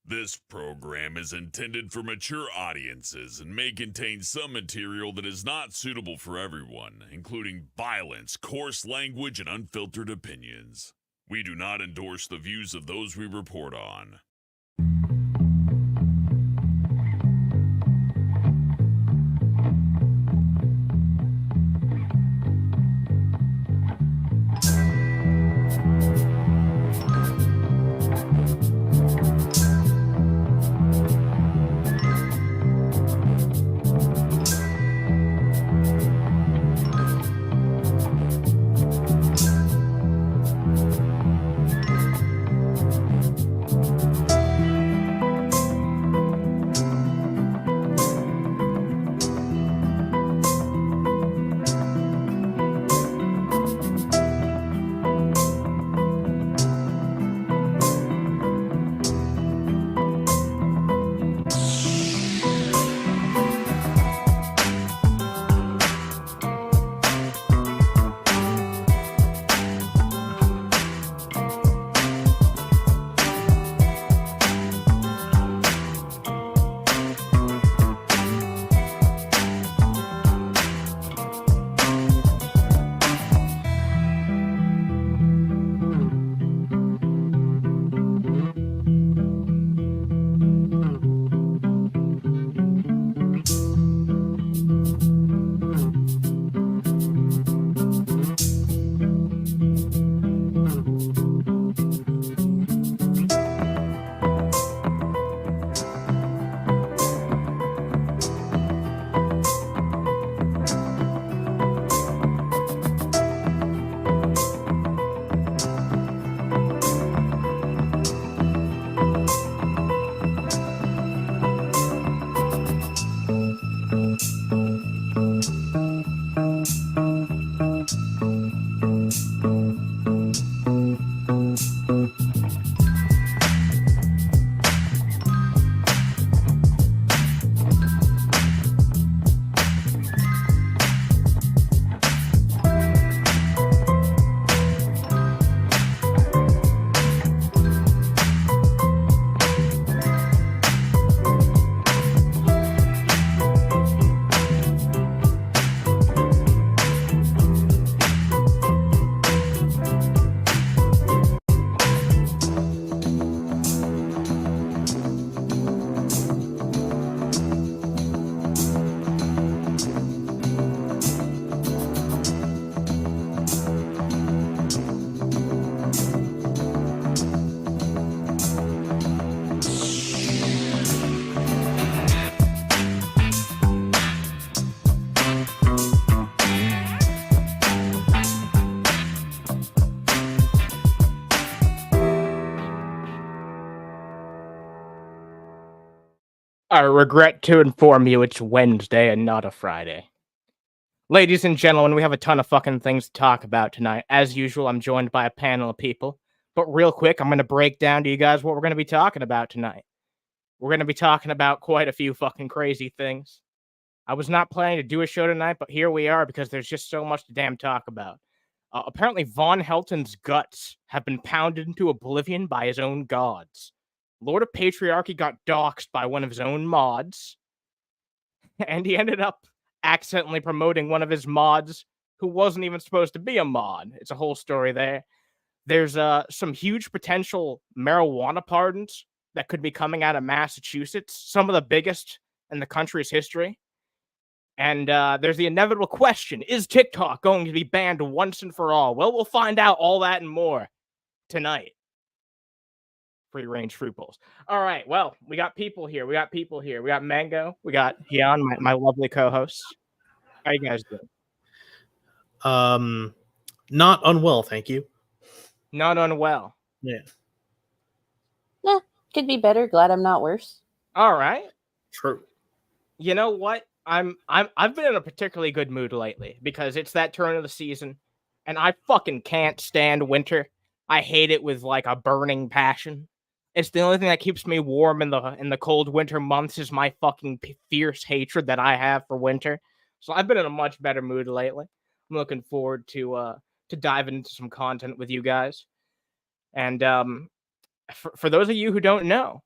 This program is intended for mature audiences and may contain some material that is not suitable for everyone, including violence, coarse language, and unfiltered opinions. We do not endorse the views of those we report on. I regret to inform you it's Wednesday and not a Friday. Ladies and gentlemen, we have a ton of fucking things to talk about tonight. As usual, I'm joined by a panel of people. But real quick, I'm going to break down to you guys what we're going to be talking about tonight. We're going to be talking about quite a few fucking crazy things. I was not planning to do a show tonight, but here we are because there's just so much to damn talk about. Apparently, Von Helton's guts have been pounded into oblivion by his own gods. Lord of Patriarchy got doxxed by one of his own mods, and he ended up accidentally promoting one of his mods who wasn't even supposed to be a mod. It's a whole story there. There's some huge potential marijuana pardons that could be coming out of Massachusetts, some of the biggest in the country's history. And there's the inevitable question, is TikTok going to be banned once and for all? Well, we'll find out all that and more tonight. Free-range fruit bowls. All right, well, we got people here. We got Mango. We got Hyun, my lovely co-host. How you guys doing? Not unwell, thank you. Not unwell. Yeah. Nah, could be better. Glad I'm not worse. All right. True. You know what? I've been in a particularly good mood lately because it's that turn of the season, and I fucking can't stand winter. I hate it with like a burning passion. It's the only thing that keeps me warm in the cold winter months is my fucking fierce hatred that I have for winter. So I've been in a much better mood lately. I'm looking forward to diving into some content with you guys. And for those of you who don't know,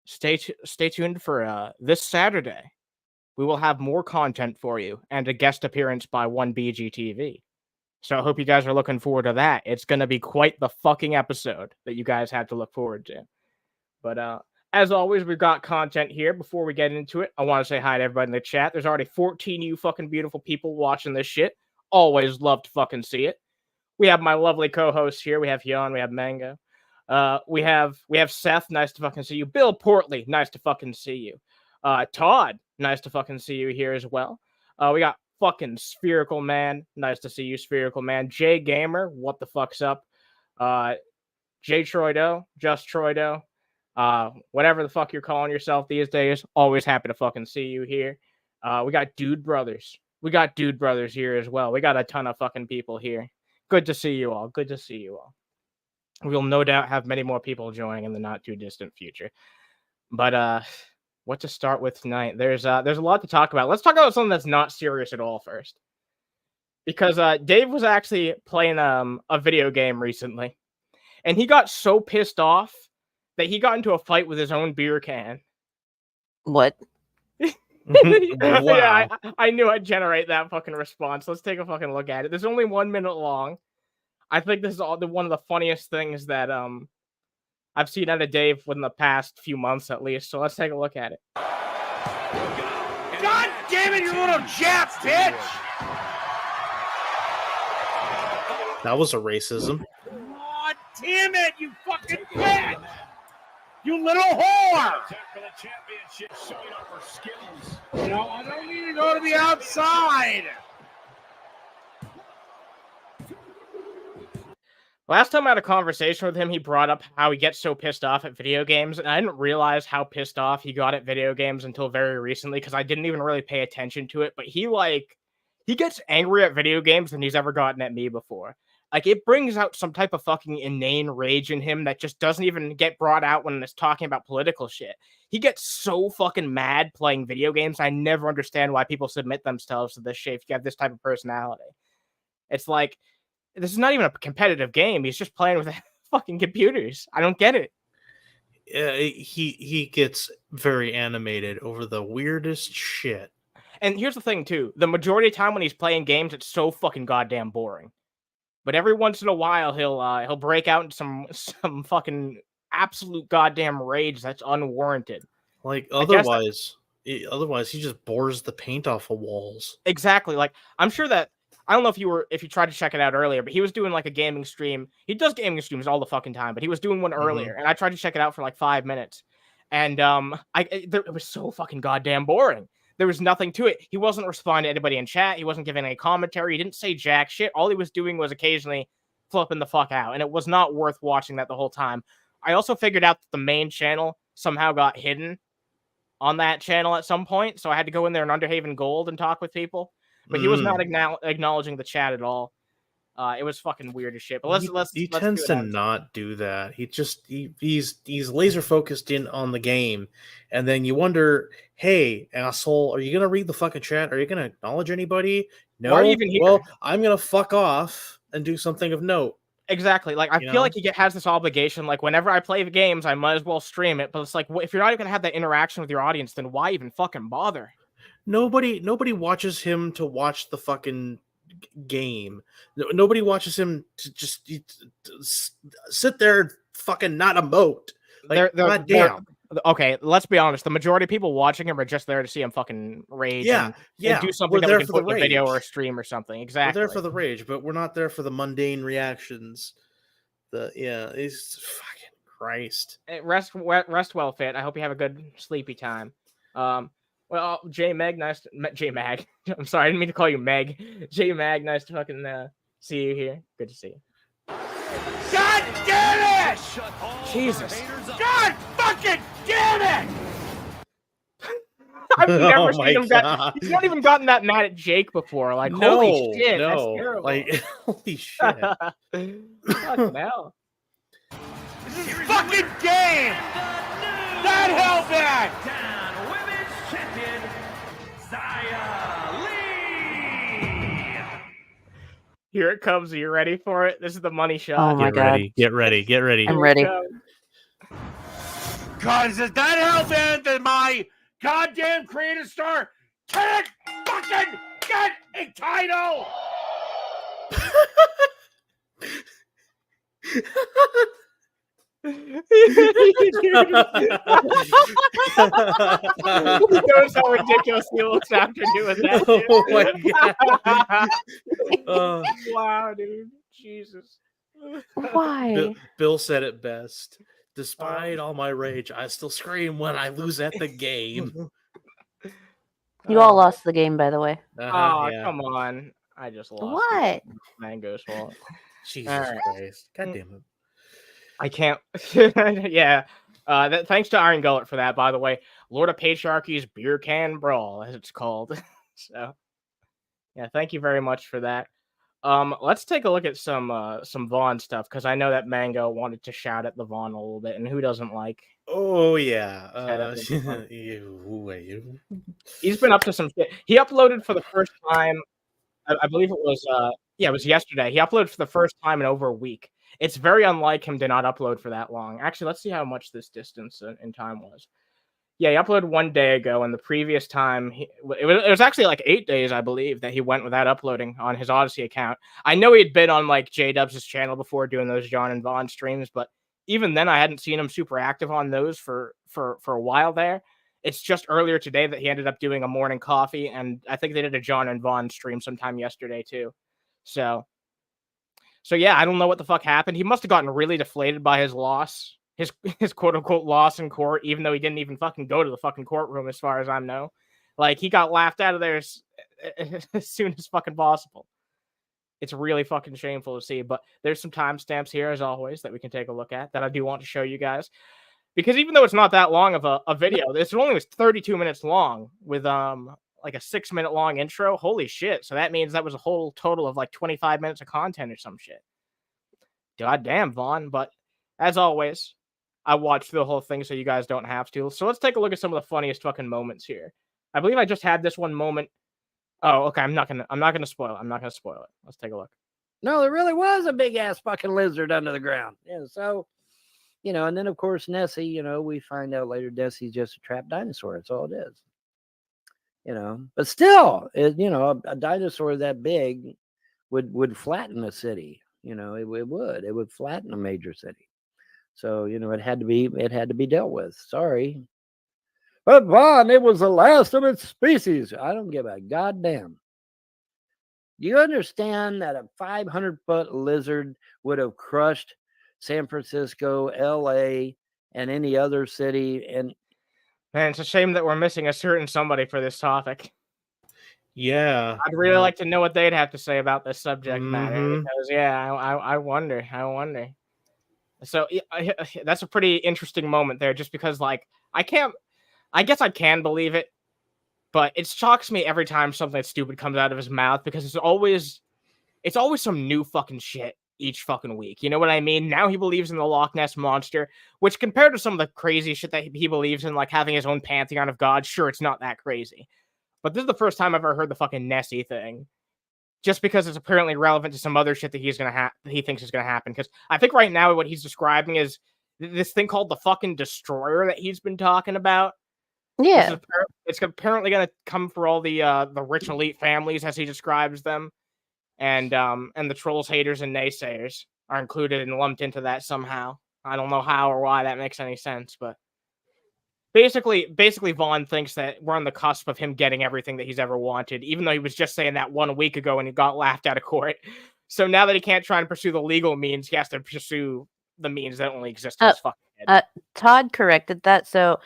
stay tuned for this Saturday. We will have more content for you and a guest appearance by 1BGTV. So I hope you guys are looking forward to that. It's going to be quite the fucking episode that you guys have to look forward to. But as always, we've got content here. Before we get into it, I want to say hi to everybody in the chat. There's already 14 you fucking beautiful people watching this shit. Always love to fucking see it. We have my lovely co-hosts here. We have Hyun, we have Mango. We have Seth, nice to fucking see you. Bill Portley, nice to fucking see you. Todd, nice to fucking see you here as well. We got fucking Spherical Man, nice to see you, Spherical Man. Jay Gamer, what the fuck's up? Jay Troido, Just Troido, whatever the fuck you're calling yourself these days. Always happy to fucking see you here. We got Dude Brothers. We got Dude Brothers here as well. We got a ton of fucking people here. Good to see you all. Good to see you all. We'll no doubt have many more people joining in the not too distant future. But what to start with tonight? There's a lot to talk about. Let's talk about something that's not serious at all first. Because Dave was actually playing a video game recently, and he got so pissed off that he got into a fight with his own beer can. What? Wow. Yeah, I knew I'd generate that fucking response. Let's take a fucking look at it. There's only 1 minute long. I think this is one of the funniest things that I've seen out of Dave within the past few months at least. So let's take a look at it. God damn it, you little jap, bitch! That was a racism. God damn it, you fucking bitch! You little whore! You know, I don't need to go to the outside. Last time I had a conversation with him, he brought up how he gets so pissed off at video games, and I didn't realize how pissed off he got at video games until very recently, because I didn't even really pay attention to it, but he gets angry at video games than he's ever gotten at me before. Like, it brings out some type of fucking inane rage in him that just doesn't even get brought out when it's talking about political shit. He gets so fucking mad playing video games. I never understand why people submit themselves to this shit if you have this type of personality. It's like, this is not even a competitive game. He's just playing with fucking computers. I don't get it. He gets very animated over the weirdest shit. And here's the thing, too. The majority of the time when he's playing games, it's so fucking goddamn boring. But every once in a while, he'll break out into some fucking absolute goddamn rage that's unwarranted. Like, otherwise he just bores the paint off of walls. Exactly. Like, I'm sure that, I don't know if you tried to check it out earlier, but he was doing like a gaming stream. He does gaming streams all the fucking time, but he was doing one earlier, and I tried to check it out for like 5 minutes, and it was so fucking goddamn boring. There was nothing to it. He wasn't responding to anybody in chat. He wasn't giving any commentary. He didn't say jack shit. All he was doing was occasionally flipping the fuck out, and it was not worth watching that the whole time. I also figured out that the main channel somehow got hidden on that channel at some point, so I had to go in there in Underhaven Gold and talk with people. But he was not acknowledging the chat at all. It was fucking weird as shit. But let's. He tends to not do that. He's laser focused in on the game, and then you wonder, hey, asshole, are you gonna read the fucking chat? Are you gonna acknowledge anybody? No. Why are you even here? Well, I'm gonna fuck off and do something of note. Exactly. Like, I feel like he has this obligation. Like, whenever I play the games, I might as well stream it. But it's like, if you're not even gonna have that interaction with your audience, then why even fucking bother? Nobody watches him to watch the fucking game. Nobody watches him to just sit there and fucking not emote. Like, goddamn. Okay, let's be honest. The majority of people watching him are just there to see him fucking rage. And do something that we can put in a video or a stream or soming. Exactly. We're there for the rage, but we're not there for the mundane reactions. He's fucking Christ. Rest well, Fit. I hope you have a good sleepy time. Well, J-Mag, J-Mag. I'm sorry, I didn't mean to call you Meg. J-Mag, nice to fucking see you here. Good to see you. God damn it! Jesus. God fucking damn it! I've never seen him he's not even gotten that mad at Jake before. Like, holy shit, that's terrible. Like, holy shit. Fucking hell. This is fucking game! That Hellback! Here it comes. Are you ready for it? This is the money shot. Oh my god. Get ready. I'm ready. Cause is that how then that my goddamn creative star can't fucking get a title? He knows how ridiculous he looks after doing that. Oh my god! Wow, dude, Jesus. Why? Bill said it best. Despite all my rage, I still scream when I lose at the game. You all lost the game, by the way. Oh, Yeah. come on. I just lost. What? Mango's fault. Jesus Alright. Christ. God damn it. I can't. Yeah. Thanks to Iron Gullet for that, by the way. Lord of Patriarchy's Beer Can Brawl, as it's called. So, yeah, thank you very much for that. Let's take a look at some Vaughn stuff, because I know that Mango wanted to shout at the Vaughn a little bit, and who doesn't like? Oh yeah. He's been up to some shit. He uploaded for the first time. I believe it was it was yesterday. He uploaded for the first time in over a week. It's very unlike him to not upload for that long. Actually, let's see how much this distance in time was. Yeah, he uploaded 1 day ago, and the previous time it was actually like 8 days, I believe, that he went without uploading on his Odyssey account. I know he had been on like J-Dubs' channel before doing those John and Vaughn streams, but even then I hadn't seen him super active on those for a while there. It's just earlier today that he ended up doing a morning coffee, and I think they did a John and Vaughn stream sometime yesterday too. So yeah, I don't know what the fuck happened. He must have gotten really deflated by his loss, his quote unquote loss in court, even though he didn't even fucking go to the fucking courtroom, as far as I know. Like, he got laughed out of there as soon as fucking possible. It's really fucking shameful to see, but there's some timestamps here, as always, that we can take a look at that I do want to show you guys. Because even though it's not that long of a video, this only was 32 minutes long with like a 6-minute long intro. Holy shit. So that means that was a whole total of like 25 minutes of content or some shit. God damn, Vaughn. But as always, I watched the whole thing so you guys don't have to. So let's take a look at some of the funniest fucking moments here. I believe I just had this one moment. Oh, okay. I'm not gonna spoil it. I'm not gonna spoil it. Let's take a look. No, there really was a big ass fucking lizard under the ground. Yeah, so and then of course Nessie, we find out later Nessie's just a trapped dinosaur. That's all it is. But still, a dinosaur that big would flatten a city. It would flatten a major city. So it had to be dealt with. Sorry, but Vaughn, it was the last of its species. I don't give a goddamn. Do you understand that a 500-foot lizard would have crushed San Francisco, LA, and any other city? And man, it's a shame that we're missing a certain somebody for this topic. Yeah, I'd really like to know what they'd have to say about this subject matter, because I wonder. So that's a pretty interesting moment there, just because like I guess I can believe it, but it shocks me every time something stupid comes out of his mouth, because it's always some new fucking shit each fucking week. You know what I mean? Now he believes in the Loch Ness Monster, which compared to some of the crazy shit that he believes in, like having his own pantheon of gods, sure, it's not that crazy. But this is the first time I've ever heard the fucking Nessie thing, just because it's apparently relevant to some other shit that he thinks is gonna happen. Because I think right now what he's describing is this thing called the fucking Destroyer that he's been talking about. Yeah, it's apparently gonna come for all the rich elite families, as he describes them. And the trolls, haters, and naysayers are included and lumped into that somehow. I don't know how or why that makes any sense, but basically Vaughn thinks that we're on the cusp of him getting everything that he's ever wanted, even though he was just saying that 1 week ago and he got laughed out of court. So now that he can't try and pursue the legal means, he has to pursue the means that only exist in his fucking head. Todd corrected that. So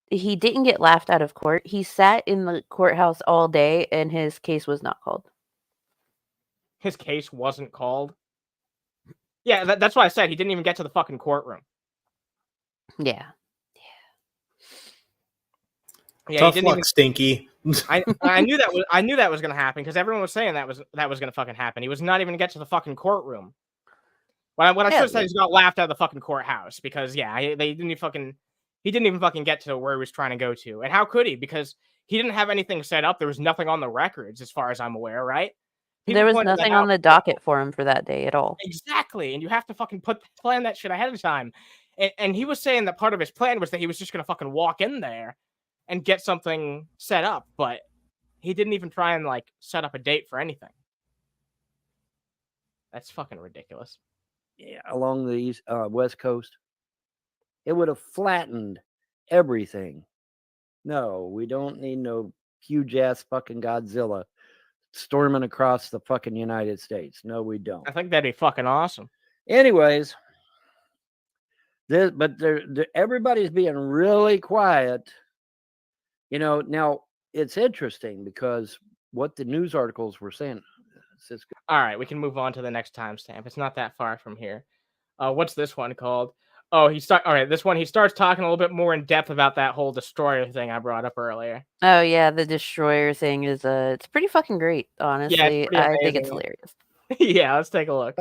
he didn't get laughed out of court. He sat in the courthouse all day and his case was not called. His case wasn't called? Yeah, that's why I said he didn't even get to the fucking courtroom. Yeah. Yeah, tough luck, Stinky. I knew that was gonna happen, because everyone was saying that was gonna fucking happen. He was not even gonna get to the fucking courtroom. When I should have said, he's got laughed out of the fucking courthouse, because he didn't even fucking get to where he was trying to go to. And how could he? Because he didn't have anything set up. There was nothing on the records, as far as I'm aware, right? There was nothing on the docket for him for that day at all. Exactly, and you have to fucking plan that shit ahead of time. And he was saying that part of his plan was that he was just gonna fucking walk in there and get something set up, but he didn't even try and like set up a date for anything. That's fucking ridiculous. Yeah, along the west coast, it would have flattened everything. No, we don't need no huge ass fucking Godzilla storming across the fucking United States. No, we don't. I think that'd be fucking awesome. Anyways, everybody's being really quiet. You know, now it's interesting because what the news articles were saying. All right, we can move on to the next timestamp. It's not that far from here. What's this one called? Oh, this one, he starts talking a little bit more in depth about that whole destroyer thing I brought up earlier. Oh yeah, the destroyer thing is it's pretty fucking great, honestly. Yeah, I think it's hilarious. Yeah, let's take a look.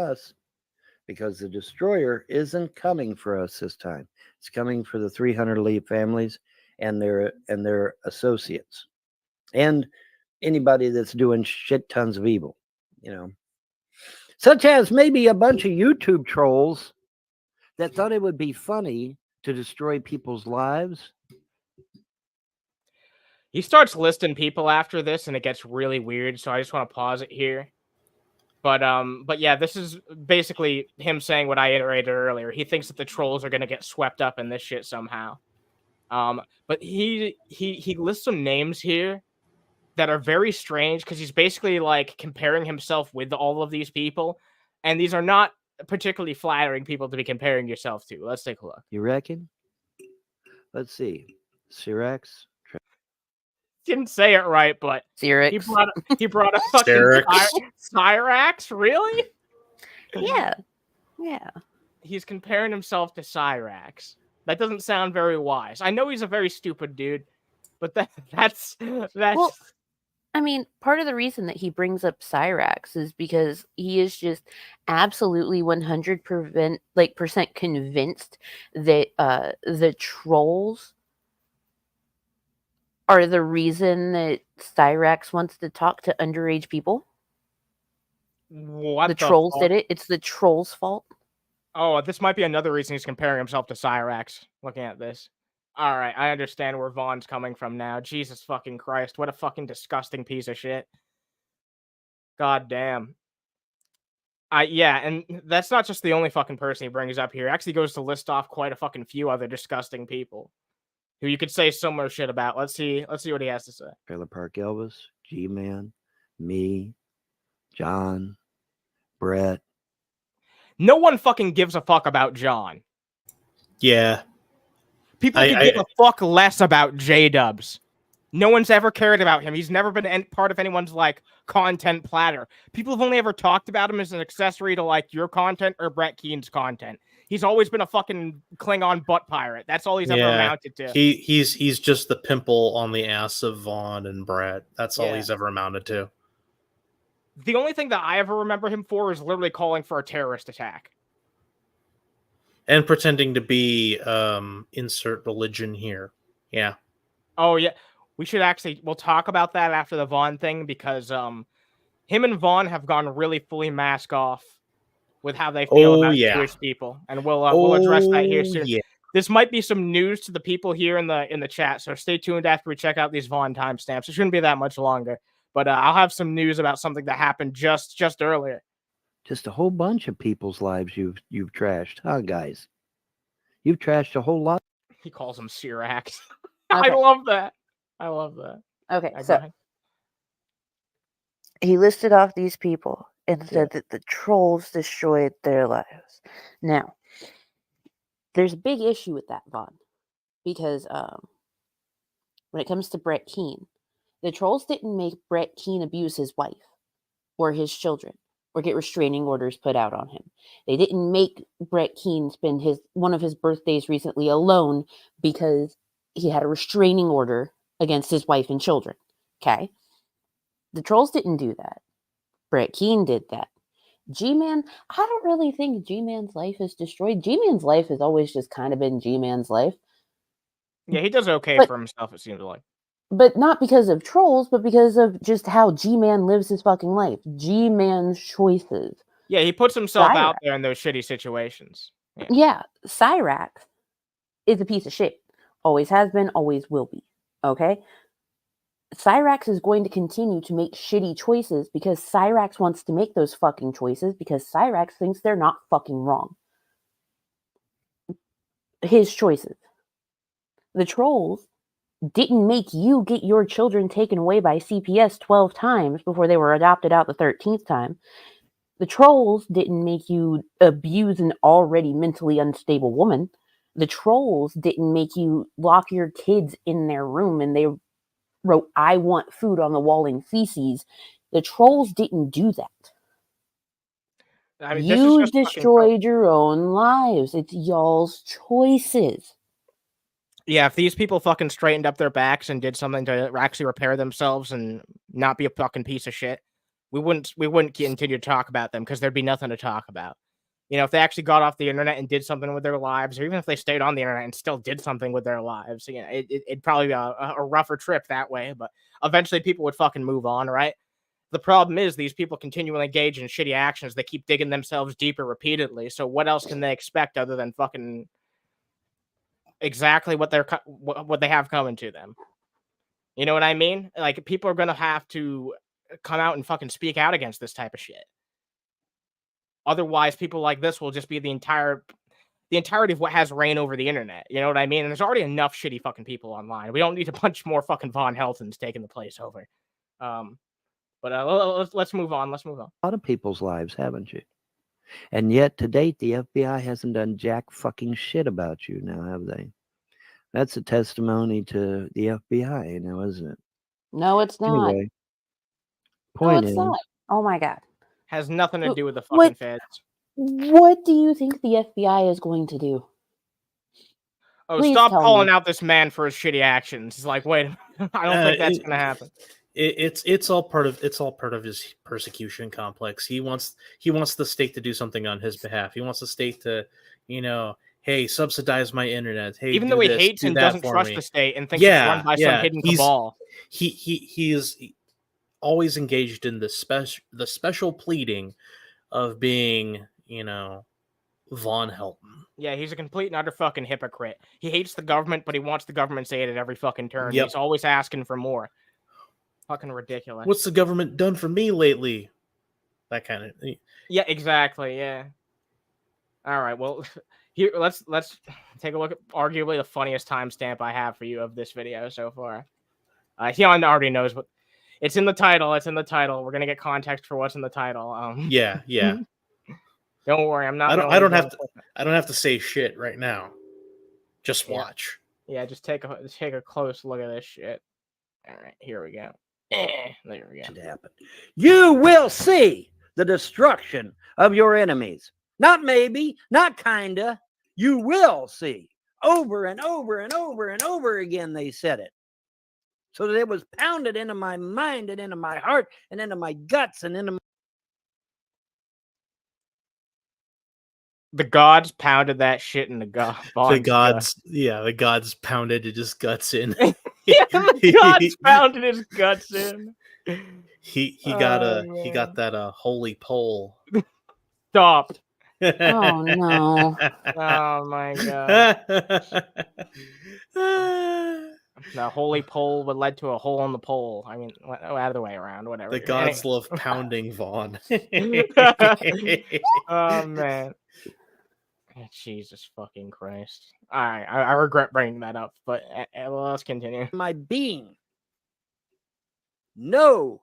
Because the destroyer isn't coming for us this time. It's coming for the 300 elite families and their associates. And anybody that's doing shit tons of evil, you know. Such as maybe a bunch of YouTube trolls that thought it would be funny to destroy people's lives. He starts listing people after this, and it gets really weird, so I just want to pause it here. But yeah, this is basically him saying what I iterated earlier. He thinks that the trolls are going to get swept up in this shit somehow. But he lists some names here that are very strange because he's basically like comparing himself with all of these people, and these are not particularly flattering people to be comparing yourself to. Let's take a look. You reckon? Let's see. Syrax. Didn't say it right, but Syrax. He brought a fucking Syrax, really? Yeah. He's comparing himself to Syrax. That doesn't sound very wise. I know he's a very stupid dude, but that's. Well, I mean, part of the reason that he brings up Syrax is because he is just absolutely 100% convinced that the trolls are the reason that Syrax wants to talk to underage people. What the trolls did it? It's the trolls' fault. Oh, this might be another reason he's comparing himself to Syrax. Looking at this. All right, I understand where Vaughn's coming from now. Jesus fucking Christ, what a fucking disgusting piece of shit. God damn. Yeah, and that's not just the only fucking person he brings up here. He actually goes to list off quite a fucking few other disgusting people who you could say similar shit about. Let's see what he has to say. Trailer Park Elvis, G-Man, me, John, Brett. No one fucking gives a fuck about John. Yeah. People could give a fuck less about J-Dubs. No one's ever cared about him. He's never been part of anyone's like content platter. People have only ever talked about him as an accessory to like your content or Brett Keen's content. He's always been a fucking Klingon butt pirate. That's all he's ever amounted to. He's just the pimple on the ass of Vaughn and Brett. That's all he's ever amounted to. The only thing that I ever remember him for is literally calling for a terrorist attack. And pretending to be insert religion here. Yeah. Oh, yeah. We'll talk about that after the Vaughn thing because him and Vaughn have gone really fully mask off with how they feel about Jewish people. And we'll address that here soon. Yeah. This might be some news to the people here in the chat, so stay tuned after we check out these Vaughn timestamps. It shouldn't be that much longer. But I'll have some news about something that happened just earlier. Just a whole bunch of people's lives you've trashed, huh, guys? You've trashed a whole lot. He calls him Syrax. Okay. I love that. Okay, so he listed off these people and said that the trolls destroyed their lives. Now, there's a big issue with that, Vaughn, because when it comes to Brett Keen, the trolls didn't make Brett Keen abuse his wife or his children or get restraining orders put out on him. They didn't make Brett Keen spend one of his birthdays recently alone because he had a restraining order against his wife and children. Okay? The trolls didn't do that. Brett Keen did that. G-Man, I don't really think G-Man's life is destroyed. G-Man's life has always just kind of been G-Man's life. Yeah, he does okay for himself, it seems like. But not because of trolls, but because of just how G-Man lives his fucking life. G-Man's choices. Yeah, he puts himself out there in those shitty situations. Yeah, Cyrax is a piece of shit. Always has been, always will be. Okay? Cyrax is going to continue to make shitty choices because Cyrax wants to make those fucking choices because Cyrax thinks they're not fucking wrong. His choices. The trolls didn't make you get your children taken away by CPS 12 times before they were adopted out the 13th time. The trolls didn't make you abuse an already mentally unstable woman. The trolls didn't make you lock your kids in their room and they wrote, "I want food" on the wall in feces. The trolls didn't do that. I mean, You destroyed your own lives. It's y'all's choices. Yeah, if these people fucking straightened up their backs and did something to actually repair themselves and not be a fucking piece of shit, we wouldn't continue to talk about them because there'd be nothing to talk about. You know, if they actually got off the internet and did something with their lives, or even if they stayed on the internet and still did something with their lives, you know, it'd probably be a rougher trip that way. But eventually, people would fucking move on, right? The problem is these people continually engage in shitty actions. They keep digging themselves deeper repeatedly. So what else can they expect other than fucking exactly what they have coming to them? You know what I mean? Like, people are gonna have to come out and fucking speak out against this type of shit. Otherwise, people like this will just be the entirety of what has reign over the internet. You know what I mean? And there's already enough shitty fucking people online. We don't need a bunch more fucking Von Heltons taking the place over. But let's move on. Let's move on. A lot of people's lives, haven't you? And yet, to date, the FBI hasn't done jack fucking shit about you now, have they? That's a testimony to the FBI, now, isn't it? No, it's not. Anyway, No, point it's is, not. Oh my god. Has nothing to do with the fucking What? feds. What do you think the FBI is going to do? Oh, Please stop tell calling me. out this man for his shitty actions. It's like, wait, I don't think that's gonna happen. It's all part of his persecution complex. He wants the state to do something on his behalf. He wants the state to, you know, hey, subsidize my internet. Hey, even do though he this, hates do and that doesn't for trust me. the state and thinks it's run by some hidden cabal. He is always engaged in the special pleading of being, you know, Von Helton. Yeah, he's a complete and utter fucking hypocrite. He hates the government, but he wants the government's aid at every fucking turn. Yep. He's always asking for more. Fucking ridiculous. What's the government done for me lately? That kind of. Yeah, exactly. Yeah. All right. Well, here let's take a look at arguably the funniest timestamp I have for you of this video so far. Hyun already knows what it's in the title. It's in the title. We're gonna get context for what's in the title. Yeah. Don't worry, I'm not. I don't have to say shit right now. Just watch. Yeah, just take a close look at this shit. All right, here we go. There we go. happen. You will see the destruction of your enemies. Not maybe, not kinda. You will see. Over and over and over and over again, they said it. So that it was pounded into my mind and into my heart and into my guts and into my... The gods pounded that shit in the The gods pounded his guts in. Yeah, the gods pounded his guts in. He got that holy pole. Stopped. Oh no. Oh my god. The holy pole would led to a hole in the pole. I mean, other way around, whatever. The gods love pounding Vaughn. Oh man. Jesus fucking Christ. All right, I regret bringing that up, but let's continue. My being. No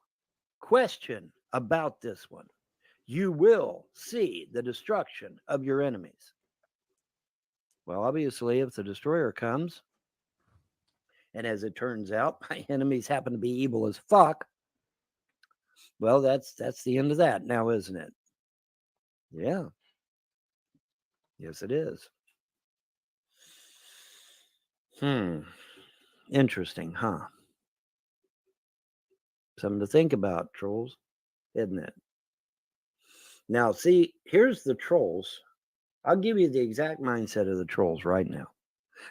question about this one. You will see the destruction of your enemies. Well, obviously, if the destroyer comes, and as it turns out, my enemies happen to be evil as fuck, well, that's the end of that now, isn't it? Yeah. Yes, it is. Interesting, huh? Something to think about, trolls, isn't it? Now, see, here's the trolls. I'll give you the exact mindset of the trolls right now.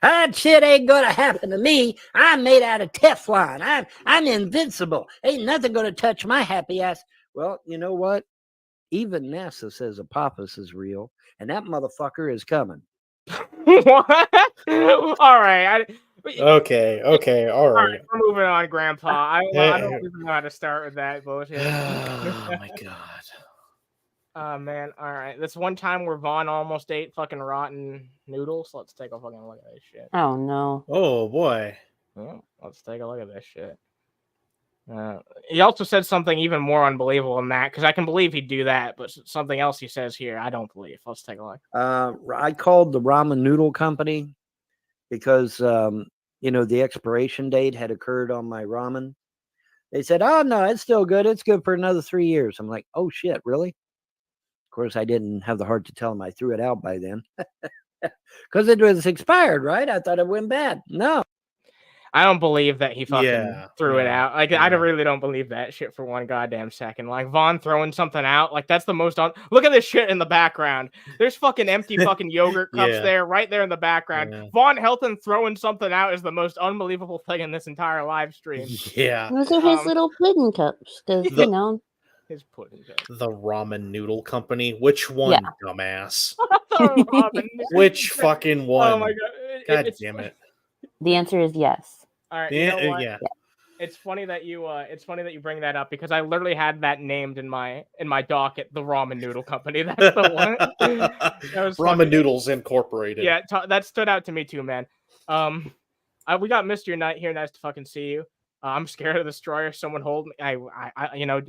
That shit ain't gonna happen to me. I'm made out of Teflon. I'm invincible. Ain't nothing gonna touch my happy ass. Well, you know what? Even NASA says Apophis is real, and that motherfucker is coming. What? All right. Okay, all All right, right. we're moving on, Grandpa. I Yeah. don't even know how to start with that bullshit. Oh my god. Oh man, all right. This one time where Vaughn almost ate fucking rotten noodles. Let's take a fucking look at this shit. Oh no. Oh boy. Yeah, let's take a look at this shit. He also said something even more unbelievable than that, because I can believe he'd do that, but something else he says here, I don't believe. Let's take a look. I called the ramen noodle company because the expiration date had occurred on my ramen. They said, "Oh no, it's still good. It's good for another 3 years." I'm like, "Oh shit, really?" Of course, I didn't have the heart to tell them I threw it out by then, because it was expired, right? I thought it went bad. No. I don't believe that he fucking Yeah, threw it yeah, out. Like, I really don't believe that shit for one goddamn second. Like, Vaughn throwing something out, like, that's the most look at this shit in the background. There's fucking empty fucking yogurt cups Yeah. there, right there in the background. Yeah. Vaughn Helton throwing something out is the most unbelievable thing in this entire live stream. Yeah. Those are his little pudding cups, because The- His pudding cup. The ramen noodle company. Which one, dumbass? The ramen. Which fucking one? Oh my god. God damn it. The answer is yes. All right, you know what? Yeah. It's funny that you bring that up, because I literally had that named in my docket, the Ramen Noodle Company. That's the one. That was Ramen fucking- Noodles Incorporated. Yeah, that stood out to me too, man. We got Mr. Knight here. Nice to fucking see you. I'm scared of the destroyer. Someone hold me. I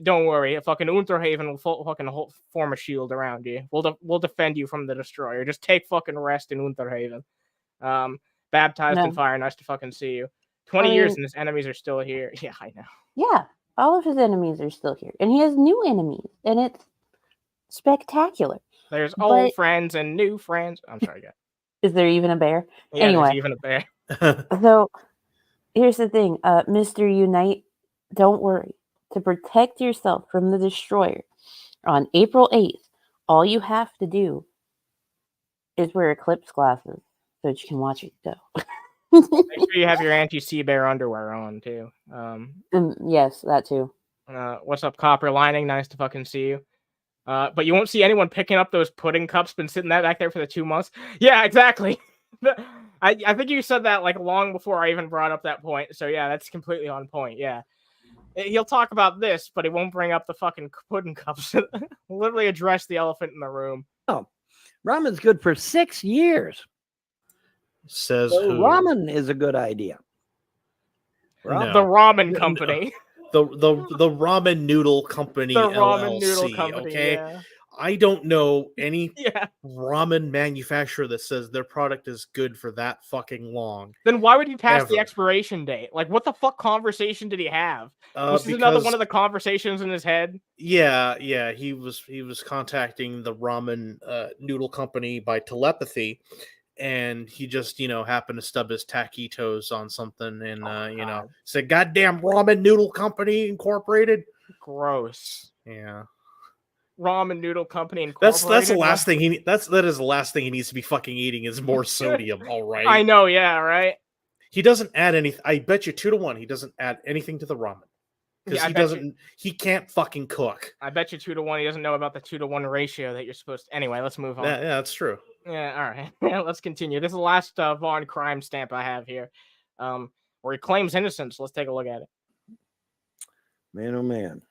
don't worry. Fucking Unterhaven will fucking form a shield around you. We'll defend you from the destroyer. Just take fucking rest in Unterhaven. Baptized in fire. Nice to fucking see you. 20 years and his enemies are still here. Yeah, I know. Yeah, all of his enemies are still here, and he has new enemies, and it's spectacular. There's old friends and new friends. I'm sorry, guys. Is there even a bear? Yeah, anyway, there's even a bear. So here's the thing, Mr. Unite, don't worry. To protect yourself from the destroyer on April 8th, all you have to do is wear eclipse glasses so that you can watch it go. Make sure you have your anti-sea bear underwear on too. Yes, that too. What's up, Copper Lining? Nice to fucking see you. But you won't see anyone picking up those pudding cups. Been sitting that back there for the 2 months. Yeah, exactly. I think you said that like long before I even brought up that point. So yeah, that's completely on point. Yeah, he'll talk about this, but he won't bring up the fucking pudding cups. Literally address the elephant in the room. Oh, ramen's good for 6 years. Says So who? ramen is a good idea. No. The ramen company. The ramen noodle company. The ramen LLC, noodle company. Okay. Yeah. I don't know any Yeah. ramen manufacturer that says their product is good for that fucking long. Then why would he pass the Ever. expiration date? Like, what the fuck conversation did he have? This is Because, another one of the conversations in his head. Yeah, he was contacting the ramen noodle company by telepathy, and he just happened to stub his taquitos on something, and said, "Goddamn ramen noodle company incorporated." Gross. Yeah. Ramen noodle company incorporated. That's the last thing that is the last thing he needs to be fucking eating is more sodium. All right. I know, yeah, right. He doesn't add anything. I bet you 2-1. He doesn't add anything to the ramen because he can't fucking cook. I bet you 2-1. He doesn't know about the 2-1 ratio that you're supposed to. Anyway, let's move on. Yeah, that's true. Yeah, all right. Let's continue. This is the last Vaughn crime stamp I have here, where he claims innocence. Let's take a look at it. Man, oh man.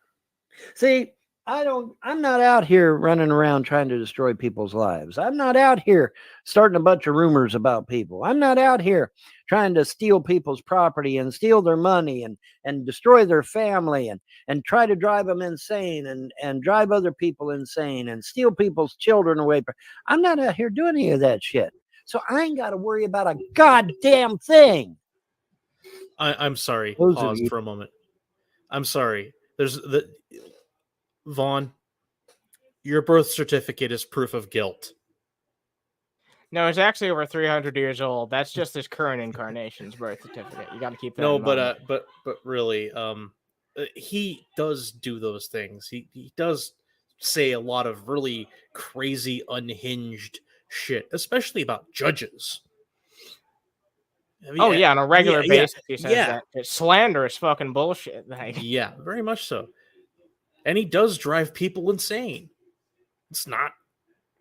See, I'm not out here running around trying to destroy people's lives. I'm not out here starting a bunch of rumors about people. I'm not out here trying to steal people's property and steal their money and destroy their family and try to drive them insane and drive other people insane and steal people's children away. I'm not out here doing any of that shit. So I ain't got to worry about a goddamn thing. I'm sorry. Those of Pause you- for a moment. I'm sorry. Vaughn, your birth certificate is proof of guilt. No, it's actually over 300 years old. That's just his current incarnation's birth certificate. You got to keep that. No, in mind. but really, he does do those things. He does say a lot of really crazy, unhinged shit, especially about judges. I mean, Oh yeah, on a regular yeah, basis, he says yeah. that. It's slanderous fucking bullshit. Like, Yeah, very much so. And he does drive people insane. It's not.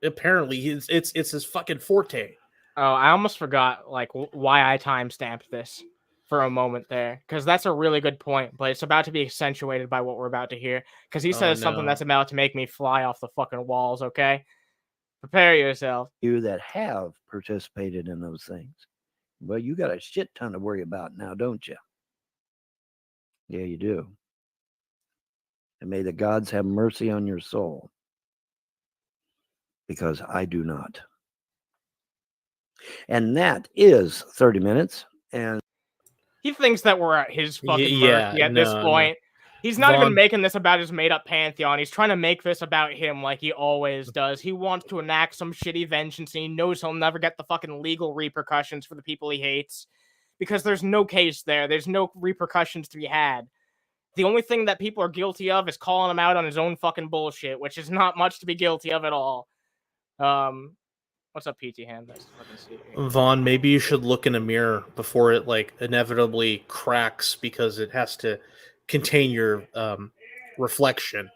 Apparently, it's his fucking forte. Oh, I almost forgot like why I timestamped this for a moment there, because that's a really good point, but it's about to be accentuated by what we're about to hear, because he says something that's about to make me fly off the fucking walls. Okay, prepare yourself. You that have participated in those things. Well, you got a shit ton to worry about now, don't you? Yeah, you do. And may the gods have mercy on your soul, because I do not. And that is 30 minutes. And He thinks that we're at his fucking yeah, mercy at this no. point. He's not even Vaughn- making this about his made-up pantheon. He's trying to make this about him like he always does. He wants to enact some shitty vengeance, and he knows he'll never get the fucking legal repercussions for the people he hates, because there's no case there. There's no repercussions to be had. The only thing that people are guilty of is calling him out on his own fucking bullshit, which is not much to be guilty of at all. What's up, PT Ham? Nice to fucking see you. Vaughn, maybe you should look in a mirror before it like inevitably cracks, because it has to contain your reflection.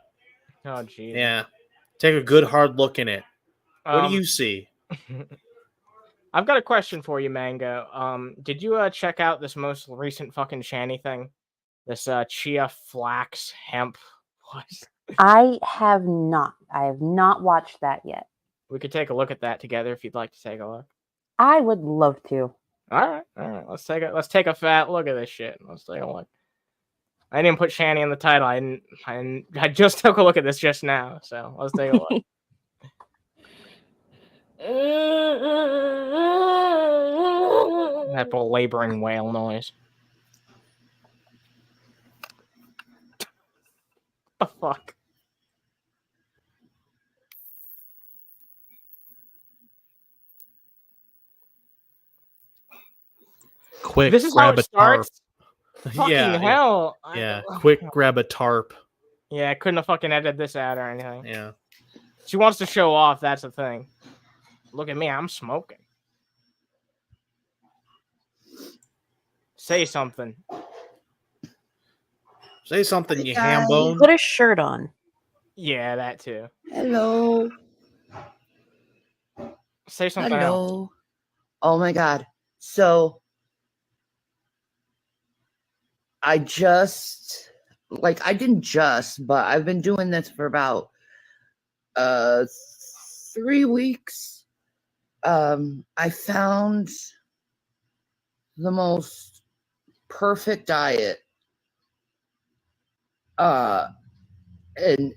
Oh, geez. Yeah, take a good hard look in it. What do you see? I've got a question for you, Mango. Did you check out this most recent fucking Shanny thing? This chia flax hemp. What? I have not. I have not watched that yet. We could take a look at that together if you'd like to take a look. I would love to. All right. Let's take a fat look at this shit. Let's take a look. I didn't put Shanny in the title. I just took a look at this just now. So let's take a look. That belaboring whale noise. The fuck? Quick, This is how grab it a tarp. starts? Fucking Yeah, hell. yeah. Quick, grab a tarp. Yeah, I couldn't have fucking edited this out or anything. Yeah. She wants to show off, that's the thing. Look at me, I'm smoking. Say something. Say something, you guys. ham bone. Put a shirt on. Yeah, that too. Hello. Say something else. Hello. Oh my God. So I didn't just, but I've been doing this for about 3 weeks. I found the most perfect diet. And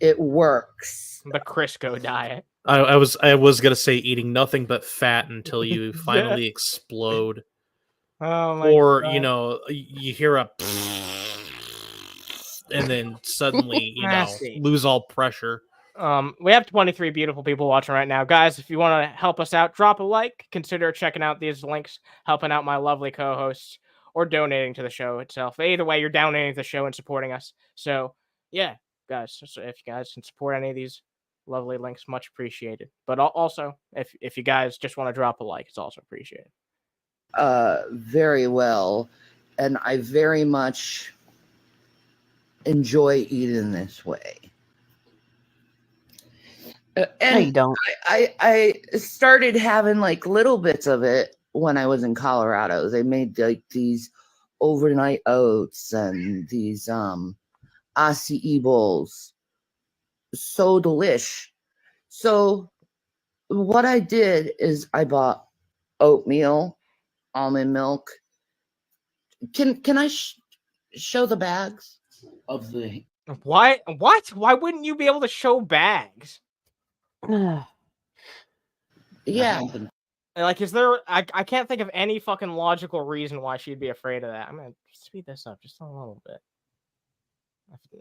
it works. The Crisco diet. I was gonna say eating nothing but fat until you finally explode, Oh my or God. you know, you hear a and then suddenly Nasty. lose all pressure. We have 23 beautiful people watching right now. Guys, if you want to help us out, drop a like, consider checking out these links, helping out my lovely co-hosts, or donating to the show itself. Either way, you're donating to the show and supporting us. So, yeah, guys, so if you guys can support any of these lovely links, much appreciated. But also, if you guys just want to drop a like, it's also appreciated. Very well. And I very much enjoy eating this way. No, And you don't. I started having like little bits of it when I was in Colorado. They made like these overnight oats and these acai bowls. So delish. So what I did is I bought oatmeal, almond milk. Can I show the bags of the? What? Why wouldn't you be able to show bags? Yeah. Like, is there? I can't think of any fucking logical reason why she'd be afraid of that. I'm gonna speed this up just a little bit.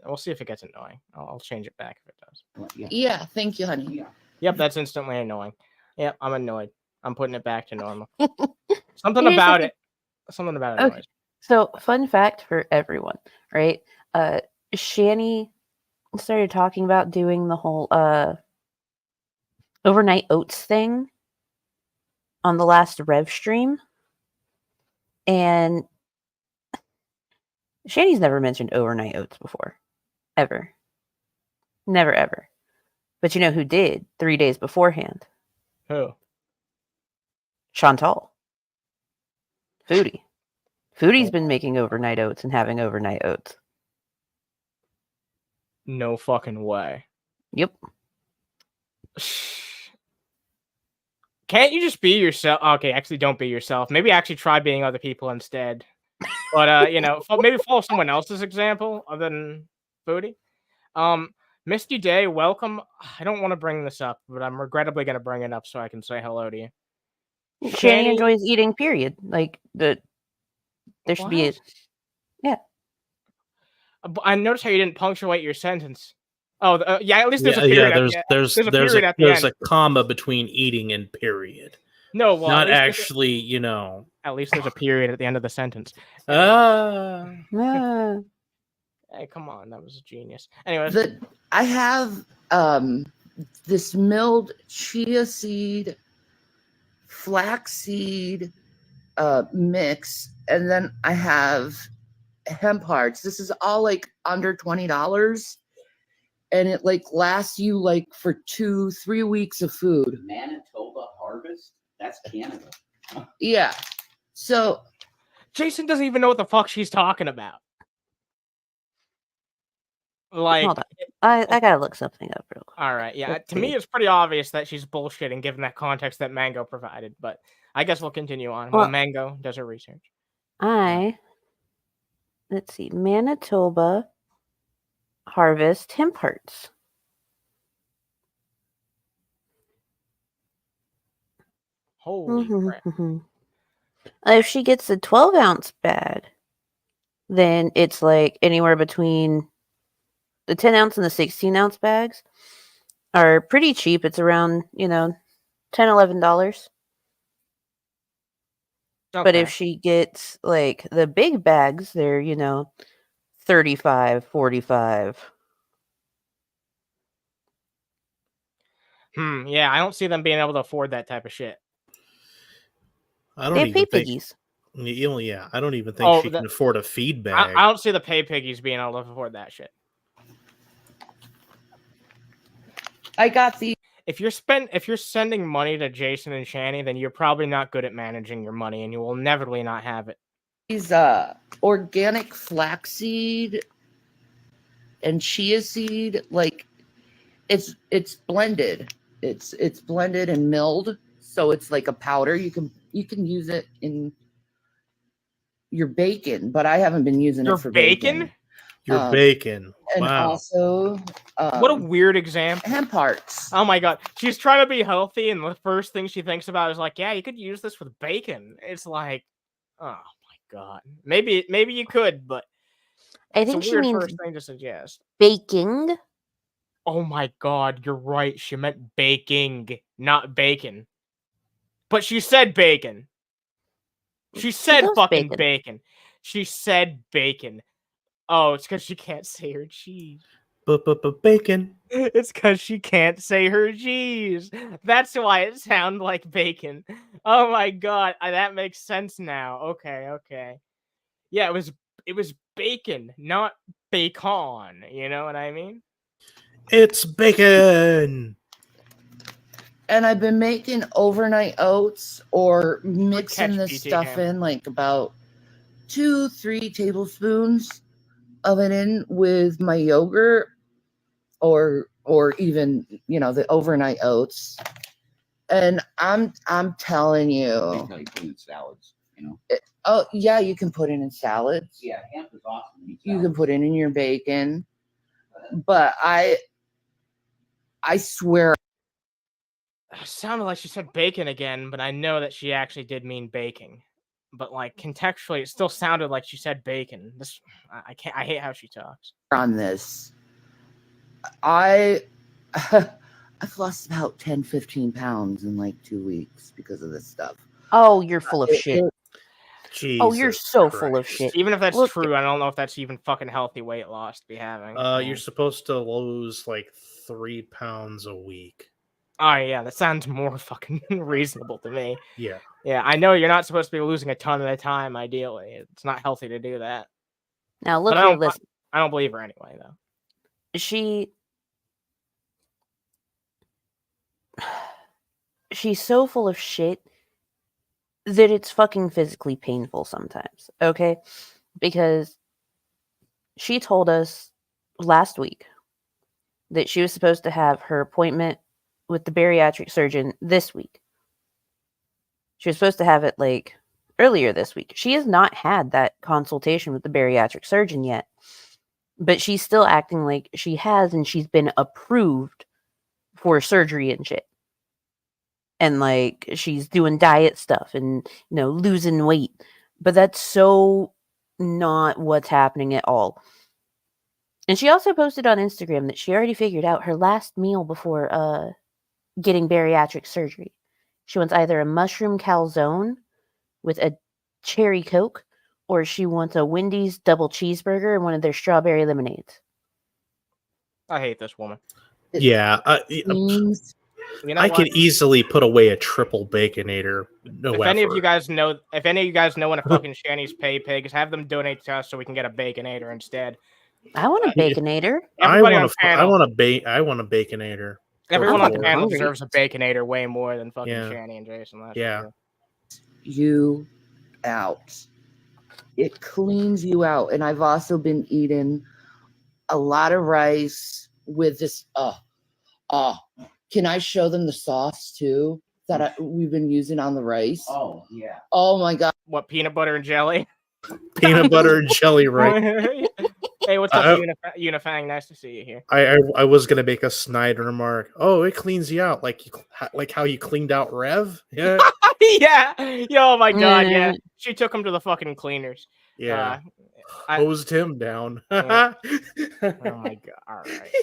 We'll see if it gets annoying. I'll change it back if it does. Yeah. Thank you, honey. Yep, that's instantly annoying. Yep, I'm annoyed. I'm putting it back to normal. Something Here's the about thing. it. Something about it. Okay. Annoys. So, fun fact for everyone, right? Shanny started talking about doing the whole overnight oats thing on the last Rev stream. And Shanny's never mentioned overnight oats before. Ever. Never, ever. But you know who did 3 days beforehand? Who? Chantal. Foodie. Foodie's been making overnight oats and having overnight oats. No fucking way. Yep. Can't you just be yourself? Okay, actually, don't be yourself. Maybe actually try being other people instead. But maybe follow someone else's example other than Foodie. Misty Day, welcome. I don't want to bring this up, but I'm regrettably going to bring it up so I can say hello to you. Shanny enjoys eating, period. Like, there should be a... Yeah. I noticed how you didn't punctuate your sentence. Oh, yeah, at least there's a period. There's a period at the end. There's a comma between eating and period. No, well, not actually, At least there's a period at the end of the sentence. Hey, come on, that was a genius. Anyways, I have this milled chia seed, flaxseed mix, and then I have hemp hearts. This is all like under $20, and it like lasts you like for 2-3 weeks of food. Manitoba harvest? That's Canada. Yeah. So Jason doesn't even know what the fuck she's talking about. Like, hold on. I gotta look something up real quick. All right, yeah. To me, it's pretty obvious that she's bullshitting given that context that Mango provided. But I guess we'll continue on while Mango does her research. Let's see, Manitoba harvest hemp hearts. Holy crap! If she gets a 12-ounce bag, then it's like anywhere between the 10-ounce and the 16-ounce bags are pretty cheap. It's around, $10, $11. Okay. But if she gets like the big bags, they're, $35, $45. Yeah, I don't see them being able to afford that type of shit. I don't even think. Yeah, I don't even think she can afford a feed bag. I don't see the pay piggies being able to afford that shit. I got the. If you're sending money to Jason and Shanny, then you're probably not good at managing your money, and you will inevitably not have it. These organic flaxseed and chia seed, like it's blended. It's blended and milled, so it's like a powder. You can use it in your bacon, but I haven't been using it for bacon. Your bacon. And also, what a weird example. Hemp hearts. Oh my god, she's trying to be healthy, and the first thing she thinks about is like, yeah, you could use this with bacon. It's like, oh my god, maybe you could, but I think she means first thing to suggest. Baking. Oh my god, you're right. She meant baking, not bacon. But she said bacon. She said fucking bacon. She said bacon. Oh, it's because she can't say her cheese. Bacon. It's because she can't say her cheese. That's why it sounds like bacon. Oh my god, that makes sense now. Okay. Yeah, it was bacon, not bacon. You know what I mean? It's bacon. And I've been making overnight oats or mixing this stuff in like about 2-3 tablespoons of it in with my yogurt or even the overnight oats. And I'm telling you, you put in salads, oh yeah, you can put it in salads. Yeah, hemp is awesome. You can put it in your bacon. But I swear, it sounded like she said bacon again, but I know that she actually did mean baking. But like contextually, it still sounded like she said bacon. I hate how she talks. On this, I've lost about 10-15 pounds in like 2 weeks because of this stuff. Oh, you're full of shit. Jesus you're so Christ. full of shit. Even if that's true, I don't know if that's even fucking healthy weight loss to be having. You're supposed to lose like 3 pounds a week. Oh yeah, that sounds more fucking reasonable to me. Yeah. Yeah, I know you're not supposed to be losing a ton at a time, ideally. It's not healthy to do that. Now look at this. I don't believe her anyway, though. she's so full of shit that it's fucking physically painful sometimes, okay? Because she told us last week that she was supposed to have her appointment with the bariatric surgeon this week. She was supposed to have it like earlier this week. She has not had that consultation with the bariatric surgeon yet, but she's still acting like she has, and she's been approved for surgery and shit. And like she's doing diet stuff and, you know, losing weight. But that's so not what's happening at all. And she also posted on Instagram that she already figured out her last meal before getting bariatric surgery. She wants either a mushroom calzone with a cherry Coke, or she wants a Wendy's double cheeseburger and one of their strawberry lemonades. I hate this woman. Yeah, You know I what? could easily put away a triple baconator. No If effort. any of you guys know when a fucking Shanny's pay pigs, have them donate to us so we can get a baconator instead. I want a baconator. Everybody on I panel, want a baconator. everyone I'm on the fucking panel hungry. deserves a baconator way more than fucking Yeah. Shanny and Jason. That's Yeah. true. You out. It cleans you out. And I've also been eating a lot of rice with this. Can I show them the sauce too that we've been using on the rice? Oh, yeah. Oh my God. What, peanut butter and jelly? Peanut butter and jelly, right? Hey, what's up, Unifang? Nice to see you here. I was gonna make a snide remark. Oh, it cleans you out like how you cleaned out Rev. Yeah, Yeah. Oh my god. Yeah. Mm. She took him to the fucking cleaners. yeah. I- Hosed him down. Yeah. Oh my god. All right.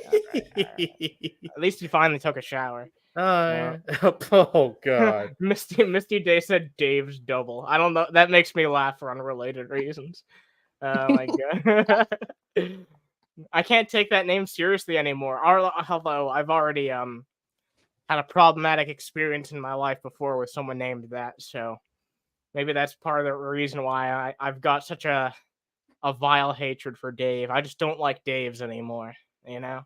At least he finally took a shower. Oh god. Misty Day said Dave's double. I don't know. That makes me laugh for unrelated reasons. Oh my god. I can't take that name seriously anymore. Although I've already had a problematic experience in my life before with someone named that, so maybe that's part of the reason why I've got such a vile hatred for Dave. I just don't like Daves anymore, you know?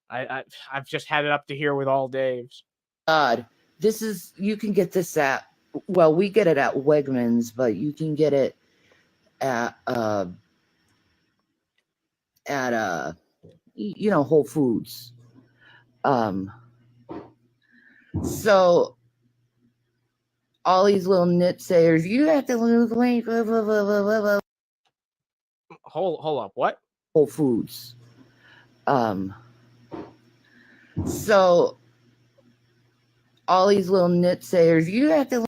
I've just had it up to here with all Daves. God, you can get this at, well, we get it at Wegmans, but you can get it at Whole Foods. So all these little nitsayers, you have to lose weight. Blah, blah, blah, blah, blah, blah. Hold up, what? Whole Foods. So all these little nitsayers, you have to.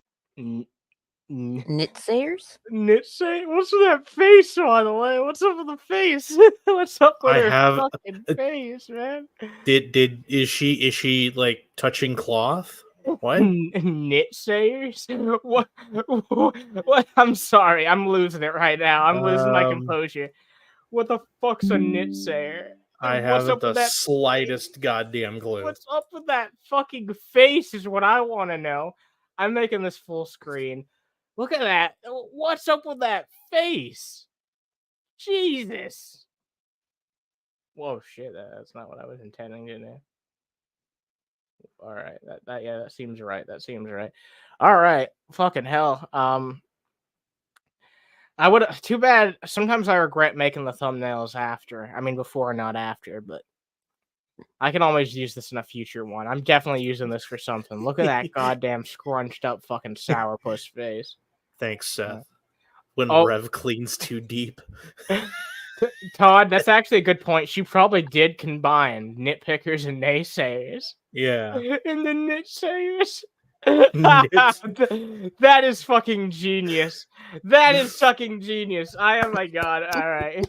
Nitsayers? Nitsay? What's with that face, by the way? What's up with the face? What's up with her fucking face, man? Is she like touching cloth? What? Nitsayers? What? I'm sorry, I'm losing it right now. I'm losing my composure. What the fuck's a nitsayer? I haven't the slightest goddamn clue. What's up with that fucking face is what I want to know. I'm making this full screen. Look at that. What's up with that face? Jesus. Whoa, shit. That's not what I was intending to do. All right. That seems right. That seems right. All right. Fucking hell. I would. Too bad. Sometimes I regret making the thumbnails after. I mean, before, not after, but I can always use this in a future one. I'm definitely using this for something. Look at that goddamn scrunched up fucking sourpuss face. Thanks, Seth. When Rev cleans too deep. Todd, that's actually a good point. She probably did combine nitpickers and naysayers. Yeah. And the nitsayers. That is fucking genius. That is fucking genius. Oh my god. All right.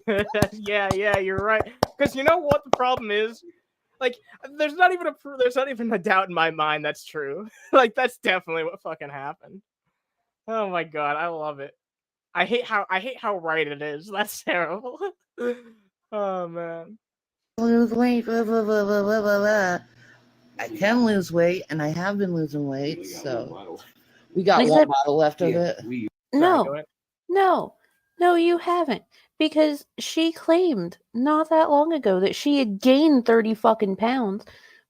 Yeah, you're right. Because you know what the problem is? Like, there's not even a doubt in my mind that's true. Like, that's definitely what fucking happened. Oh my god, I love it. I hate how right it is. That's terrible. Oh man. Lose weight. Blah, blah, blah, blah, blah, blah. I can lose weight, and I have been losing weight. So we got one bottle left of it. No, you haven't. Because she claimed not that long ago that she had gained 30 fucking pounds,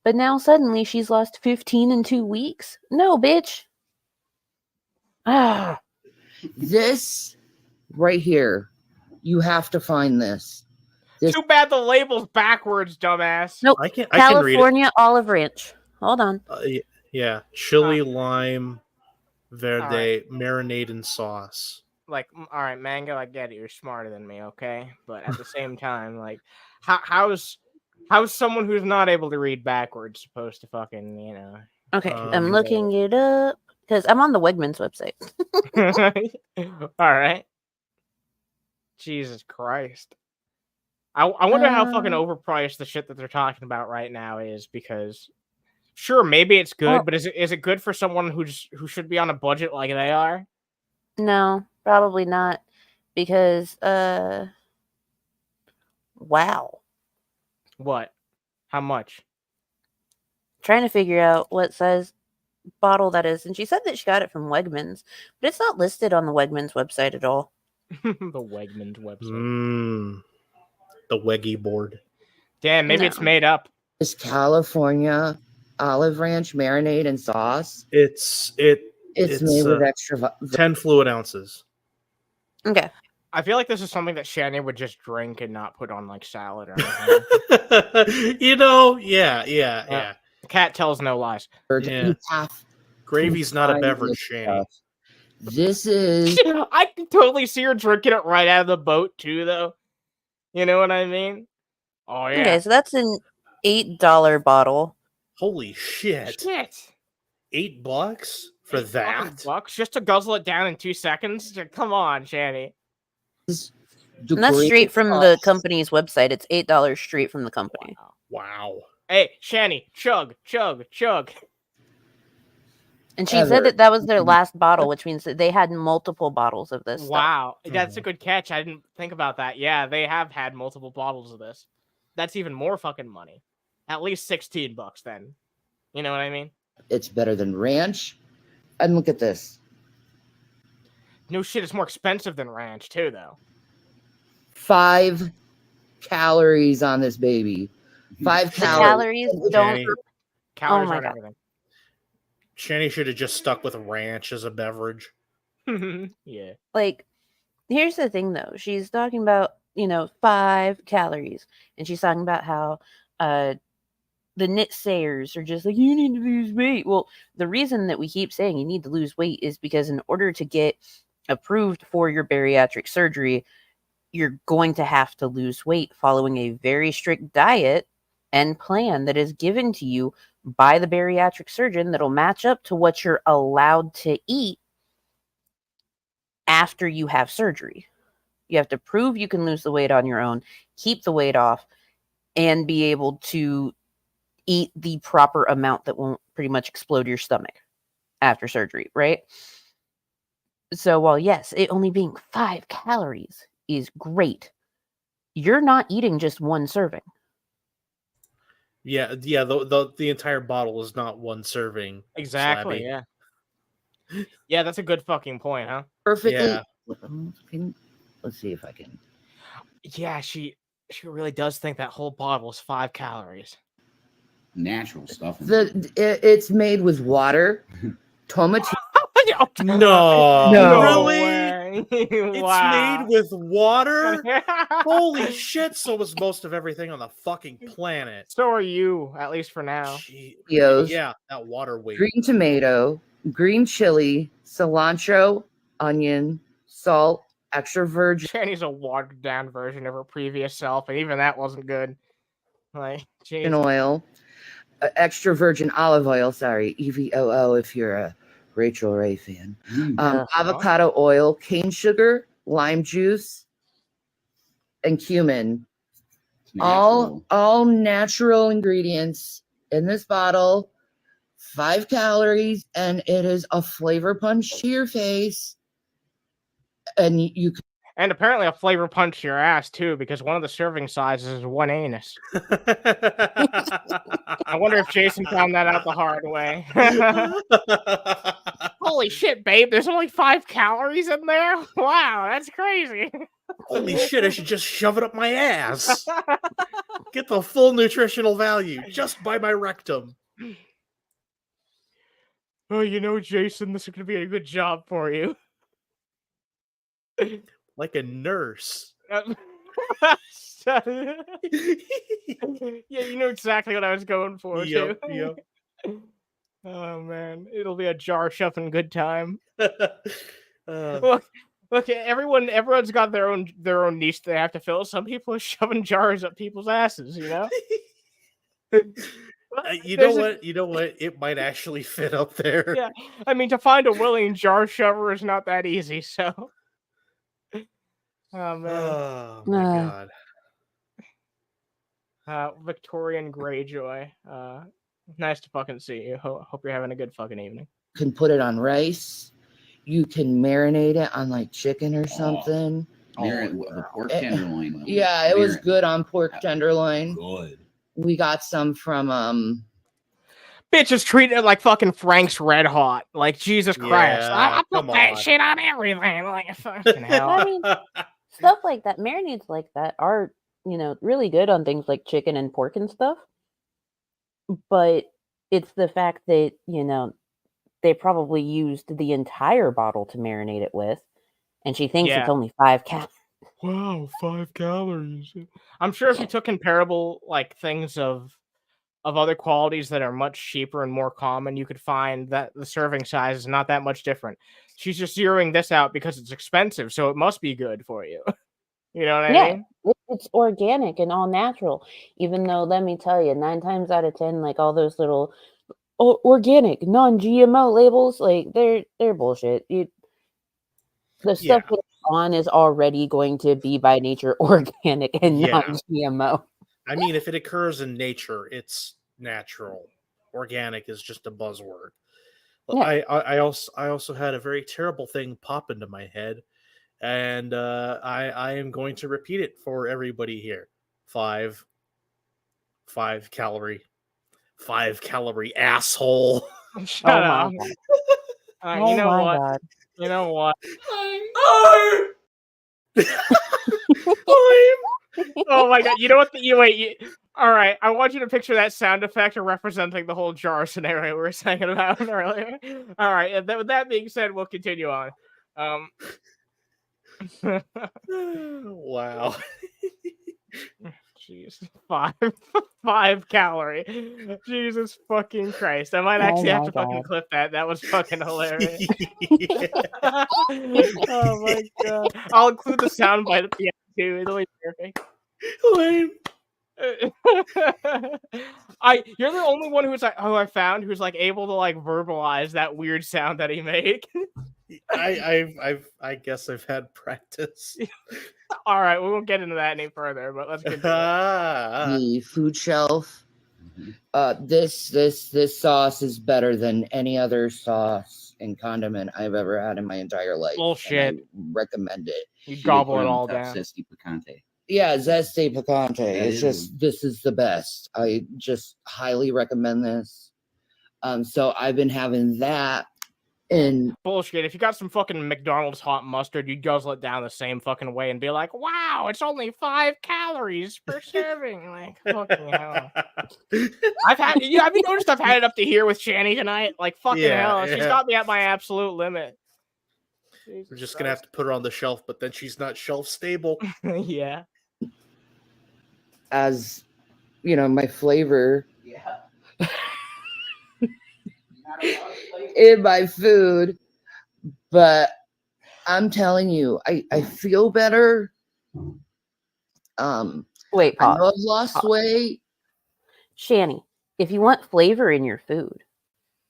But now suddenly she's lost 15 in 2 weeks. No, bitch. Ah, This right here, you have to find this. Too bad the label's backwards, dumbass. nope. I can read it. California Olive Ranch. Hold on. Yeah, chili, lime, verde, marinade, and sauce. Like, all right, Mango, I get it. You're smarter than me, okay? But at the same time, like, how's someone who's not able to read backwards supposed to fucking, you know? Okay, I'm looking it up because I'm on the Wegmans website. All right. Jesus Christ. I wonder how fucking overpriced the shit that they're talking about right now is, because sure, maybe it's good, but is it good for someone who should be on a budget like they are? No, probably not, because wow. What? How much? Trying to figure out what size bottle that is, and she said that she got it from Wegmans, but it's not listed on the Wegmans website at all. The Wegmans website. The Weggy board. Damn, maybe it's made up. This California Olive Ranch marinade and sauce. It's made with extra 10 fluid ounces. Okay. I feel like this is something that Shanny would just drink and not put on like salad or anything. Yeah. The cat tells no lies. Yeah. Gravy's not a beverage, Shanny. This is... I can totally see her drinking it right out of the boat too, though. You know what I mean? Oh, yeah. Okay, so that's an $8 bottle. Holy shit. $8 for that? $8 just to guzzle it down in 2 seconds? Come on, Shanny. And that's straight from the company's website. It's $8 straight from the company. Wow. Hey, Shanny, chug, chug, chug. And she said that was their last bottle, which means that they had multiple bottles of this. Wow, that's a good catch. I didn't think about that. Yeah, they have had multiple bottles of this. That's even more fucking money. At least $16 then. You know what I mean? It's better than ranch. And look at this. No shit, it's more expensive than ranch too, though. 5 calories on this baby. 5 calories. Don't. Calories aren't everything. Shanny should have just stuck with ranch as a beverage. Yeah. Like, here's the thing, though. She's talking about, 5 calories. And she's talking about how the naysayers are just like, you need to lose weight. Well, the reason that we keep saying you need to lose weight is because in order to get approved for your bariatric surgery, you're going to have to lose weight following a very strict diet and plan that is given to you by the bariatric surgeon that'll match up to what you're allowed to eat after you have surgery. You have to prove you can lose the weight on your own, keep the weight off, and be able to eat the proper amount that won't pretty much explode your stomach after surgery, right? So while yes, it only being 5 calories is great, you're not eating just one serving. Yeah. The entire bottle is not one serving. Exactly. Slabby. Yeah. Yeah, that's a good fucking point, huh? Perfectly. Yeah. Let's see if I can. Yeah, she really does think that whole bottle is 5 calories. Natural stuff. It's made with water, tomato. No. Really? Way. It's Wow. made with water? Holy shit. So was most of everything on the fucking planet. So are you, at least for now. Yeah, that water weight. Green tomato, green chili, cilantro, onion, salt, extra virgin Shanny's a watered down version of her previous self, and even that wasn't good. Like, geez. oil, extra virgin olive oil. Sorry, EVOO if you're a Rachel Ray fan. Avocado oil, cane sugar, lime juice, and cumin. All natural ingredients in this bottle. 5 calories, and it is a flavor punch to your face. And you And apparently a flavor punch to your ass, too, because one of the serving sizes is 1 anus. I wonder if Jason found that out the hard way. Holy shit, babe, there's only 5 calories in there? Wow, that's crazy. Holy shit, I should just shove it up my ass. Get the full nutritional value just by my rectum. Oh, you know, Jason, this is going to be a good job for you. Like a nurse. Yeah, you know exactly what I was going for, too. Yep. Oh, man. It'll be a jar shoving good time. Uh, Look, everyone's got their own niche they have to fill. Some people are shoving jars up people's asses, you know? you know what? It might actually fit up there. Yeah, I mean, to find a willing jar shover is not that easy, so. Oh, man. Oh, my God. Victorian Greyjoy. Nice to fucking see you. Hope you're having a good fucking evening. You can put it on rice. You can marinate it on like chicken or something. The pork tenderloin. Yeah, it was good on pork tenderloin. Good. We got some from Bitches treating it like fucking Frank's Red Hot. Like, Jesus Christ. Yeah, I put that shit on everything. Like, fucking hell. I mean, stuff like that, marinades like that are, you know, really good on things like chicken and pork and stuff. But it's the fact that, you know, they probably used the entire bottle to marinate it with, and she thinks it's only 5 calories. Wow, 5 calories. I'm sure if you took comparable like things of other qualities that are much cheaper and more common, you could find that the serving size is not that much different. She's just zeroing this out because it's expensive, so it must be good for you. You know what I mean? It's organic and all natural. Even though, let me tell you, 9 times out of 10, like all those little organic, non-GMO labels, like they're bullshit. The stuff that's on is already going to be by nature organic and non-GMO. I mean, if it occurs in nature, it's natural. Organic is just a buzzword. Yeah. I also had a very terrible thing pop into my head, and I am going to repeat it for everybody here. 5 calorie asshole. Shut up. You know what? God. You know what? Oh my God! You know what? All right, I want you to picture that sound effect representing the whole jar scenario we were saying about earlier. All right. With that being said, we'll continue on. Wow. Jeez, 5 calorie. Jesus fucking Christ! I might actually have to fucking clip that. That was fucking hilarious. Oh my God! I'll include the soundbite at the end too. It'll be perfect. Lame. You're the only one who's like, I found who's like able to like verbalize that weird sound that he made. I guess I've had practice. All right, we won't get into that any further, but let's get the food shelf. This sauce is better than any other sauce and condiment I've ever had in my entire life. Bullshit. I recommend it. You gobble it all down. Zesty picante. Yeah, zesty picante. It's just, this is the best. I just highly recommend this. So I've been having that. And bullshit. If you got some fucking McDonald's hot mustard, you'd guzzle it down the same fucking way and be like, "Wow, it's only 5 calories per serving." Like, fucking hell. Have you noticed I've had it up to here with Shanny tonight? Like, fucking hell, she's got me at my absolute limit. Jesus We're just gonna have to put her on the shelf, but then she's not shelf stable. Yeah. As you know, my flavor. Yeah. In my food, but I'm telling you, I feel better. Wait, I know I've lost weight. Shanny, if you want flavor in your food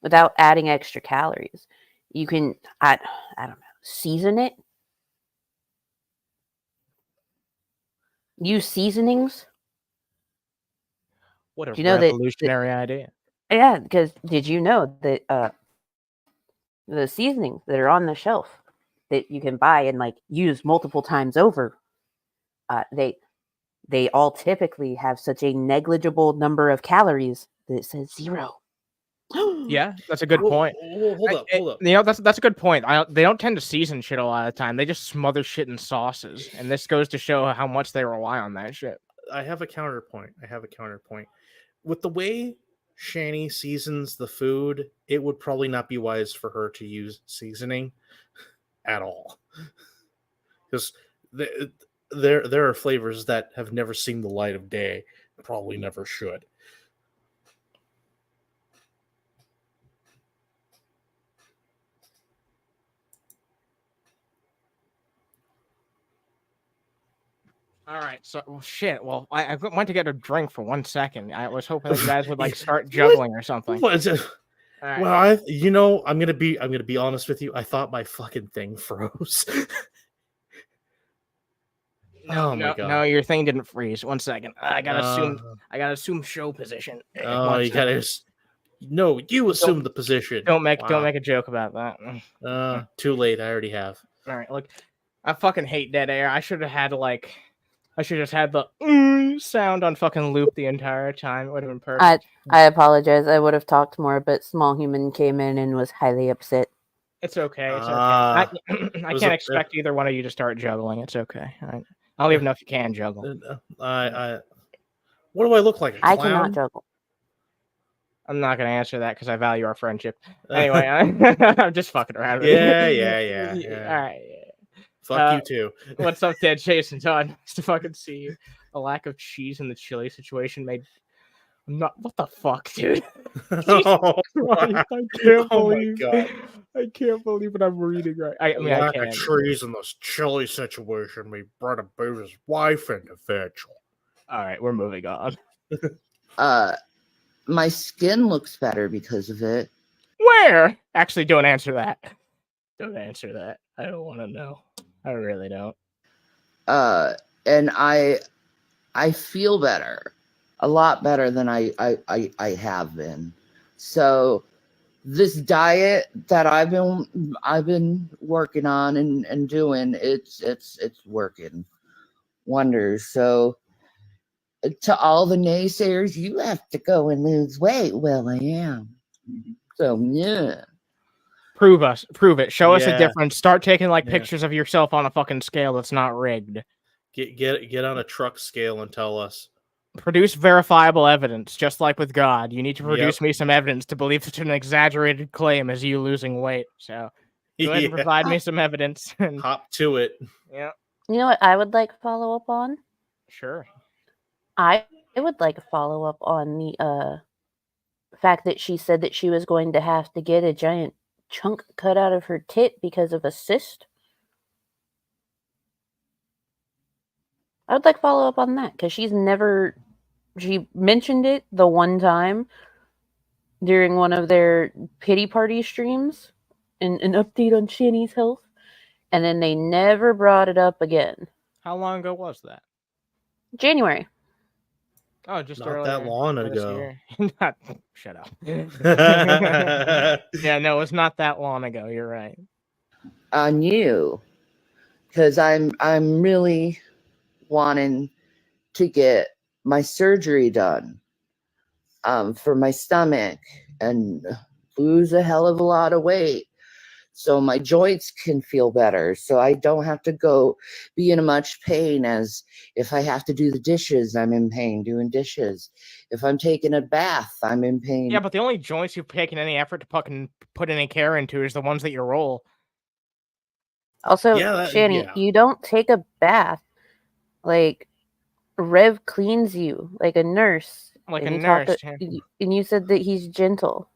without adding extra calories, you can, I don't know, season it. Use seasonings. What a revolutionary idea. Yeah, because did you know that the seasonings that are on the shelf that you can buy and like use multiple times over, they all typically have such a negligible number of calories that it says 0. Yeah, that's a good point. Hold up. You know, that's a good point. They don't tend to season shit a lot of the time. They just smother shit in sauces, and this goes to show how much they rely on that shit. I have a counterpoint. With the way Shanny seasons the food, it would probably not be wise for her to use seasoning at all, because there are flavors that have never seen the light of day, probably never should. All right, so shit. Well, I went to get a drink for 1 second. I was hoping that you guys would like start juggling or something. What? All right. Well, I'm gonna be honest with you. I thought my fucking thing froze. Oh my God. No, your thing didn't freeze. 1 second. I gotta assume show position. Oh, you gotta. No, you assume the position. Don't make a joke about that. Too late. I already have. All right, look, I fucking hate dead air. I should have had I should just had the sound on fucking loop the entire time. It would have been perfect. I apologize. I would have talked more, but Small Human came in and was highly upset. It's okay. It's okay. I can't expect either one of you to start juggling. It's okay. I don't even know if you can juggle. What do I look like? A I clown? cannot juggle. I'm not going to answer that because I value our friendship. Anyway, I'm just fucking around. Yeah. All right. Yeah. Fuck you too. What's up, Dead Jason Todd? Nice to fucking see you. A lack of cheese in the chili situation made. What the fuck, dude? Oh, I can't believe. I can't believe what I'm reading right. I mean, lack I can. of trees in this chili situation. We brought a booter's wife into virtual. All right, we're moving on. My skin looks better because of it. Where? Actually, don't answer that. Don't answer that. I don't want to know. I really don't. And I feel better, a lot better than I have been. So this diet that I've been working on and doing, it's working wonders. So to all the naysayers, you have to go and lose weight. Well, I am. So yeah. Prove it. Show us a difference. Start taking pictures of yourself on a fucking scale that's not rigged. Get on a truck scale and tell us. Produce verifiable evidence, just like with God. You need to produce me some evidence to believe such an exaggerated claim as you losing weight. So go ahead and provide me some evidence. And hop to it. Yeah. You know what I would like follow up on? Sure. I would like a follow up on the fact that she said that she was going to have to get a giant chunk cut out of her tit because of a cyst. I would like follow up on that because she mentioned it the one time during one of their pity party streams, an update on Shanny's health, and then they never brought it up again. How long ago was that? January. Oh, just not earlier, that long ago. Shut up. Yeah, no, it's not that long ago. You're right. On you, because I'm really wanting to get my surgery done for my stomach and lose a hell of a lot of weight so my joints can feel better, so I don't have to be in much pain. As if I have to do the dishes, I'm in pain doing dishes. If I'm taking a bath, I'm in pain. Yeah, but the only joints you've taken any effort to fucking put any care into is the ones that you roll. Also, Shanny, you don't take a bath. Like, Rev cleans you like a nurse. Like a nurse. And you said that he's gentle.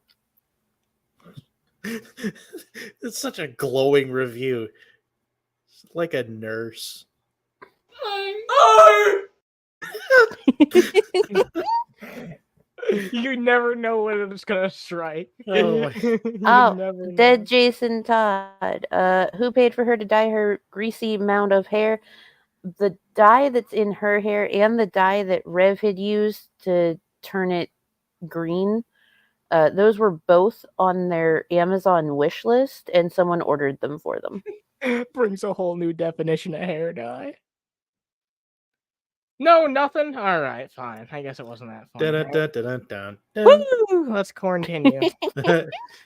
It's such a glowing review. Like a nurse. You never know when it's gonna strike. Dead Jason Todd. Who paid for her to dye her greasy mound of hair? The dye that's in her hair and the dye that Rev had used to turn it green, those were both on their Amazon wish list, and someone ordered them for them. Brings a whole new definition of hair dye. No, nothing? Alright, fine. I guess it wasn't that fun. Woo! Let's continue.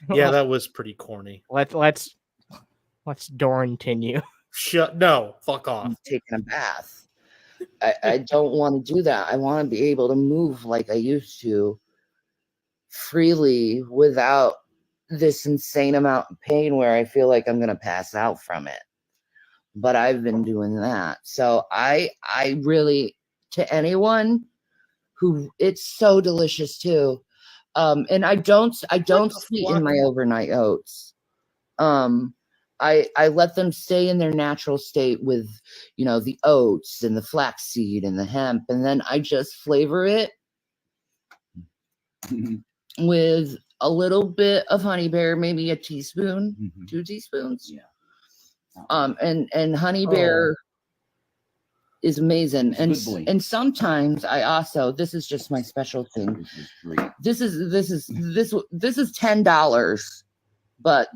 Yeah, that was pretty corny. Let's continue. No, fuck off. Taking a bath. I don't want to do that. I want to be able to move like I used to freely without this insane amount of pain where I feel like I'm going to pass out from it. But I've been doing that. So I really, to anyone who, it's so delicious too. And I don't sweeten my overnight oats. I let them stay in their natural state with, the oats and the flaxseed and the hemp, and then I just flavor it with a little bit of honey bear, maybe a teaspoon, 2 teaspoons. Yeah. And honey bear is amazing. And sometimes I also, this is just my special thing. This is $10, but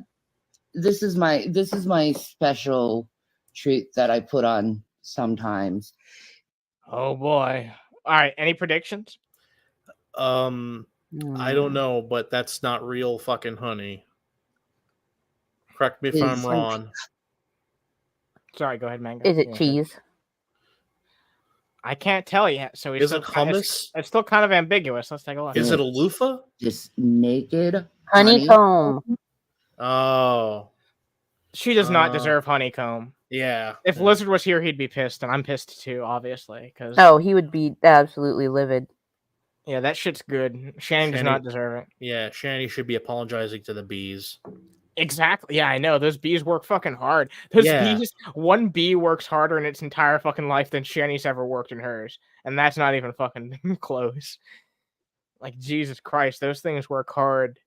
this is my special treat that I put on sometimes. Oh boy. All right, any predictions? I don't know, but that's not real fucking honey. Correct me if I'm wrong. Sorry, go ahead, Mango. Is it cheese? I can't tell yet. So is it hummus? It's still kind of ambiguous. Let's take a look. Is it a loofah? Just naked honeycomb. Oh. She does not deserve honeycomb. Yeah. If Lizard was here, he'd be pissed, and I'm pissed too, obviously. He would be absolutely livid. Yeah, that shit's good. Shanny does not deserve it. Yeah, Shanny should be apologizing to the bees. Exactly. Yeah, I know. Those bees work fucking hard. Bees, one bee works harder in its entire fucking life than Shanny's ever worked in hers. And that's not even fucking close. Like, Jesus Christ, those things work hard.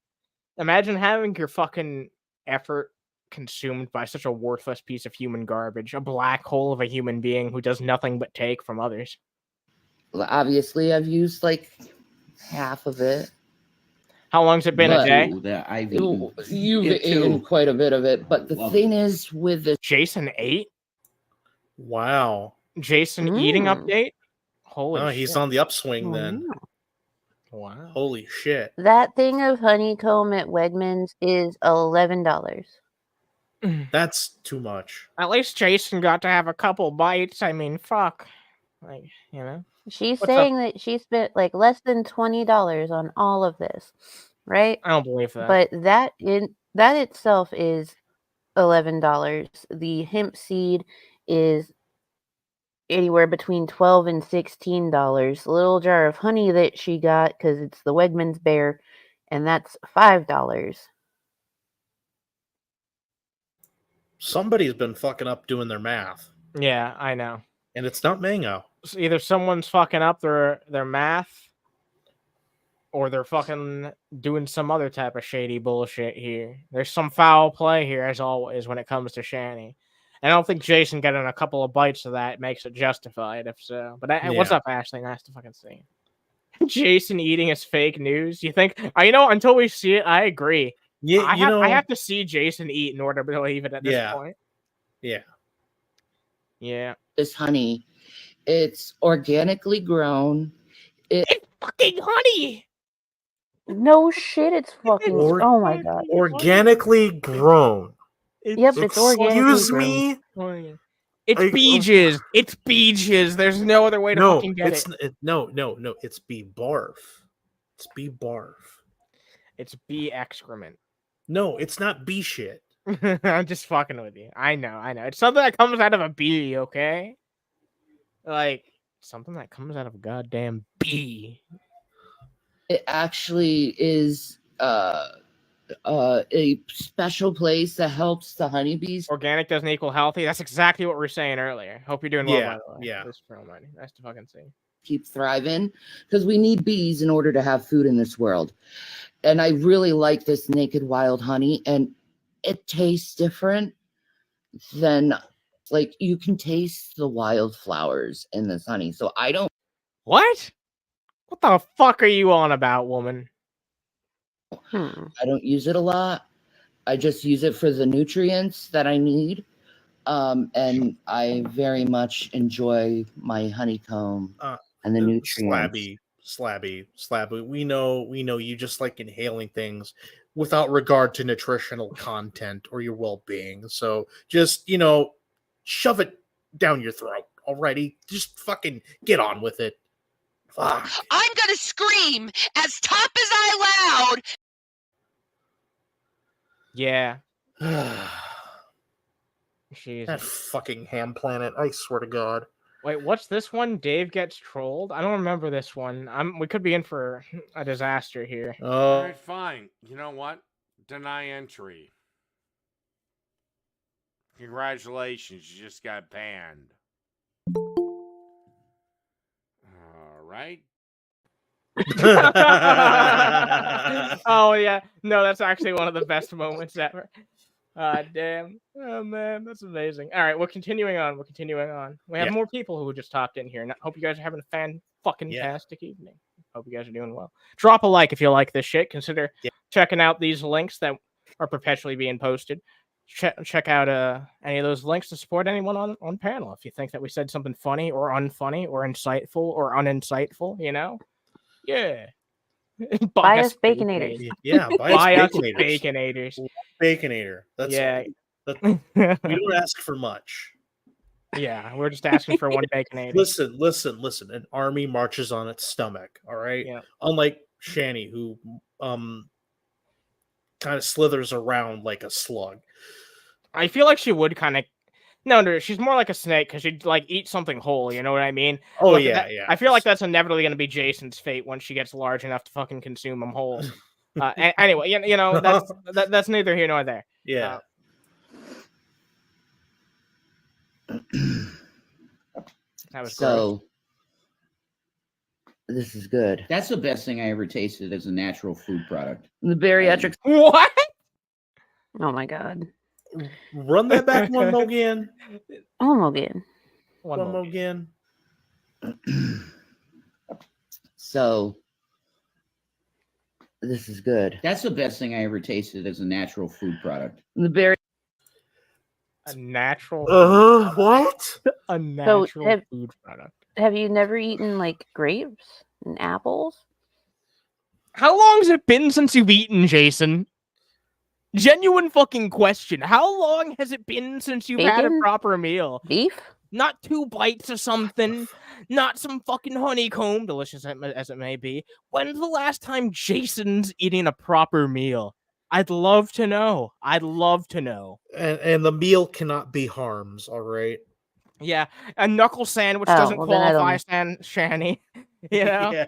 Imagine having your fucking effort consumed by such a worthless piece of human garbage. A black hole of a human being who does nothing but take from others. Well, obviously, I've used like half of it. How long's it been a day? You've eaten quite a bit of it, but the thing is with this... Jason ate? Wow. Jason eating update? Holy shit. He's on the upswing then. Wow. Holy shit. That thing of honeycomb at Wegmans is $11. That's too much. At least Jason got to have a couple bites. I mean, fuck. Like, She's saying that she spent like less than $20 on all of this, right? I don't believe that. But that itself is $11. The hemp seed is anywhere between $12 and $16. The little jar of honey that she got, because it's the Wegmans bear, and that's $5. Somebody's been fucking up doing their math. Yeah, I know. And it's not Mango. So either someone's fucking up their math, or they're fucking doing some other type of shady bullshit here. There's some foul play here, as always, when it comes to Shanny. And I don't think Jason getting a couple of bites of that makes it justified, if so. But what's up, Ashley? Nice to fucking see you. Jason eating his fake news. You think? Until we see it, I agree. Yeah, I have to see Jason eat in order to believe it at this point. Yeah. Yeah. This honey, it's organically grown. It's fucking honey. No shit, it's fucking. Oh my god. Organically grown. Yep, it's organically grown. Excuse me? It's beaches. It's beaches. There's no other way to fucking get it. No. It's bee barf. It's bee barf. It's bee excrement. No, it's not bee shit. I'm just fucking with you. I know. It's something that comes out of a bee, okay? Like, something that comes out of a goddamn bee. It actually is a special place that helps the honeybees. Organic doesn't equal healthy. That's exactly what we were saying earlier. Hope you're doing well, by the way. Yeah. Nice to fucking see. Keep thriving, because we need bees in order to have food in this world. And I really like this naked wild honey, and it tastes different than, like, you can taste the wildflowers in this honey. So I don't... What the fuck are you on about, woman? I don't use it a lot. I just use it for the nutrients that I need. And I very much enjoy my honeycomb and the nutrients. Slabby. We know you just like inhaling things without regard to nutritional content or your well-being. So just, shove it down your throat. already. Just fucking get on with it. Fuck. I'm gonna scream as tough as I loud. Yeah. That Jesus. fucking ham planet. I swear to God. Wait, what's this one? Dave gets trolled? I don't remember this one. We could be in for a disaster here. All right, fine. You know what? Deny entry. Congratulations, you just got banned. All right. Oh yeah, no, that's actually one of the best moments ever. Damn. Oh man, that's amazing. All right, we're continuing on. We have more people who just topped in here. And I hope you guys are having a fucking-tastic evening. Hope you guys are doing well. Drop a like if you like this shit. Consider checking out these links that are perpetually being posted. Check out any of those links to support anyone on panel. If you think that we said something funny or unfunny or insightful or uninsightful, you know? Yeah. Buy us Baconators. Yeah, buy us Baconators. Baconator. That's we don't ask for much. Yeah, we're just asking for one Baconator. Listen. An army marches on its stomach. All right. Yeah. Unlike Shanny, who kind of slithers around like a slug. I feel like she would kind of. No, she's more like a snake because she'd like eat something whole. You know what I mean? Oh, Look, yeah. I feel like that's inevitably going to be Jason's fate once she gets large enough to fucking consume them whole. Anyway, you know that's neither here nor there. Yeah. That was so. This is good. That's the best thing I ever tasted as a natural food product. The bariatric. What? Oh my God. Run that back one more again. One more again. One more again. So. This is good. That's the best thing I ever tasted as a natural food product. The A natural. What? A natural food product. Have you never eaten like grapes and apples? How long's it been since you've eaten, Jason? Genuine fucking question. How long has it been since you've had a proper meal? Beef? Not 2 bites of something. Not some fucking honeycomb, delicious as it may be. When's the last time Jason's eating a proper meal? I'd love to know. And the meal cannot be harms, all right? Yeah, a knuckle sandwich doesn't qualify, Shanny. You know? Yeah.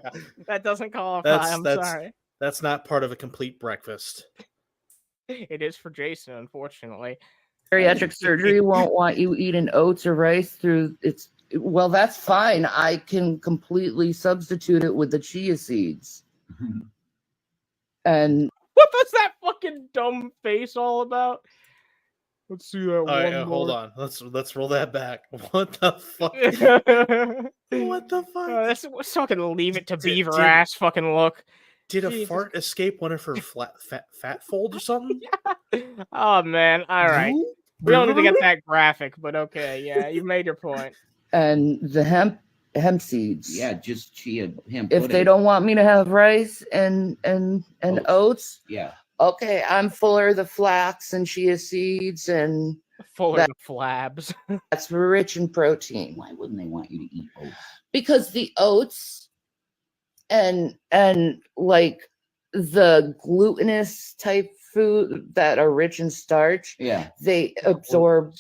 That doesn't qualify. I'm sorry. That's not part of a complete breakfast. It is for Jason, unfortunately. Bariatric surgery won't want you eating oats or rice through its. Well, that's fine. I can completely substitute it with the chia seeds. And what was that fucking dumb face all about? Let's see that one more. Hold on. Let's roll that back. What the fuck? What the fuck? Let's fucking leave it to beaver ass fucking look. Did a fart escape one of her fat folds or something? Oh man! All right, we don't need to get that graphic, but okay, yeah, you made your point. And the hemp seeds. Yeah, just chia hemp. If they don't want me to have rice and oats, yeah. Okay, I'm fuller of the flax and chia seeds and fuller of the flabs. That's rich in protein. Why wouldn't they want you to eat oats? Because the oats and like the glutinous type food that are rich in starch, they absorb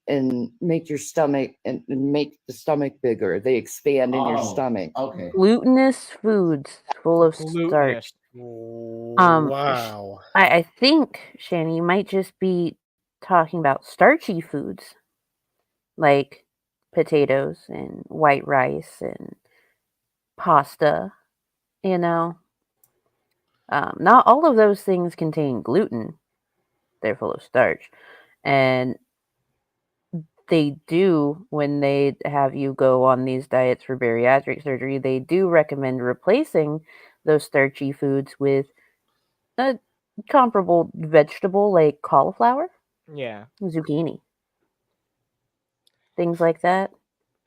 and make your stomach and make the stomach bigger. They expand in your stomach. Okay. Glutinous foods full of starch. Wow. I think, Shanny, you might just be talking about starchy foods like potatoes and white rice and pasta, you know. Not all of those things contain gluten. They're full of starch. And they do, when they have you go on these diets for bariatric surgery, they do recommend replacing those starchy foods with a comparable vegetable like cauliflower, zucchini, things like that.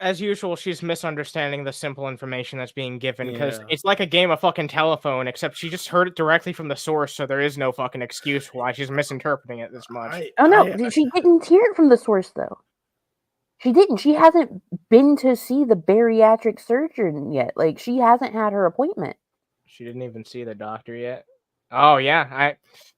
As usual, she's misunderstanding the simple information that's being given because it's like a game of fucking telephone, except she just heard it directly from the source, so there is no fucking excuse why she's misinterpreting it this much. She didn't hear it from the source, though. She didn't. She hasn't been to see the bariatric surgeon yet. Like, she hasn't had her appointment. She didn't even see the doctor yet. Oh yeah,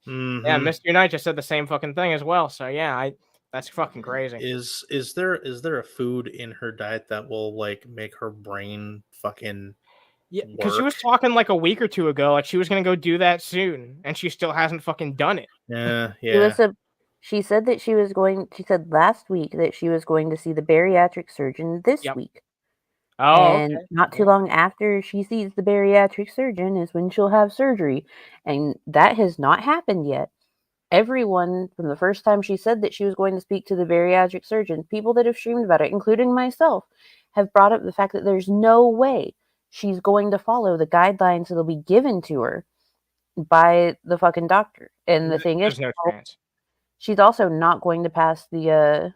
yeah, Mr. Knight just said the same fucking thing as well. So yeah, that's fucking crazy. Is there a food in her diet that will like make her brain fucking Yeah, because she was talking like a week or two ago, like she was gonna go do that soon, and she still hasn't fucking done it. Yeah. She said that she was going. She said last week that she was going to see the bariatric surgeon this week. Oh, and not too long after she sees the bariatric surgeon is when she'll have surgery, and that has not happened yet. Everyone from the first time she said that she was going to speak to the bariatric surgeon, people that have streamed about it, including myself, have brought up the fact that there's no way she's going to follow the guidelines that'll be given to her by the fucking doctor. And the thing is, no chance. She's also not going to pass the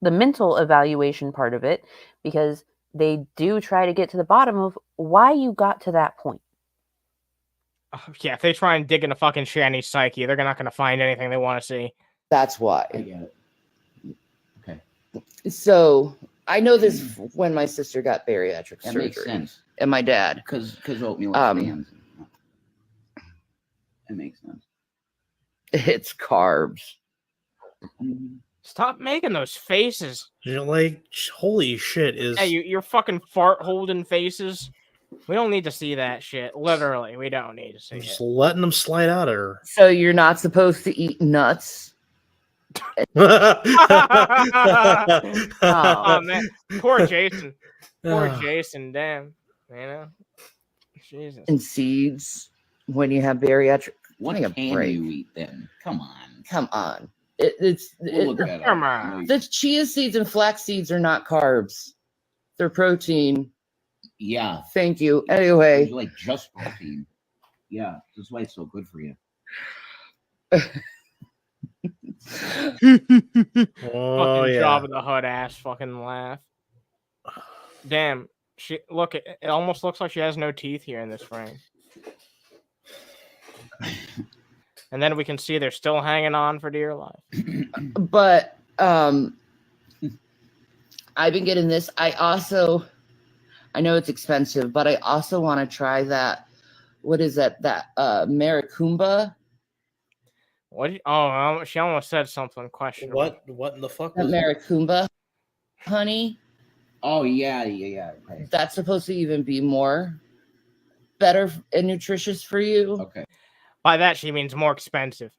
mental evaluation part of it, because they do try to get to the bottom of why you got to that point. Yeah, if they try and dig into fucking Shanny's psyche, they're not going to find anything they want to see. That's why. I get it. Okay. So I know this when my sister got bariatric That surgery. makes sense. And my dad. Because oatmeal expands. That makes sense. It's carbs. Stop making those faces. You're like, holy shit! Hey, you're fucking fart holding faces. We don't need to see that shit. Literally, we don't need to see just it. letting them slide out of her. So you're not supposed to eat nuts? Oh man, poor Jason. Poor Jason. Damn, you know, Jesus. And seeds when you have bariatric. What Give me a can break. you eat then? Come on. Come on. We'll look that up. Come on. The chia seeds and flax seeds are not carbs. They're protein. Yeah. Thank you. Anyway. It's like just protein. Yeah. That's why it's so good for you. Fucking Job of the Hood ass fucking laugh. Damn. Look, it almost looks like she has no teeth here in this frame. And then we can see they're still hanging on for dear life. But I've been getting this. I know it's expensive, but I also want to try that. What is that? That Maracumba? What? She almost said something questionable. What in the fuck? That Maracumba, honey. Oh yeah. Okay. That's supposed to even be better and nutritious for you. Okay. By that she means more expensive.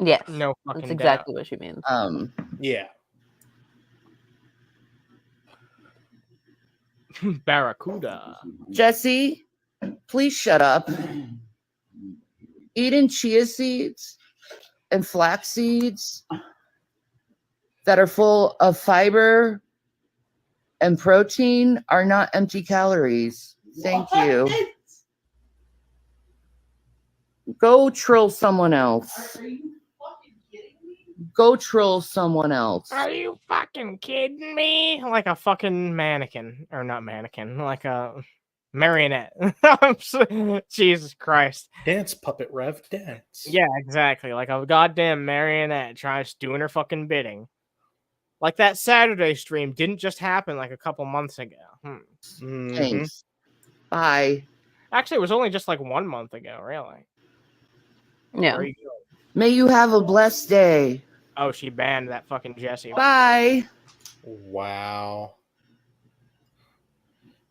Yes. No fucking That's exactly what she means. Yeah. Barracuda. Jesse, please shut up. Eating chia seeds and flax seeds that are full of fiber and protein are not empty calories. Thank you. Go troll someone else. Are you fucking kidding me? Go troll someone else. Are you fucking kidding me? Like a fucking mannequin. Or not mannequin. Like a marionette. Jesus Christ. Dance, puppet rev, dance. Yeah, exactly. Like a goddamn marionette tries doing her fucking bidding. Like that Saturday stream didn't just happen like a couple months ago. Thanks. Bye. Actually, it was only just like 1 month ago, really. Yeah. May you have a blessed day. Oh, she banned that fucking Jessie. Bye. Wow.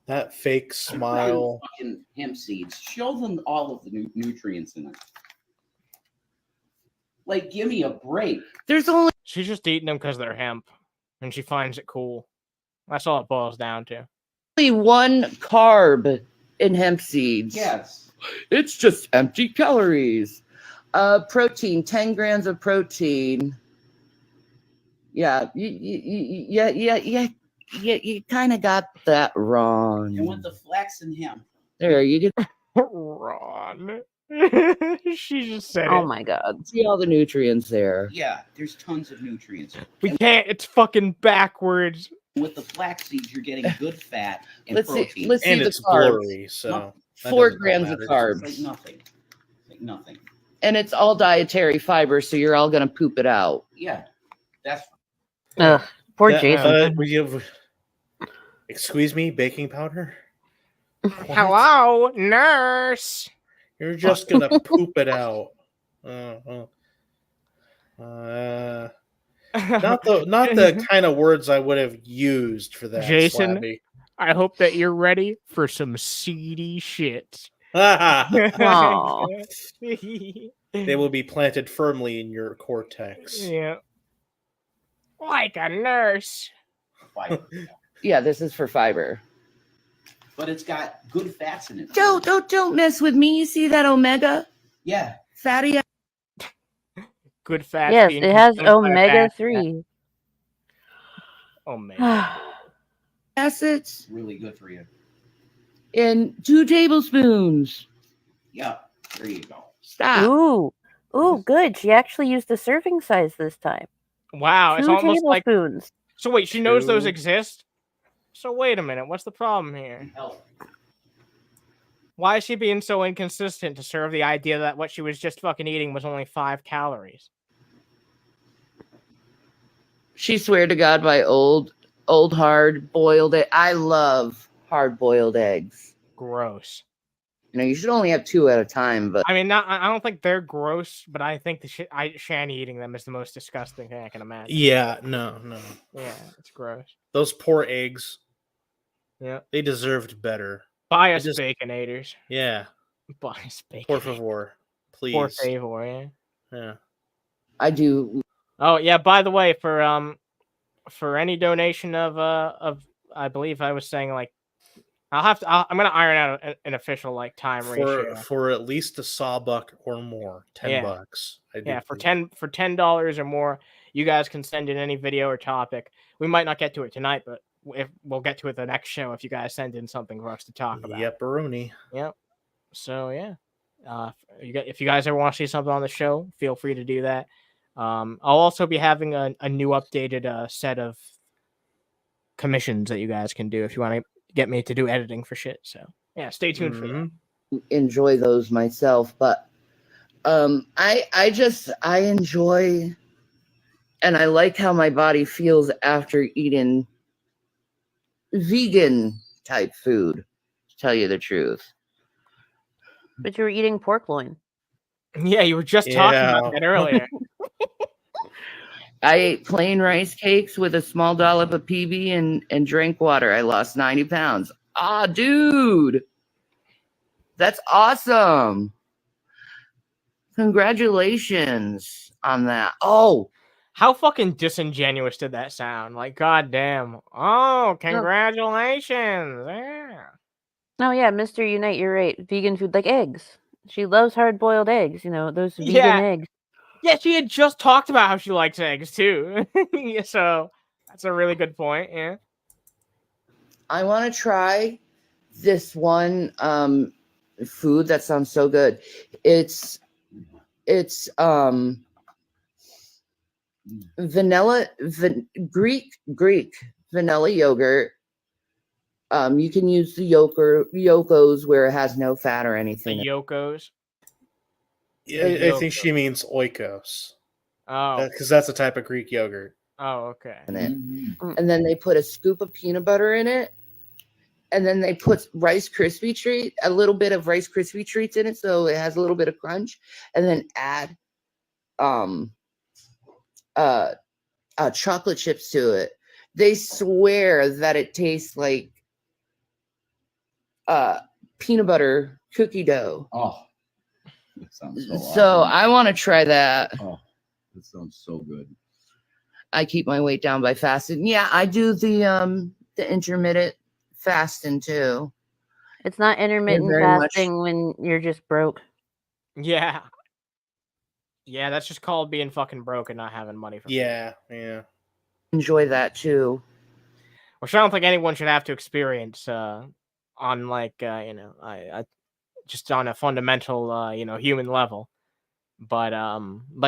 That fake smile. Fucking hemp seeds. Show them all of the nutrients in it. Like, give me a break. She's just eating them because they're hemp, and she finds it cool. That's all it boils down to. Only one carb in hemp seeds. Yes. It's just empty calories. Protein, 10 grams of protein. Yeah, you kind of got that wrong. And with the flax and hemp. There, you get Ron. She just said Oh it. my god. see all the nutrients there. Yeah, there's tons of nutrients. We can't. It's fucking backwards. With the flax seeds, you're getting good fat and Let's protein. see. Let's see And the it's carbs. blurry, so No, that 4 doesn't grams of matter. carbs, It's like nothing. It's like nothing. and it's all dietary fiber, so you're all gonna poop it out. Yeah, that's Ugh, poor Yeah, Jason. we have. Excuse me, baking powder. What? Hello, nurse. You're just gonna poop it out. Not the kind of words I would have used for that, Jason. Slabby. I hope that you're ready for some seedy shit. Aw. They will be planted firmly in your cortex. Yeah. Like a nurse. Yeah, this is for fiber. But it's got good fats in it. Don't mess with me. You see that omega Yeah. fatty? Good fat. Yes, being it has consumed by a omega fat 3. Omega. Acids Really good for you. in 2 tablespoons. Yeah. There you go. Stop. Ooh, good. She actually used the serving size this time. Wow, 2 it's almost like. tablespoons. So wait, she knows those 2. exist? So wait a minute, what's the problem here? Help. Why is she being so inconsistent to serve the idea that what she was just fucking eating was only 5 calories? She swear to God by old hard boiled egg. I love hard boiled eggs. Gross. You know, you should only have 2 at a time, but I mean, I don't think they're gross, but I think Shanny eating them is the most disgusting thing I can imagine. Yeah, no. Yeah, it's gross. Those poor eggs. Yeah. They deserved better. Buy us just- baconators. Yeah. Buy us baconators. Por favor. Please. Por favor, yeah. Yeah. I do. Oh yeah, by the way, for any donation of I believe I was saying like I'm gonna iron out an official like time ratio. For at least a sawbuck or more, $10. Yeah, for $10 or more, you guys can send in any video or topic. We might not get to it tonight, but we'll get to it the next show if you guys send in something for us to talk about. Yepperoni. Yep. So yeah, if you guys ever want to see something on the show, feel free to do that. I'll also be having a new updated set of commissions that you guys can do if you want to get me to do editing for shit. So yeah, stay tuned for that. Enjoy those myself, but I enjoy, and I like how my body feels after eating vegan type food, to tell you the truth. But you were eating pork loin. Yeah, you were just talking about that earlier. I ate plain rice cakes with a small dollop of PB and drank water. I lost 90 pounds. Ah, dude. That's awesome. Congratulations on that. Oh. How fucking disingenuous did that sound? Like, goddamn. Oh, congratulations. Yeah. Oh yeah, Mr. Unite, you're right. Vegan food, like eggs. She loves hard-boiled eggs. You know, those vegan eggs. Yeah, she had just talked about how she likes eggs too. So that's a really good point. Yeah. I want to try this one food that sounds so good. It's Greek vanilla yogurt. You can use the Yokos where it has no fat or anything. The Yokos. Yeah, I think she means oikos. Oh, because that's a type of Greek yogurt. Oh, okay. And then they put a scoop of peanut butter in it, and then they put a little bit of Rice Krispie treats in it, so it has a little bit of crunch, and then add chocolate chips to it. They swear that it tastes like peanut butter cookie dough. Oh, that sounds so So awesome. I want to try that. Oh, that sounds so good. I keep my weight down by fasting. Yeah, I do the intermittent fasting too. It's not intermittent very much- fasting when you're just broke. Yeah. Yeah, that's just called being fucking broke and not having money for food. Yeah. Enjoy that too. Which I don't think anyone should have to experience on like I just on a fundamental human level. But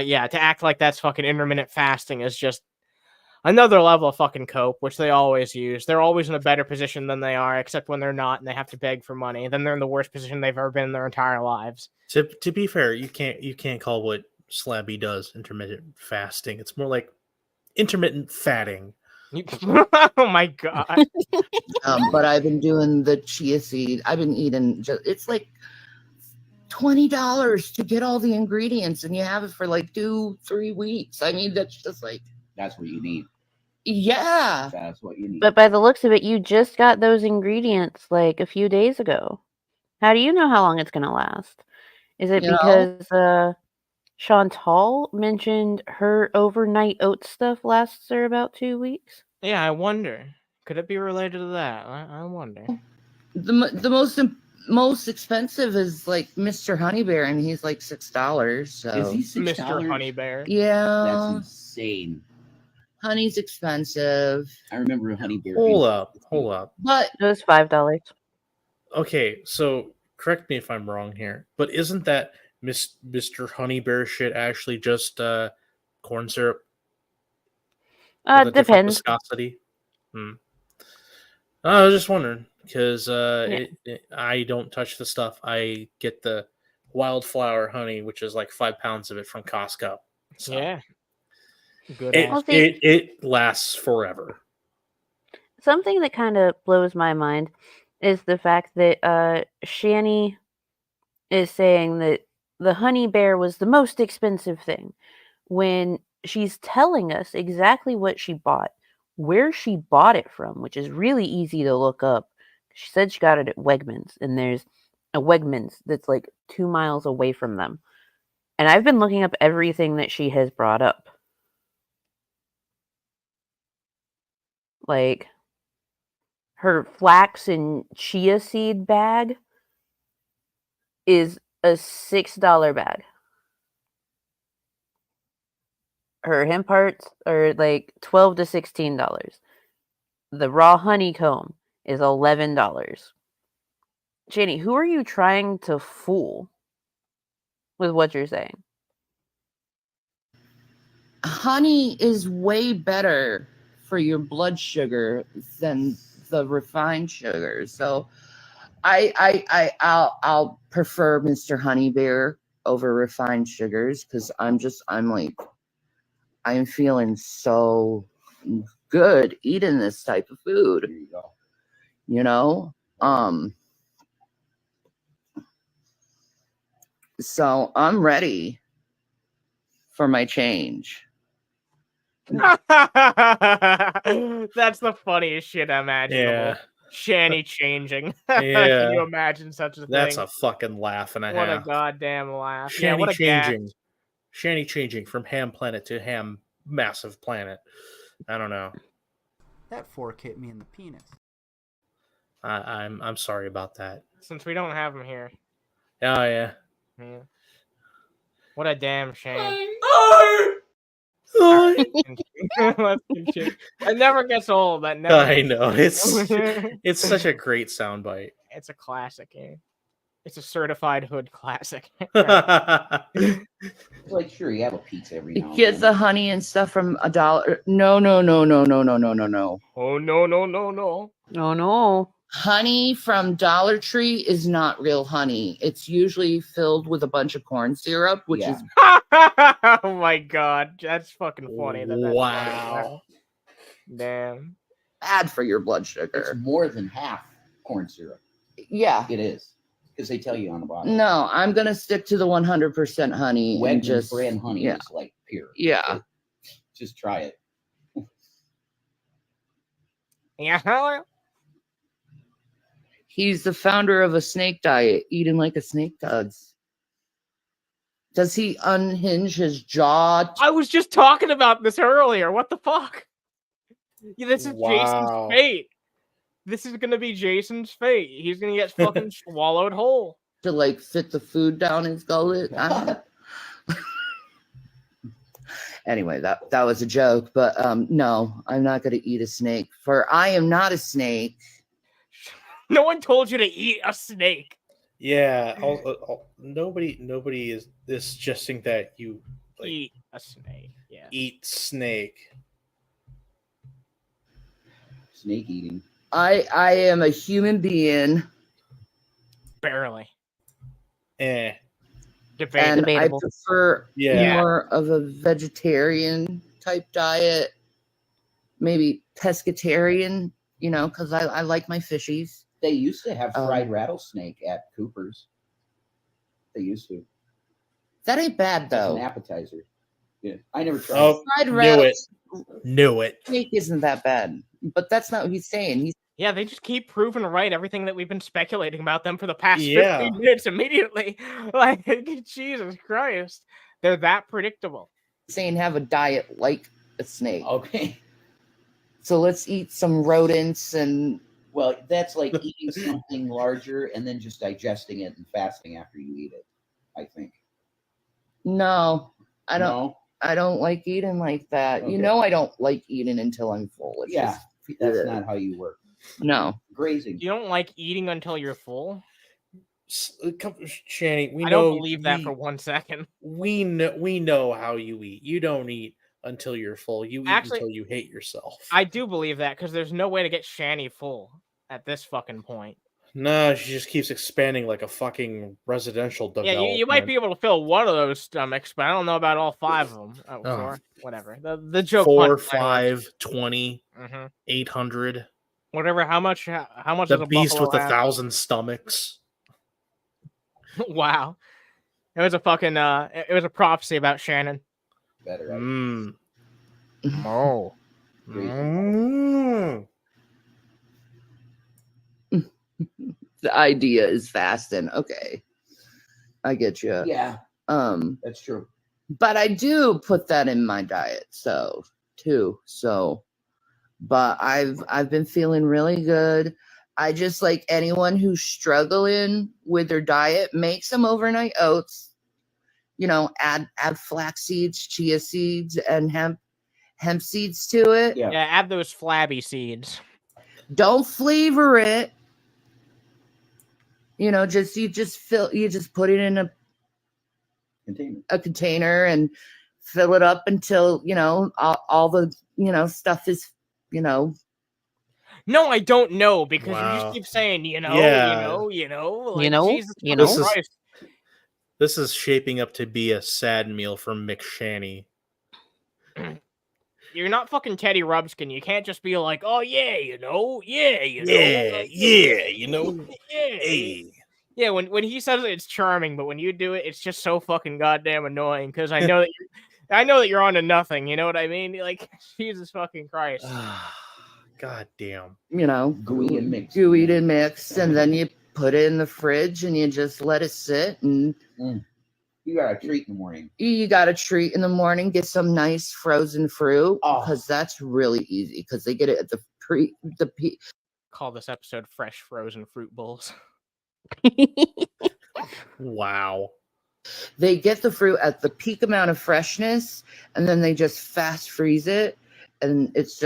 yeah, to act like that's fucking intermittent fasting is just another level of fucking cope, which they always use. They're always in a better position than they are, except when they're not and they have to beg for money. Then they're in the worst position they've ever been in their entire lives. To be fair, you can't call what Slabby does intermittent fasting. It's more like intermittent fatting. Oh my god. But I've been doing the chia seed. I've been eating. It's like $20 to get all the ingredients, and you have it for like 2-3 weeks. I mean, that's just like That's what you need. yeah. That's what you need. But by the looks of it, you just got those ingredients like a few days ago. How do you know how long it's going to last? Is it You know? because Chantal mentioned her overnight oat stuff lasts her about 2 weeks? Yeah, I wonder. Could it be related to that? I wonder. The most expensive is like Mr. Honey Bear, and he's like $6. So Is he $6? Mr. Honey Bear. yeah, That's insane. honey's expensive. I remember Honey Bear. Hold up. But It was $5. Okay, so correct me if I'm wrong here, but isn't that Mr. Honey Bear shit actually just corn syrup? With a different Depends. viscosity? I was just wondering because Yeah. I don't touch the stuff. I get the wildflower honey, which is like 5 pounds of it from Costco. So Yeah. Good it, ass. Well, see- it lasts forever. Something that kind of blows my mind is the fact that Shanny is saying that the honey bear was the most expensive thing when she's telling us exactly what she bought, where she bought it from, which is really easy to look up. She said she got it at Wegmans, and there's a Wegmans that's like 2 miles away from them. And I've been looking up everything that she has brought up. Like her flax and chia seed bag is a $6 bag. Her hemp hearts are like $12 to $16. The raw honeycomb is $11. Jenny, who are you trying to fool with what you're saying? honey is way better for your blood sugar than the refined sugar. So I'll prefer Mr. Honey Bear over refined sugars because I'm feeling so good eating this type of food. There you go. You know? So I'm ready for my change. That's the funniest shit imaginable. Yeah. Shanny changing. Yeah. Can you imagine such a That's thing? a fucking laugh and a What a half. goddamn laugh. Shanny what a changing. gas. Shanny changing from ham planet to ham massive planet. I don't know. That fork hit me in the penis. I'm sorry about that. Since we don't have him here. Oh yeah. Yeah. What a damn shame. Let's continue. It never gets old. That never. I know. It's such a great soundbite. It's a classic. Eh? It's a certified hood classic. Like, sure, you have a pizza every now and Get then. the honey and stuff from $1. No. Oh no. Oh no. Honey from Dollar Tree is not real honey. It's usually filled with a bunch of corn syrup, which Yeah. is Oh my god, that's fucking funny. That's Wow. Damn. bad for your blood It's sugar. more than half corn syrup. Yeah. It is. Because they tell you on the bottom. No, I'm gonna stick to the 100% honey and Wegmans just brand honey yeah. is like pure. Yeah. Just try it. Yeah. He's the founder of a snake diet, eating like a snake does. Does he unhinge his jaw? I was just talking about this earlier. What the fuck? Yeah, this is Wow. Jason's fate. This is gonna be Jason's fate. He's gonna get fucking swallowed whole. To like fit the food down his gullet? Anyway, that was a joke, but no, I'm not gonna eat a snake, for I am not a snake. No one told you to eat a snake. Yeah. Nobody is suggesting that you like, Eat a snake. Yeah. eat snake. Snake eating. I am a human being, Barely. Eh. Debate. and I Debatable. prefer Yeah. more of a vegetarian type diet. maybe pescatarian, because I like my fishies. They used to have fried rattlesnake at Cooper's. They used to. That ain't bad, It's though. an appetizer. Yeah, I never tried. Oh, Fried knew it. Snake isn't that bad, but that's not what he's saying. Yeah, they just keep proving right everything that we've been speculating about them for the past Yeah. 15 minutes immediately. Like, Jesus Christ. They're that predictable. Saying have a diet like a snake. Okay. So let's eat some rodents and... Well, that's like eating something larger and then just digesting it and fasting after you eat it, I think. No, I don't. No? I don't like eating like that. Okay. I don't like eating until I'm full. It's Yeah, just- that's Ugh. not how you work. No. Grazing. You don't like eating until you're full? Shanny, we I know don't believe that for 1 second. We know how you eat. You don't eat until you're full. You eat Actually, until you hate yourself. I do believe that because there's no way to get Shanny full at this fucking point. No, she just keeps expanding like a fucking residential Yeah, development. you might be able to fill one of those stomachs, but I don't know about all 5 of them. Oh, Oh. 4, whatever. The joke. 4, punchline 5, 20, was, 800. whatever. How much? How much? The does a beast buffalo with have? 1,000 stomachs. Wow, it was a fucking. It was a prophecy about Shannon. Better. Right? Mm. Oh. Mm. The idea is fasting. Okay. I get you. Yeah, that's true. But I do put that in my diet, too. But I've been feeling really good. I just like anyone who's struggling with their diet, make some overnight oats. Add flax seeds, chia seeds, and hemp seeds to it. Yeah. Yeah, add those flabby seeds. Don't flavor it. You just put it in a container and fill it up until all the stuff is No, I don't know because you Wow. just keep saying Yeah. Jesus Christ. This is shaping up to be a sad meal for Shanny. You're not fucking Teddy Ruxpin. You can't just be like, oh yeah, Yeah, Hey. Yeah, when he says it, it's charming, but when you do it, it's just so fucking goddamn annoying. Because I know that you're on to nothing. You know what I mean? Like, Jesus fucking Christ. God damn. Gooey and mixed. Gooey and mixed, and then you put it in the fridge and you just let it sit, and You got a treat in the morning. you got a treat in the morning. Get some nice frozen fruit Oh. because that's really easy because they get it at the Call this episode Fresh Frozen Fruit Bowls. Wow. They get the fruit at the peak amount of freshness, and then they just fast freeze it, and it's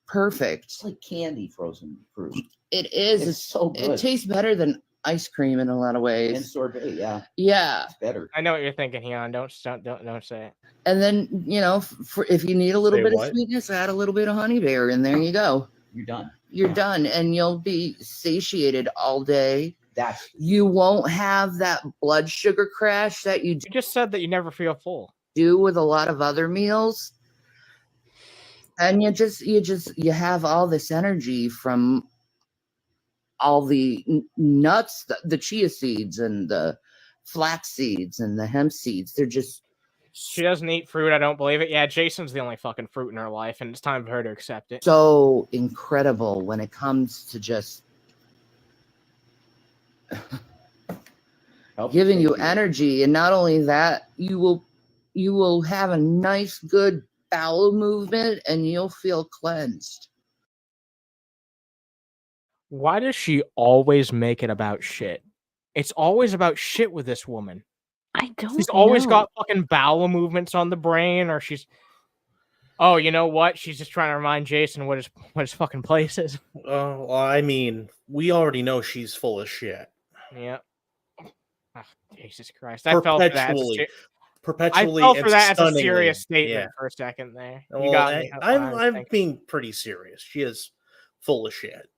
perfect. It's like candy frozen fruit. It is. It's so good. It tastes better than ice cream in a lot of ways. And sorbet, yeah. Yeah. It's better. I know what you're thinking, Heon. Don't say it. And then, if you need a little Say bit what? of sweetness, add a little bit of honey bear, and there you go. You're done. You're done, and you'll be satiated all day. That's You won't have that blood sugar crash that you You just said that you never feel full. do with a lot of other meals. And you have all this energy from all the nuts, the chia seeds and the flax seeds and the hemp seeds. They're just She doesn't eat fruit. I don't believe it. Yeah, Jason's the only fucking fruit in her life, and it's time for her to accept it. so incredible when it comes to just helps giving you take energy. And not only that, you will have a nice, good bowel movement, and you'll feel cleansed. Why does she always make it about shit? It's always about shit with this woman. I don't She's always know. got fucking bowel movements on the brain, or she's. Oh, you know what? She's just trying to remind Jason what his fucking place is. Well, I mean, we already know she's full of shit. Yeah. Oh, Jesus Christ! I fell for that. Perpetually, I fell for and that as a stunningly. serious statement Yeah. for a second there. You Well, got me. That's what I was I'm thinking. being pretty serious. She is full of shit.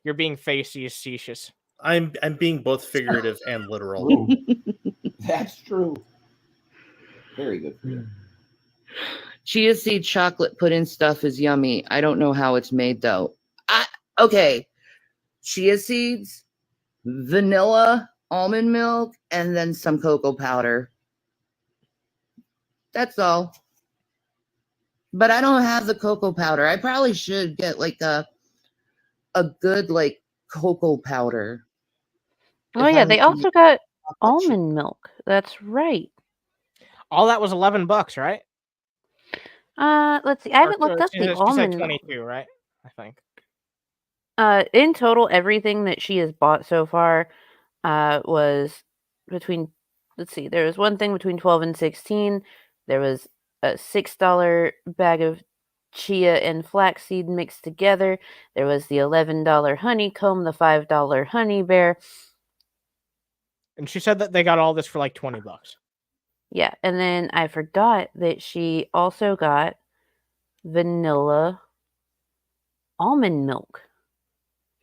You're being facetious. I'm being both figurative and literal. Ooh, that's true. Very good for you. Chia seed chocolate pudding stuff is yummy. I don't know how it's made though. Okay. Chia seeds, vanilla, almond milk, and then some cocoa powder. That's all. But I don't have the cocoa powder. I probably should get like a good like cocoa powder. Oh yeah, they also got almond milk. That's right. All that was $11, right? Let's see. I haven't looked up the She said almond milk. 22, right? I think. In total, everything that she has bought so far was between, let's see, there was one thing between 12 and 16. There was a $6 bag of chia and flaxseed mixed together. There was the $11 honeycomb, the $5 honey bear. And she said that they got all this for like $20. Yeah, and then I forgot that she also got vanilla almond milk.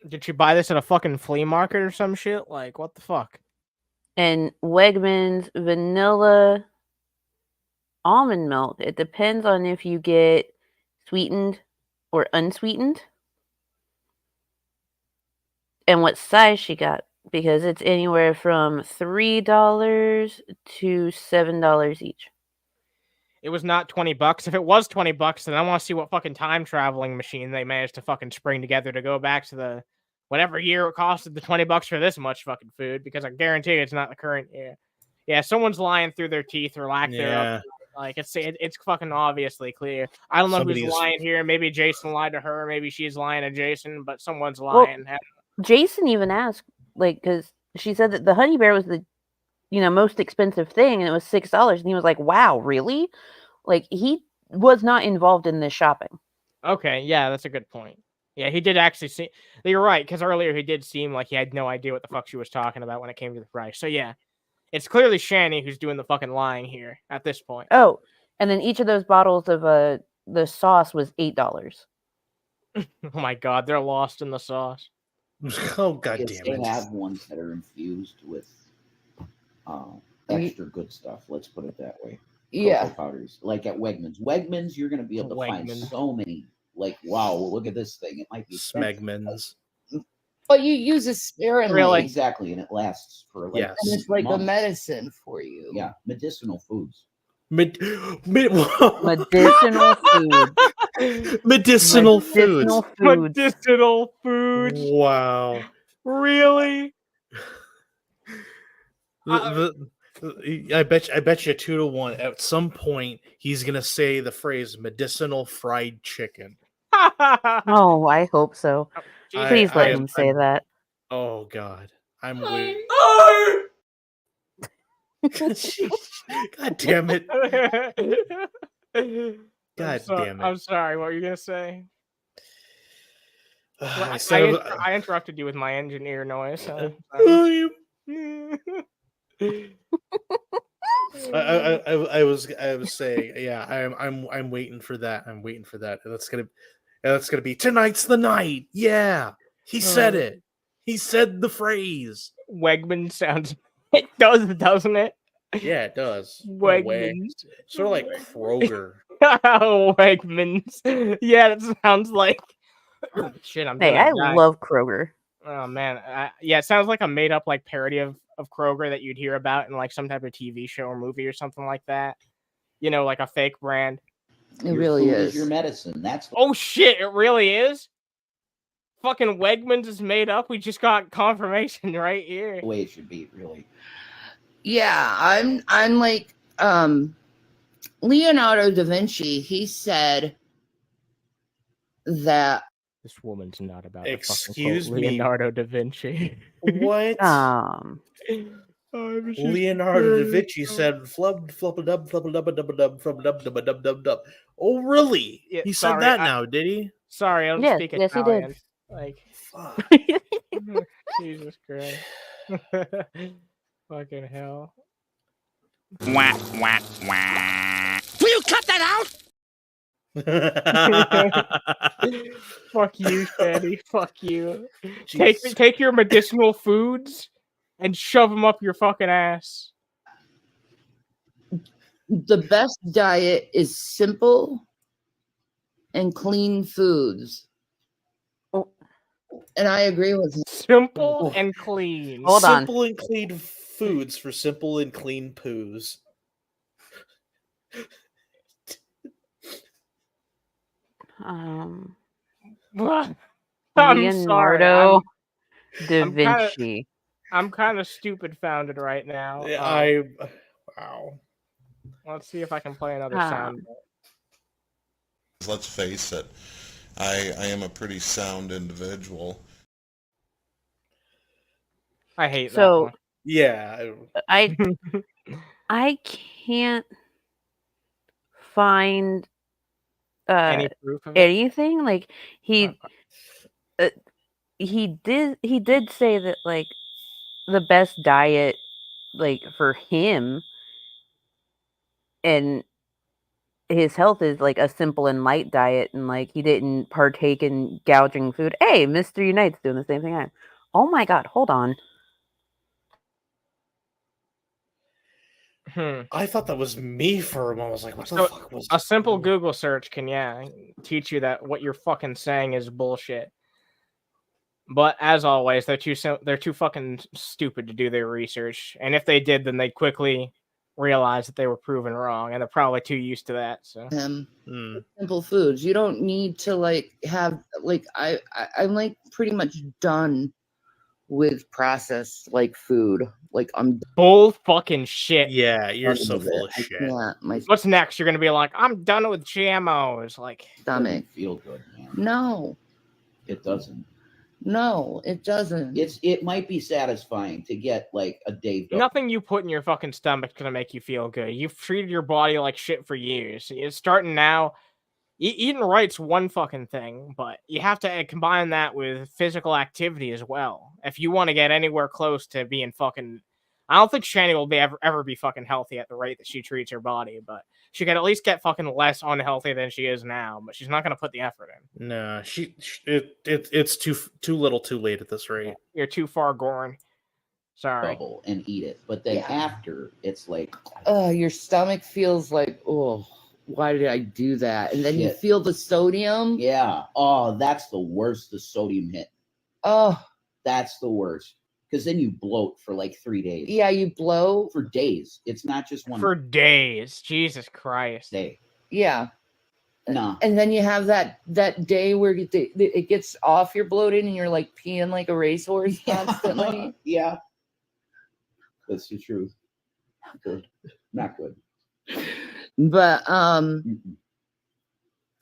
Did she buy this at a fucking flea market or some shit? Like, what the fuck? And Wegmans vanilla almond milk. It depends on if you get sweetened or unsweetened. And what size she got. Because it's anywhere from $3 to $7 each. It was not $20. If it was $20, then I want to see what fucking time traveling machine they managed to fucking spring together to go back to the whatever year it costed the $20 for this much fucking food. Because I guarantee it's not the current year. Yeah, someone's lying through their teeth or lack thereof. Like it's fucking obviously clear. I don't know who's lying here. Maybe Jason lied to her. Maybe she's lying to Jason. But someone's lying. Well, Jason even asked, like, because she said that the honey bear was the, most expensive thing, and it was $6. And he was like, "Wow, really?" Like he was not involved in this shopping. Okay, yeah, that's a good point. Yeah, he did actually see. You're right, because earlier he did seem like he had no idea what the fuck she was talking about when it came to the price. So yeah, it's clearly Shanny who's doing the fucking lying here at this point. Oh, and then each of those bottles of the sauce was $8. Oh my god, they're lost in the sauce. Oh god damn They it! have ones that are infused with extra good stuff. Let's put it that way. Yeah. Cocoa powders, like at Wegmans. Wegmans, you're going to be able to find so many. Like, wow, look at this thing. It might be Smegmans. But you use it sparingly. Really? Exactly, and it lasts for like And it's like months. a medicine for you. Yeah, medicinal foods. Medicinal food. Medicinal foods. Medicinal foods. Wow. Really? I bet you 2-1. At some point, he's gonna say the phrase "medicinal fried chicken." Oh, I hope so. Please let him say that. Oh God, I'm waiting. God damn it! God damn it! I'm sorry. What were you gonna say? I interrupted you with my engineer noise. I was saying, yeah, I'm waiting for that. I'm waiting for that. That's gonna be tonight's the night. Yeah, he said it. He said the phrase. Wegman sounds. It does, doesn't it? Yeah, it does. Wegmans. Sort of like Kroger. Oh, Wegmans. Yeah, that sounds like. Shit, I'm. Hey, I love Kroger. Oh man, yeah, it sounds like a made up like parody of Kroger that you'd hear about in like some type of TV show or movie or something like that. Like a fake brand. It really is. Your medicine. That's. Oh shit! It really is. Fucking Wegmans is made up. We just got confirmation right here. The way it should be, really. Yeah, I'm like Leonardo da Vinci. He said that this woman's not about. Excuse me, Leonardo da Vinci. What? Leonardo da Vinci said flub flub dub flub dub dub dub flub dub dub dub dub dub. Oh really? Yeah, he said that now, did he? Sorry, I don't speak Italian. He did. Like, fuck. Jesus Christ. Fucking hell. Wah, wah, wah. Will you cut that out? Fuck you, Fanny. Fuck you. Take your medicinal foods and shove them up your fucking ass. the best diet is simple and clean foods. Oh. And I agree with him. Simple and clean. Hold on. Simple and clean foods for simple and clean poos. I'm sorry. Leonardo da Vinci. I'm kind of stupid founded right now. Wow. Let's see if I can play another sound. Let's face it, I am a pretty sound individual. I hate that So one. Yeah. I can't find Any proof of it? anything. Like he did say that like the best diet like for him and his health is like a simple and light diet, and like he didn't partake in gouging food. Hey, Mr. Unite's doing the same thing I am. Oh my god, hold on. I thought that was me for a moment. I was like, what the fuck was a simple Google search can teach you that what you're fucking saying is bullshit. But as always, they're too fucking stupid to do their research. And if they did, then they'd quickly realize that they were proven wrong, and they're probably too used to that. So simple foods. You don't need to like have like I'm like pretty much done with processed like food. Like I'm bull fucking shit. Yeah, you're so full of shit. What's next? You're gonna be like, I'm done with GMOs. Like stomach feel good, man. No, it doesn't. No, it doesn't. It might be satisfying to get like a day. Nothing you put in your fucking stomach's gonna make you feel good. You've treated your body like shit for years. It's starting now. Eating right's one fucking thing, but you have to combine that with physical activity as well. If you want to get anywhere close to being fucking... I don't think Shanny will ever be fucking healthy at the rate that she treats her body, but she can at least get fucking less unhealthy than she is now, but she's not going to put the effort in. No, it's too little too late at this rate. You're too far gone. Sorry. And eat it. But then after, it's like... your stomach feels like, oh... Why did I do that? And then you feel the sodium. Yeah. Oh, that's the worst, the sodium hit. Oh. That's the worst. Because then you bloat for like 3 days. Yeah, you bloat. For days. It's not just one. For days. Jesus Christ. Day. Yeah. No. And then you have that day where it gets off your bloating and you're like peeing like a racehorse constantly. Yeah. That's the truth. Not good. Not good. But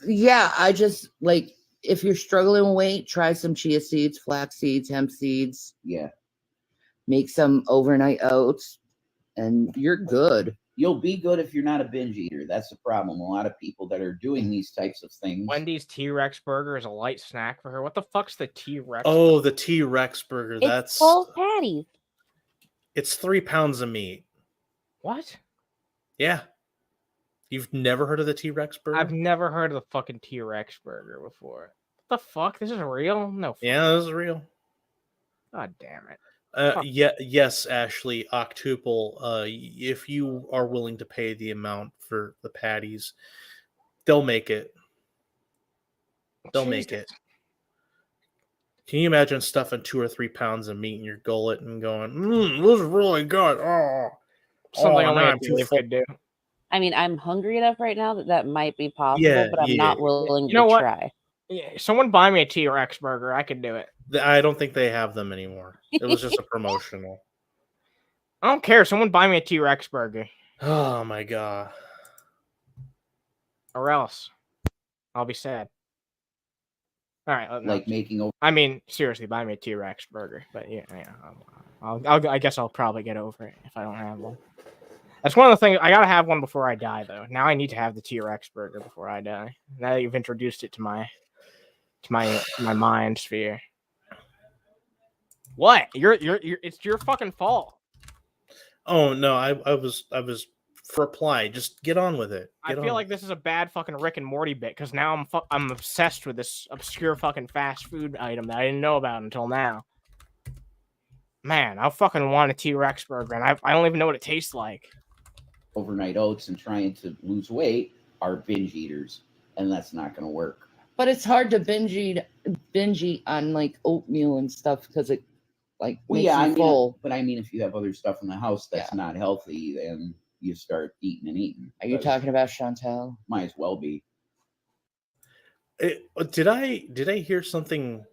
yeah, I just like if you're struggling with weight, try some chia seeds, flax seeds, hemp seeds. Yeah. Make some overnight oats and you're good. You'll be good if you're not a binge eater. That's the problem. A lot of people that are doing these types of things. Wendy's T-Rex burger is a light snack for her. What the fuck's the T-Rex? Oh, the T-Rex burger. It's 12 patties. It's 3 pounds of meat. What? Yeah. You've never heard of the T-Rex burger? I've never heard of the fucking T-Rex burger before. What the fuck? This is real? No. Yeah, this is real. God damn it. Yes, Ashley, Octuple, if you are willing to pay the amount for the patties, they'll make it. They'll make it. Can you imagine stuffing 2 or 3 pounds of meat in your gullet and going, this is really good. Something only a Dave could do. I mean, I'm hungry enough right now that might be possible, but I'm not willing to try. Yeah, someone buy me a T-Rex burger. I could do it. I don't think they have them anymore. It was just a promotional. I don't care. Someone buy me a T-Rex burger. Oh my god. Or else I'll be sad. All right. Like making over. I mean, seriously, buy me a T-Rex burger. But yeah, I guess I'll probably get over it if I don't have one. That's one of the things. I gotta have one before I die, though. Now I need to have the T-Rex burger before I die. Now that you've introduced it to my mind sphere. What? It's your fucking fault. Oh no, I was for reply. Just get on with it. I feel like this is a bad fucking Rick and Morty bit because now I'm obsessed with this obscure fucking fast food item that I didn't know about until now. Man, I fucking want a T-Rex burger, and I don't even know what it tastes like. overnight oats and trying to lose weight are binge eaters, and that's not going to work. But it's hard to binge eat on like oatmeal and stuff because it like makes you full. But I mean, if you have other stuff in the house that's not healthy, then you start eating and eating. Are you talking about Chantel? Might as well be. Did I hear something?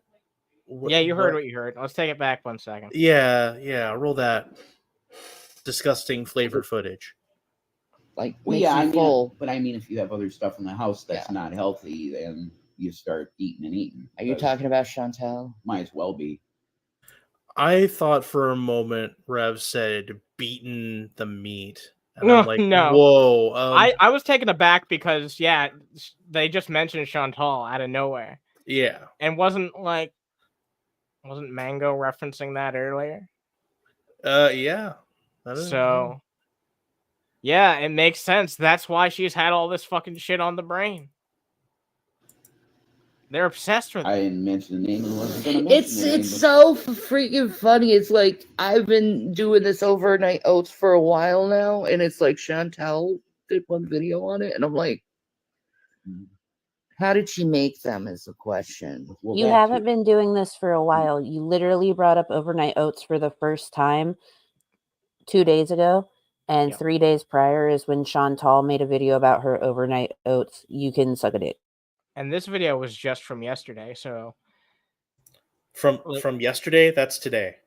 Yeah, you heard what you heard. Let's take it back 1 second. Yeah. Roll that disgusting flavor footage. Like, full. But I mean, if you have other stuff in the house that's not healthy, then you start eating and eating. Are you talking about Chantel? Might as well be. I thought for a moment Rev said beaten the meat. And No, I'm like, no. Whoa. I was taken aback because, yeah, they just mentioned Chantal out of nowhere. Yeah. And wasn't Mango referencing that earlier? Yeah. So, yeah, it makes sense. That's why she's had all this fucking shit on the brain. They're obsessed with it. I didn't mention the name and wasn't going to mention the name. It's so freaking funny. It's like I've been doing this overnight oats for a while now, and it's like Chantel did one video on it, and I'm like, how did she make them is the question. You haven't been doing this for a while. You literally brought up overnight oats for the first time 2 days ago, and 3 days prior is when Chantal made a video about her overnight oats. You can suck a dick. And this video was just from yesterday, so from yesterday, that's today.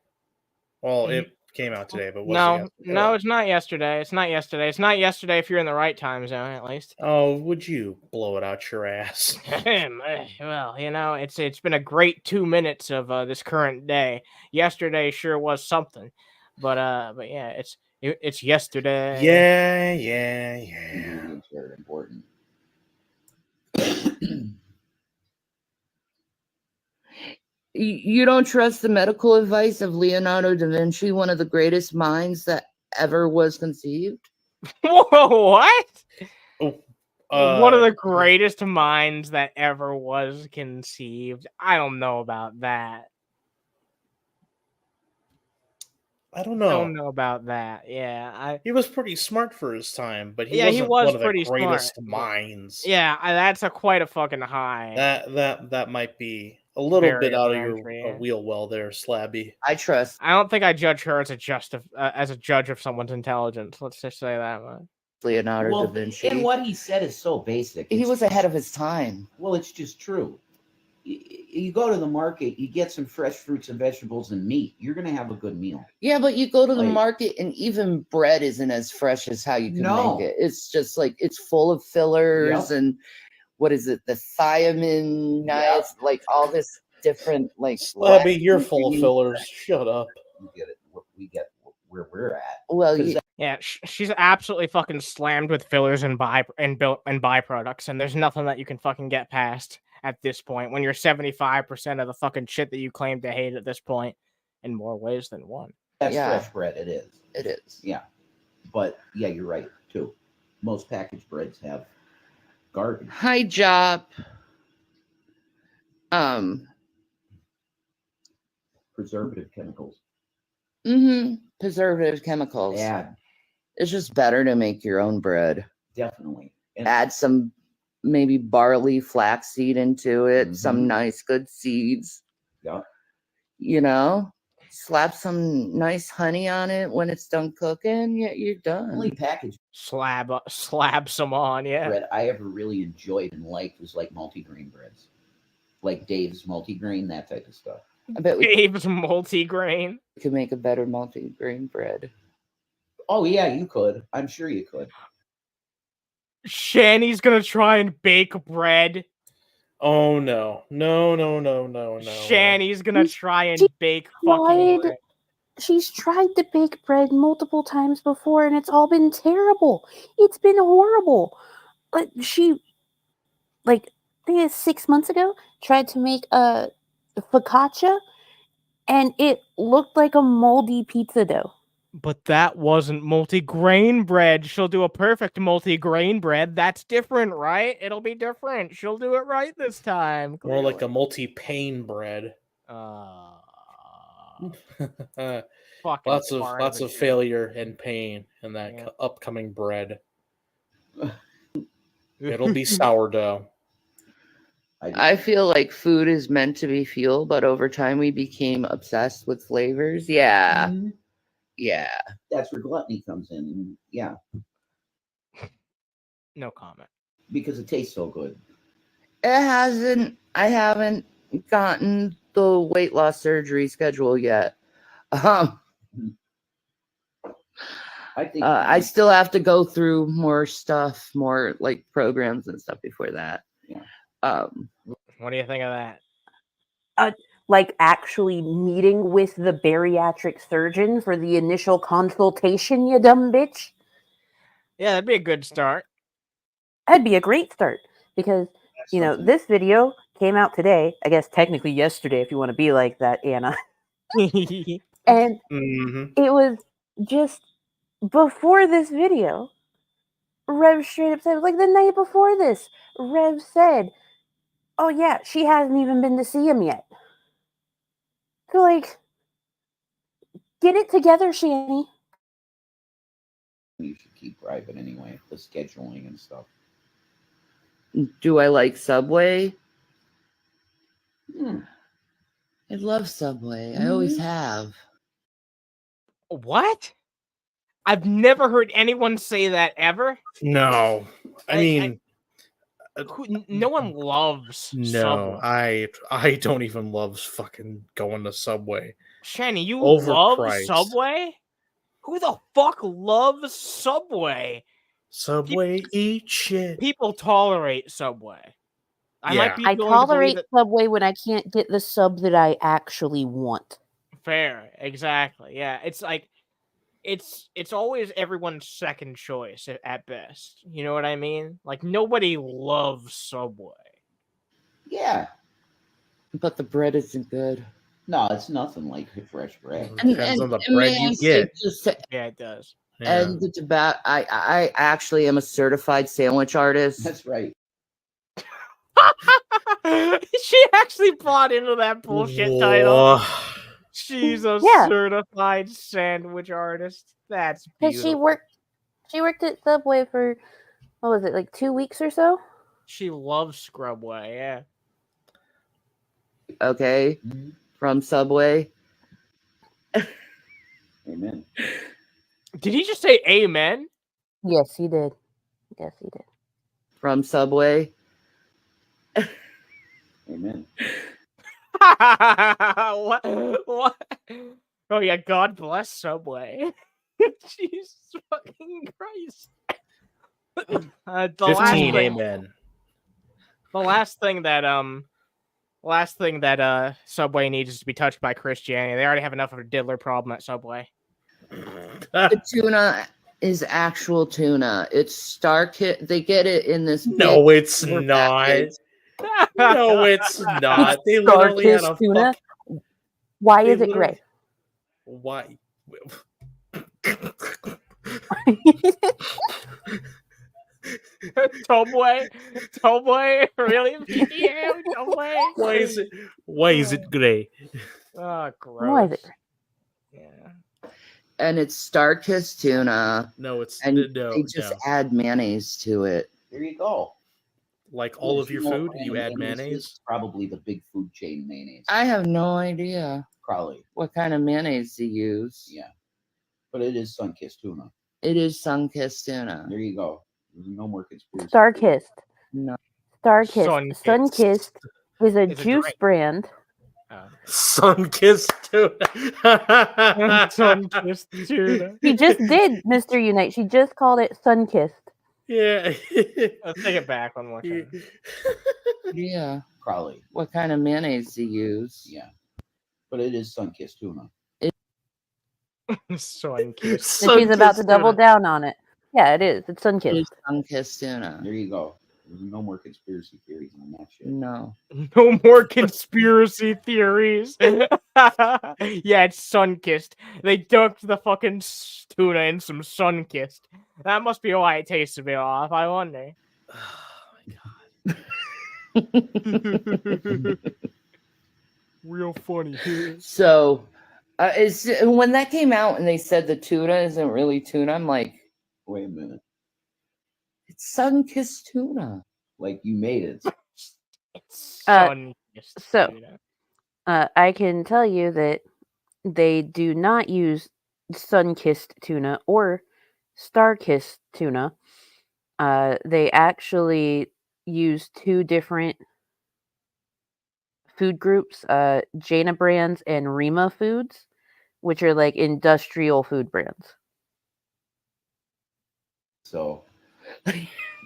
Well, it came out today, but no, it's not yesterday. It's not yesterday. It's not yesterday if you're in the right time zone, at least. Oh, would you blow it out your ass? Well, it's been a great 2 minutes of this current day. Yesterday sure was something, but yeah, it's yesterday. Yeah. It's very important. You don't trust the medical advice of Leonardo da Vinci, one of the greatest minds that ever was conceived? Whoa, what? One of the greatest minds that ever was conceived. I don't know about that. I don't know. I don't know about that. Yeah, he was pretty smart for his time, but he was one of pretty the greatest smart. minds. Yeah, that's quite a fucking high. That might be a little bit out of your wheel well there, Slabby. I trust. I don't think I judge her as a judge of someone's intelligence. Let's just say that much. Leonardo da Vinci. And what he said is so basic. He was ahead of his time. Well, it's just true. You go to the market, you get some fresh fruits and vegetables and meat. You're going to have a good meal. Yeah, but you go to the market and even bread isn't as fresh as how you can make it. It's just like it's full of fillers and what is it? The thiamine, like all this different like. Slabby, you're full of fillers. Shut up. You get it. We get where we're at. Well, yeah, she's absolutely fucking slammed with fillers and byproducts, and there's nothing that you can fucking get past at this point when you're 75% of the fucking shit that you claim to hate at this point in more ways than one. That's fresh bread. It is. It is. Yeah. But yeah, you're right too. Most packaged breads have garbage. Hi, Job. Preservative chemicals. Preservative chemicals. Yeah. It's just better to make your own bread. Definitely. And add some maybe barley, flaxseed into it, some nice good seeds. Yeah. Slap some nice honey on it when it's done cooking. Yeah, you're done. Only packaged slab some on, yeah. Bread I ever really enjoyed and liked was like multigrain breads. Like Dave's multigrain, that type of stuff. I bet Dave's multigrain. We could make a better multigrain bread. Oh yeah, you could. I'm sure you could. Shanny's gonna try and bake bread. Oh no. Shanny's gonna try and bake fucking bread. She's tried to bake bread multiple times before and it's all been terrible. It's been horrible. But I think it's 6 months ago, tried to make a focaccia and it looked like a moldy pizza dough. But that wasn't multi-grain bread. She'll do a perfect multi-grain bread. That's different, right? It'll be different. She'll do it right this time. More like a multi-pane bread. Fucking lots far out of the failure and pain in that Yeah. upcoming bread. It'll be sourdough. I feel like food is meant to be fuel, but over time we became obsessed with flavors. Yeah. Mhm. Yeah. That's where gluttony comes in. And yeah, No comment. because it tastes so good. I haven't gotten the weight loss surgery schedule yet. I think I still have to go through more stuff, more like programs and stuff before that. Yeah. What do you think of that? Like actually meeting with the bariatric surgeon for the initial consultation, you dumb bitch. Yeah, that'd be a good start. That'd be a great start because this video came out today. I guess technically yesterday, if you want to be like that, Anna. And it was just before this video. Rev straight up said, like the night before this, Rev said, "Oh yeah, she hasn't even been to see him yet." So like, get it together, Shanny. You should keep private anyway, the scheduling and stuff. Do I like Subway? I love Subway. I always have. What? I've never heard anyone say that ever. No, I mean, no one loves no. Subway. I don't even love fucking going to Subway. Shanny, you Overpriced. love Subway? Who the fuck loves Subway? Subway eat shit. People tolerate Subway. I tolerate Subway when I can't get the sub that I actually want. Fair, exactly. Yeah, it's like it's always everyone's second choice at best. You know what I mean? Like nobody loves Subway. Yeah. But the bread isn't good. No, it's nothing like fresh bread. Depends on the bread you get. Yeah, it does. And it's about I actually am a certified sandwich artist. That's right. She actually bought into that bullshit title. She's a certified sandwich artist. That's Because beautiful. she worked at Subway for what was it, like 2 weeks or so? She loves Scrubway, yeah. Okay. From Subway. Amen. Did he just say amen? Yes, he did. Yes, he did. From Subway. Amen. What? Oh yeah, God bless Subway. Jesus fucking Christ. The 15 amen. last thing that Subway needs is to be touched by Christianity. They already have enough of a diddler problem at Subway. The tuna is actual tuna. It's Starkist. They get it in this. No, it's not. No, it's not. They literally had a tuna. Why they is it literally- gray? Why? Tobway, really? Yeah, Tobway. Why is it gray? Oh, gross. Why is it gray? Yeah. And it's Starkist tuna. No, it's and no. they just no. add mayonnaise to it. There you go. Like all of your You know, food, you add and this mayonnaise. is probably the big food chain mayonnaise. I have no idea Probably. what kind of mayonnaise to use. Yeah. But it is sun-kissed tuna. It is Sunkissed tuna. There you go. There's no more conspiracy. Starkist. No. Starkist. Sunkissed is a It's a juice drink. brand. Sun-kissed tuna. Sun-kissed tuna. She just did, Mr. Unite. She just called it Sunkissed. Yeah. Let's take it back one more time. Yeah. Probably. What kind of mayonnaise to use? Yeah. But it is sun-kissed tuna. Sun-kissed. And she's about to double down on it. Yeah, it is. It's It Sunkissed. is Sunkissed tuna. There you go. There's no more conspiracy theories on that shit. No. No more conspiracy theories. Yeah, it's sun-kissed. They dunked the fucking tuna in some sun-kissed. That must be why it tastes a bit off, I wonder. Oh my god. Real funny. So, It's when that came out and they said the tuna isn't really tuna. I'm like, wait a minute. It's sun-kissed tuna. Like you made it. It's sun-kissed tuna. I can tell you that they do not use sun-kissed tuna or star-kissed tuna. They actually use two different food groups, Jana Brands and Rima Foods, which are like industrial food brands. So,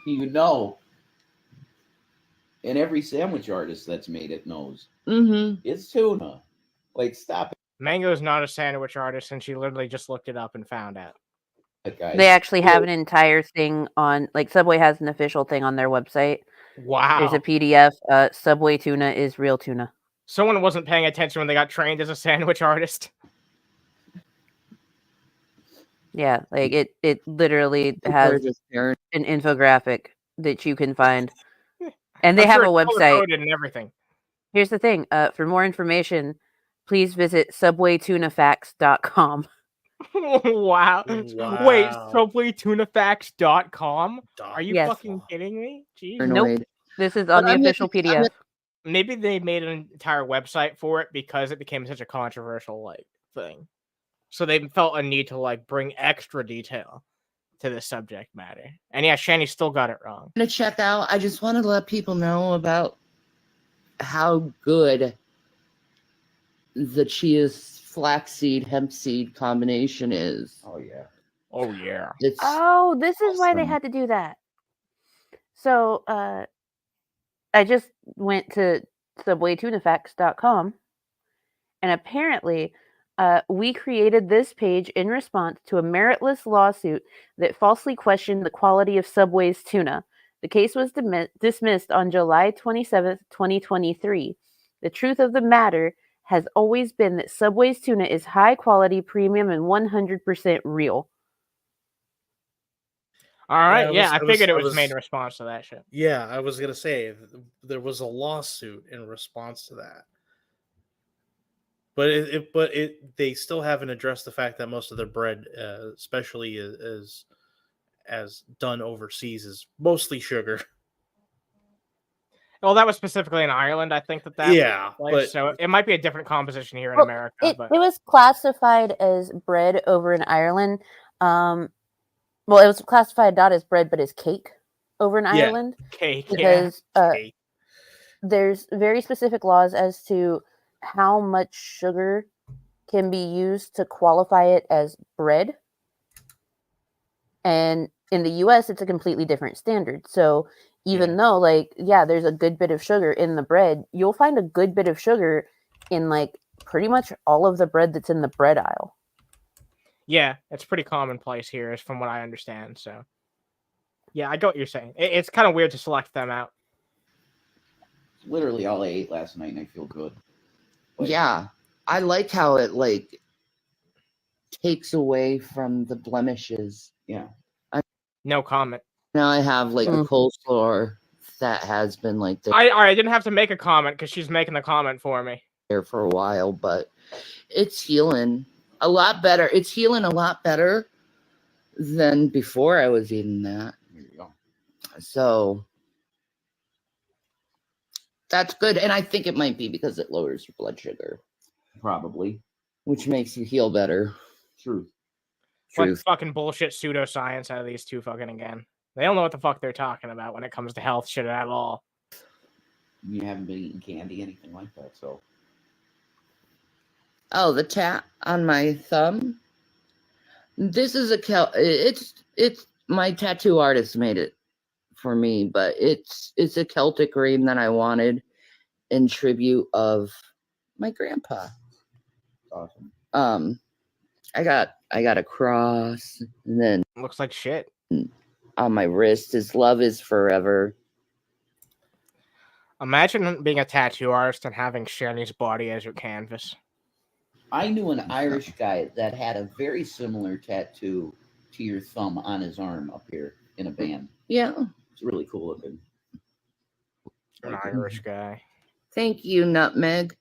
you know, and every sandwich artist that's made it knows it's tuna. Like, stop it. Mango's not a sandwich artist, and she literally just looked it up and found out. They actually have an entire thing on, like, Subway has an official thing on their website. Wow. There's a PDF. Subway tuna is real tuna. Someone wasn't paying attention when they got trained as a sandwich artist. Yeah, like it literally has an infographic that you can find. And they have a website and everything. Here's the thing. For more information, please visit subwaytunafacts.com. Wow. Wait, subwaytunafacts.com? Are you fucking kidding me? Jeez. Nope. This is on the official PDF. Maybe they made an entire website for it because it became such a controversial thing. So they felt a need to bring extra detail to the subject matter. And yeah, Shanny still got it wrong. I'm gonna check out. I just wanted to let people know about how good the chia flaxseed hemp seed combination is. Oh yeah. Oh yeah. It's this is why they had to do that. So I just went to subwaytunafacts.com, and apparently we created this page in response to a meritless lawsuit that falsely questioned the quality of Subway's tuna. The case was dismissed on July 27th, 2023. The truth of the matter has always been that Subway's tuna is high quality, premium, and 100% real. All right, I figured it was made in response to that shit. Yeah, I was gonna say there was a lawsuit in response to that, but they still haven't addressed the fact that most of their bread, especially as done overseas, is mostly sugar. Well, that was specifically in Ireland, I think that but so it might be a different composition here in America. It but was classified as bread over in Ireland. Well, it was classified not as bread, but as cake over in Ireland. Cake, because there's very specific laws as to how much sugar can be used to qualify it as bread. And in the US, it's a completely different standard. So even though, there's a good bit of sugar in the bread, you'll find a good bit of sugar in, pretty much all of the bread that's in the bread aisle. Yeah, it's pretty commonplace here, from what I understand. So, yeah, I get what you're saying. It's kind of weird to select them out. It's literally all I ate last night, and I feel good. Yeah, I like how it takes away from the blemishes. Yeah. No comment. Now I have a coleslaw that has been I didn't have to make a comment because she's making the comment for me. There for a while, but it's healing a lot better. It's healing a lot better than before I was eating that. There you go. So that's good. And I think it might be because it lowers your blood sugar. Probably. Which makes you heal better. Truth. What fucking bullshit pseudoscience out of these two fucking again. They don't know what the fuck they're talking about when it comes to health shit at all. You haven't been eating candy, anything like that, so. Oh, the tat on my thumb. This is it's my tattoo artist made it for me, but it's a Celtic ring that I wanted in tribute of my grandpa. Awesome. I got a cross, and then looks like shit on my wrist. His love is forever. Imagine being a tattoo artist and having Shanny's body as your canvas. I knew an Irish guy that had a very similar tattoo to your thumb on his arm up here in a band. Yeah. It's really cool looking. An Irish guy. Thank you, Nutmeg.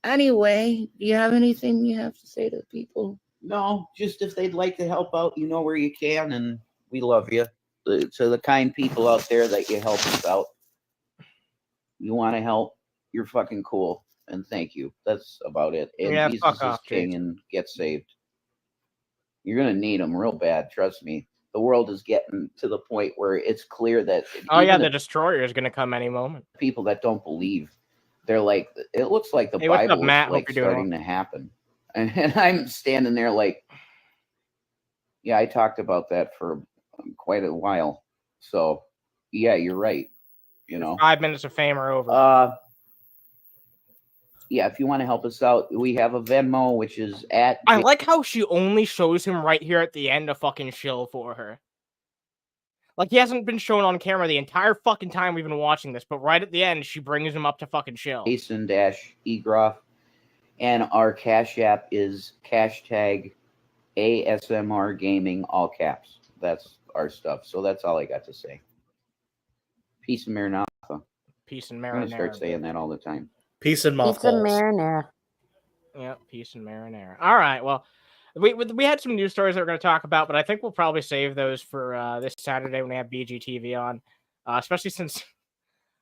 Anyway, do you have anything you have to say to the people? No, just if they'd like to help out, you know where you can, and we love you. To the kind people out there that you help us out, you want to help, you're fucking cool, and thank you. That's about it. And Yeah, Jesus fuck is off, king, Jason. and get saved. You're gonna need them real bad. Trust me. The world is getting to the point where it's clear that Oh yeah, even the destroyer is gonna come any moment. people that don't believe, they're like, it looks like the Hey, what's up, Bible Matt? is like Hope you're doing starting to happen, and I'm standing there like, yeah, I talked about that for quite a while. So, yeah, you're right. You know, 5 minutes of fame are over. Yeah, if you want to help us out, we have a Venmo, which is at. I like how she only shows him right here at the end to fucking shill for her. Like, he hasn't been shown on camera the entire fucking time we've been watching this, but right at the end, she brings him up to fucking shill. Jason-Egroff, and our Cash App is hashtag ASMR Gaming, all caps. That's our stuff. So that's all I got to say. Peace and marinara. Peace and I'm gonna start marinara. saying that all the time. Peace and Pizza mothballs. marinara. Yep, peace and marinara. All right, well, we had some news stories that we're going to talk about, but I think we'll probably save those for this Saturday when we have BGTV on, especially since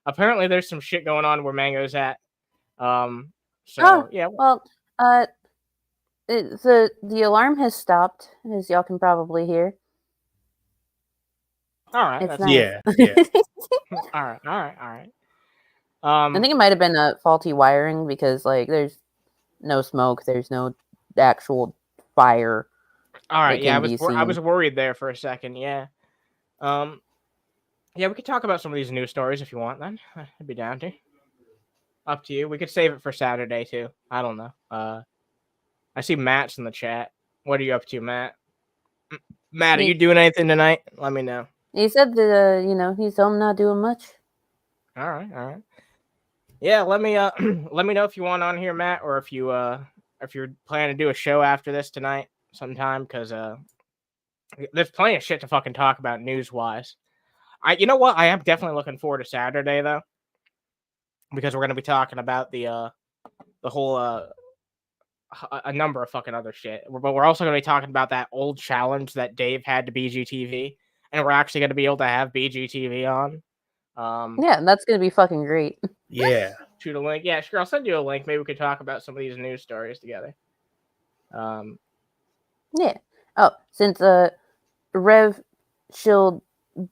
apparently there's some shit going on where Mango's at. Yeah. Well, the alarm has stopped, as y'all can probably hear. All right. It's That's nice. Yeah. all right. I think it might have been a faulty wiring because, like, there's no smoke, there's no actual fire. All right. Yeah, I was seen. worried there for a second. Yeah. Yeah, we could talk about some of these news stories if you want. Then I'd be down to. Up to you. We could save it for Saturday too. I don't know. I see Matt's in the chat. What are you up to, Matt? Matt, are you doing anything tonight? Let me know. He said that he's home not doing much. All right. Yeah, let me let me know if you want on here, Matt, or if you're planning to do a show after this tonight sometime, because there's plenty of shit to fucking talk about news wise. You know what? I am definitely looking forward to Saturday though, because we're gonna be talking about the whole a number of fucking other shit. But we're also gonna be talking about that old challenge that Dave had to BGTV, and we're actually gonna be able to have BGTV on. Yeah, that's gonna be fucking great. Yeah. Shoot a link. Yeah, sure. I'll send you a link. Maybe we could talk about some of these news stories together. Yeah. Oh, since Rev shilled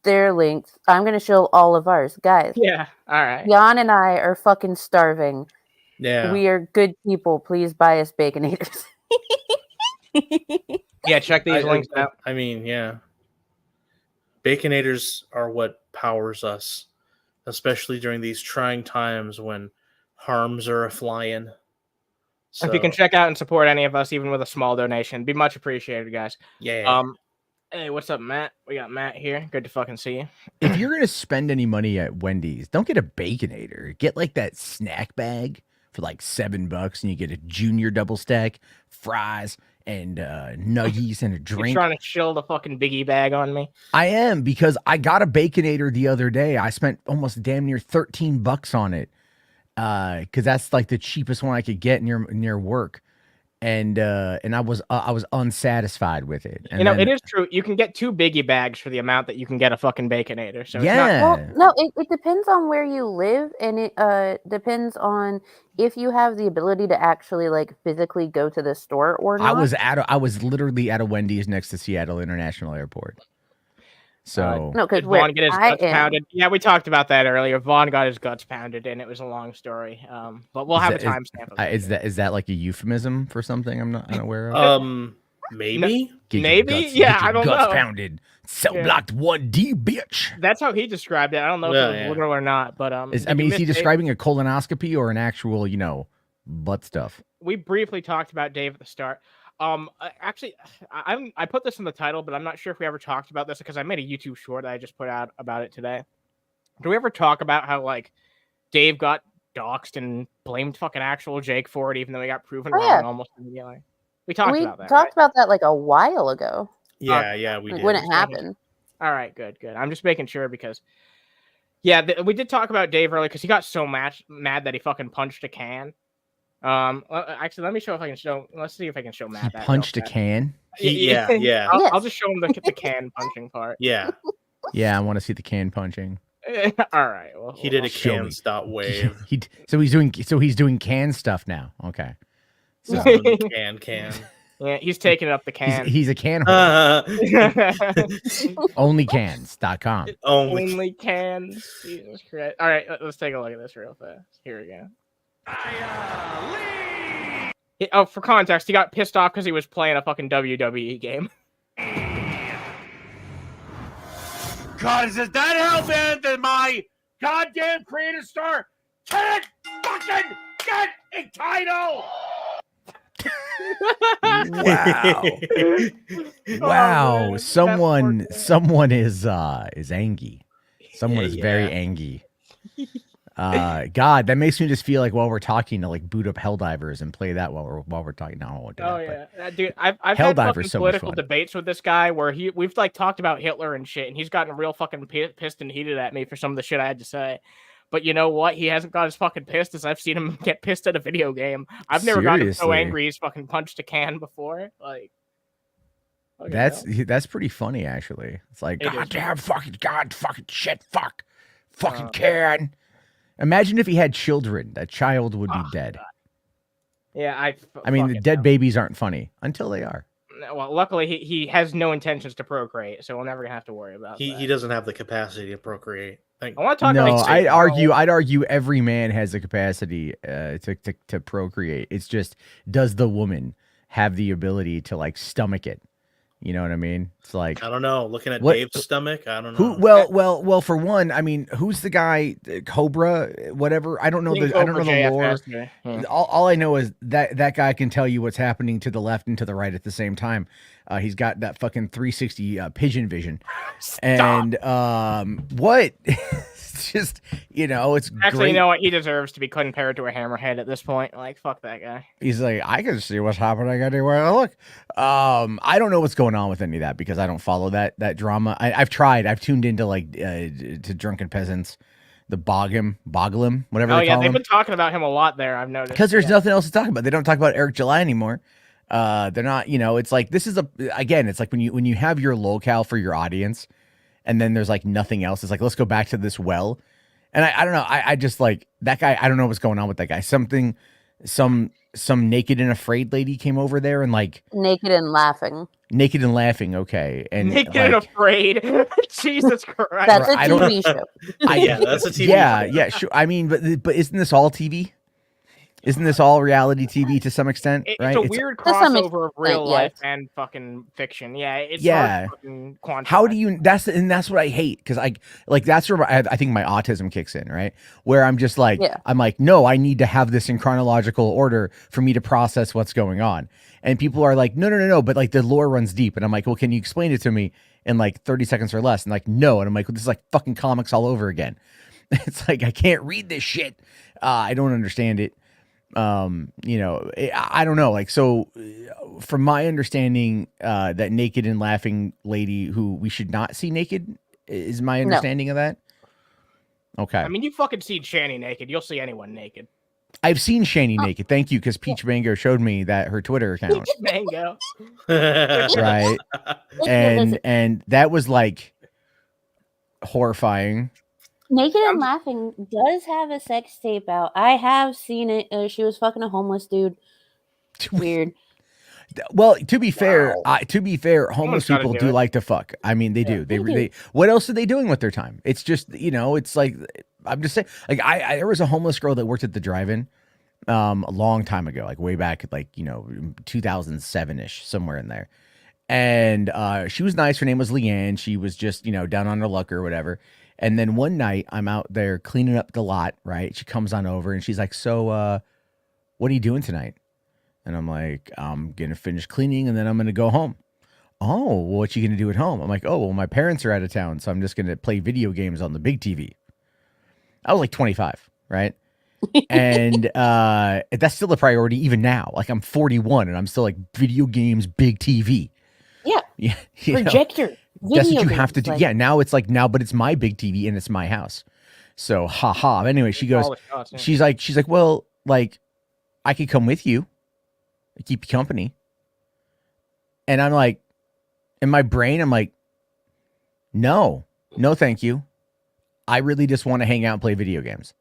their links, I'm gonna shill all of ours, guys. Yeah. All right. Jan and I are fucking starving. Yeah. We are good people. Please buy us Baconators. Yeah, check these links out. I mean, yeah. Baconators are what powers us, especially during these trying times when harms are a-flying. So, if you can check out and support any of us, even with a small donation, be much appreciated, guys. Yeah. Hey, what's up, Matt? We got Matt here. Good to fucking see you. If you're gonna spend any money at Wendy's, don't get a Baconator. Get like that snack bag for like $7, and you get a junior double stack, fries, and nuggies and a drink. You're trying to chill the fucking biggie bag on me? I am, because I got a Baconator the other day. I spent almost damn near $13 on it, because that's like the cheapest one I could get near work. And I was unsatisfied with it. And it is true. You can get 2 biggie bags for the amount that you can get a fucking Baconator. So yeah. Well, no, it depends on where you live, and it depends on if you have the ability to actually like physically go to the store or not. I was literally at a Wendy's next to Seattle International Airport. So no, because Vaughn get his guts pounded. Yeah, we talked about that earlier. Vaughn got his guts pounded, and it was a long story. But we'll have a timestamp. Is that like a euphemism for something I'm not unaware of? Maybe. Maybe. Yeah, I don't know. Guts pounded. Cell blocked 1D, bitch. That's how he described it. I don't know if it was literal or not, but is he describing a colonoscopy or an actual, butt stuff? We briefly talked about Dave at the start. Actually, I put this in the title, but I'm not sure if we ever talked about this because I made a YouTube short that I just put out about it today. Do we ever talk about how like Dave got doxxed and blamed fucking actual Jake for it, even though he got proven wrong almost immediately? We talked about that. We talked about that like a while ago. Yeah, we did. When it happened. All right, good. I'm just making sure because, we did talk about Dave earlier because he got so mad that he fucking punched a can. Actually, let me show if I can show. Let's see if I can show Matt. He that punched a real fast. can. Yeah. I'll just show him the can punching part. Yeah. Yeah, I want to see the can punching. All right. Well, He did a show can me. stop wave. So he's doing can stuff now. Okay. So Can. Yeah, he's taking up the can. he's a can Uh, Onlycans.com. Only cans. Jesus Christ. All right, let's take a look at this real fast. Here we go. Oh, for context, he got pissed off because he was playing a fucking WWE game. God, is that hellbent that my goddamn creative star can't fucking get a title? Wow. Wow. man, Someone is angry. Someone is very Yeah. angry. God, that makes me just feel like while we're talking to like boot up Helldivers and play that while we're talking. No, I won't do Oh that, yeah, dude. I've had Helldiver's fucking so much political fun. debates with this guy where we've like talked about Hitler and shit, and he's gotten real fucking pissed and heated at me for some of the shit I had to say. But you know what? He hasn't got as fucking pissed as I've seen him get pissed at a video game. I've never gotten so Seriously? angry he's fucking punched a can before. Like, fucking That's pretty funny actually. It's like It is. God fucking shit, fuck, fucking can. Imagine if he had children. That child would be dead. God. Yeah, I mean, the fucking dead know. babies aren't funny until they are. Well, luckily he has no intentions to procreate, so we're never gonna have to worry about that. He doesn't have the capacity to procreate. I want to talk No, about I'd argue every man has the capacity to procreate. It's just, does the woman have the ability to like stomach it? You know what I mean? It's like, I don't know. Looking at What- Dave's stomach, I don't know. who? Well. For one, I mean, who's the guy? Cobra, whatever. I don't know the lore. Yeah. All I know is that guy can tell you what's happening to the left and to the right at the same time. He's got that fucking 360 pigeon vision. And what? It's just, it's Actually, great. you know what? He deserves to be compared to a hammerhead at this point. Like, fuck that guy. He's like, I can see what's happening anywhere I look. I don't know what's going on with any of that because I don't follow that drama. I've tried. I've tuned into like to Drunken Peasants, the Boglum, whatever they call they've him. been talking about him a lot there. I've noticed. Because there's nothing else to talk about. They don't talk about Eric July anymore. They're not. It's like this is it's like when you have your locale for your audience, and then there's like nothing else. It's like, let's go back to this well. And I don't know. I just like that guy. I don't know what's going on with that guy. Some naked and afraid lady came over there and like Naked and laughing. Okay. And naked and afraid. Jesus Christ. That's a I don't- TV show. Yeah, that's a TV. Yeah, sure. I mean, but isn't this all TV? Isn't this all reality TV to some extent? It's right? a weird To some crossover of real extent, life yes. and fucking fiction. Yeah, it's Yeah. hard to fucking quantify. How do you? That's what I hate because that's where I think my autism kicks in, right? Where I'm just like, Yeah. I'm like, no, I need to have this in chronological order for me to process what's going on. And people are like, no, but like the lore runs deep, and I'm like, well, can you explain it to me in like 30 seconds or less? And like, no, and I'm like, well, this is like fucking comics all over again. It's like I can't read this shit. I don't understand it. I don't know. Like, so from my understanding, that naked and laughing lady who we should not see naked is my understanding of that. Okay. I mean, you fucking see Shanny naked. You'll see anyone naked. I've seen Shanny naked. Thank you. Cause Peach Mango showed me that her Twitter account. Mango. Right. And that was like horrifying. Naked and Laughing does have a sex tape out. I have seen it. She was fucking a homeless dude. Weird. Well, to be fair, homeless gotta people do do it. like to fuck. I mean, they do. They do. They what else are they doing with their time? It's just, it's like, I'm just saying, like, there was a homeless girl that worked at the drive-in a long time ago, like way back, like, 2007-ish, somewhere in there. And she was nice. Her name was Leanne. She was just, down on her luck or whatever. And then one night I'm out there cleaning up the lot, right? She comes on over and she's like, so what are you doing tonight? And I'm like, I'm going to finish cleaning and then I'm going to go home. Oh, well, what you going to do at home? I'm like, oh, well, my parents are out of town, so I'm just going to play video games on the big TV. I was like 25, right? And that's still a priority even now. Like I'm 41 and I'm still like video games, big TV. Yeah. Yeah. Projector. That's what you have to games, do. like- Yeah, now it's like but it's my big TV and it's my house. So haha. Anyway, she goes, All the shots, yeah. she's like, well, like I could come with you, keep you company. And I'm like, in my brain, I'm like, no, thank you. I really just want to hang out and play video games.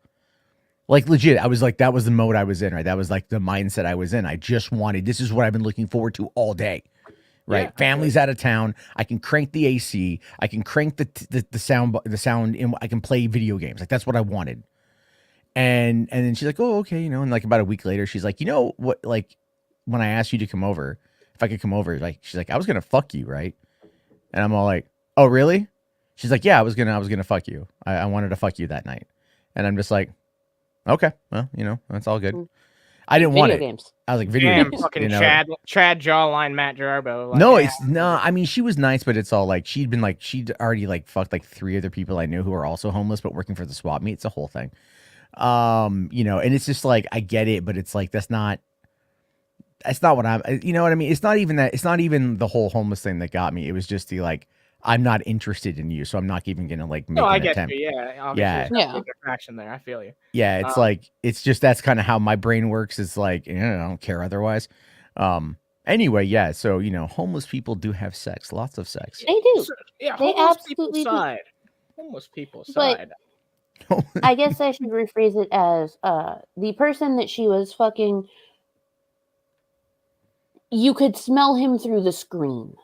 Like legit, I was like, that was the mode I was in, right? That was like the mindset I was in. I just wanted, this is what I've been looking forward to all day, right? Yeah, Family's out of town. I can crank the AC. I can crank the sound, and I can play video games. Like that's what I wanted. And then she's like, oh, okay, and like about a week later, she's like, you know what? Like when I asked you to come over, if I could come over, like she's like, I was gonna fuck you, right? And I'm all like, oh, really? She's like, yeah, I was gonna fuck you. I wanted to fuck you that night. And I'm just like, okay, well, that's all good. I didn't want it. Games. I was like, video Damn, games. fucking Chad jawline Matt Jarbo. Like, No, yeah. it's no. I mean, she was nice, but it's all like she'd already like fucked like 3 other people I knew who are also homeless but working for the swap meet. It's a whole thing. And it's just like I get it, but it's like that's not what I'm. You know what I mean? It's not even that. It's not even the whole homeless thing that got me. It was just the like. I'm not interested in you, so I'm not even gonna like make an attempt. You. Yeah, yeah. Action there. I feel you. Yeah, it's like it's just that's kind of how my brain works. It's like I don't care otherwise. Anyway, yeah. So homeless people do have sex, lots of sex. They do. Yeah, they absolutely do. Homeless people side. I guess I should rephrase it as the person that she was fucking. You could smell him through the screen.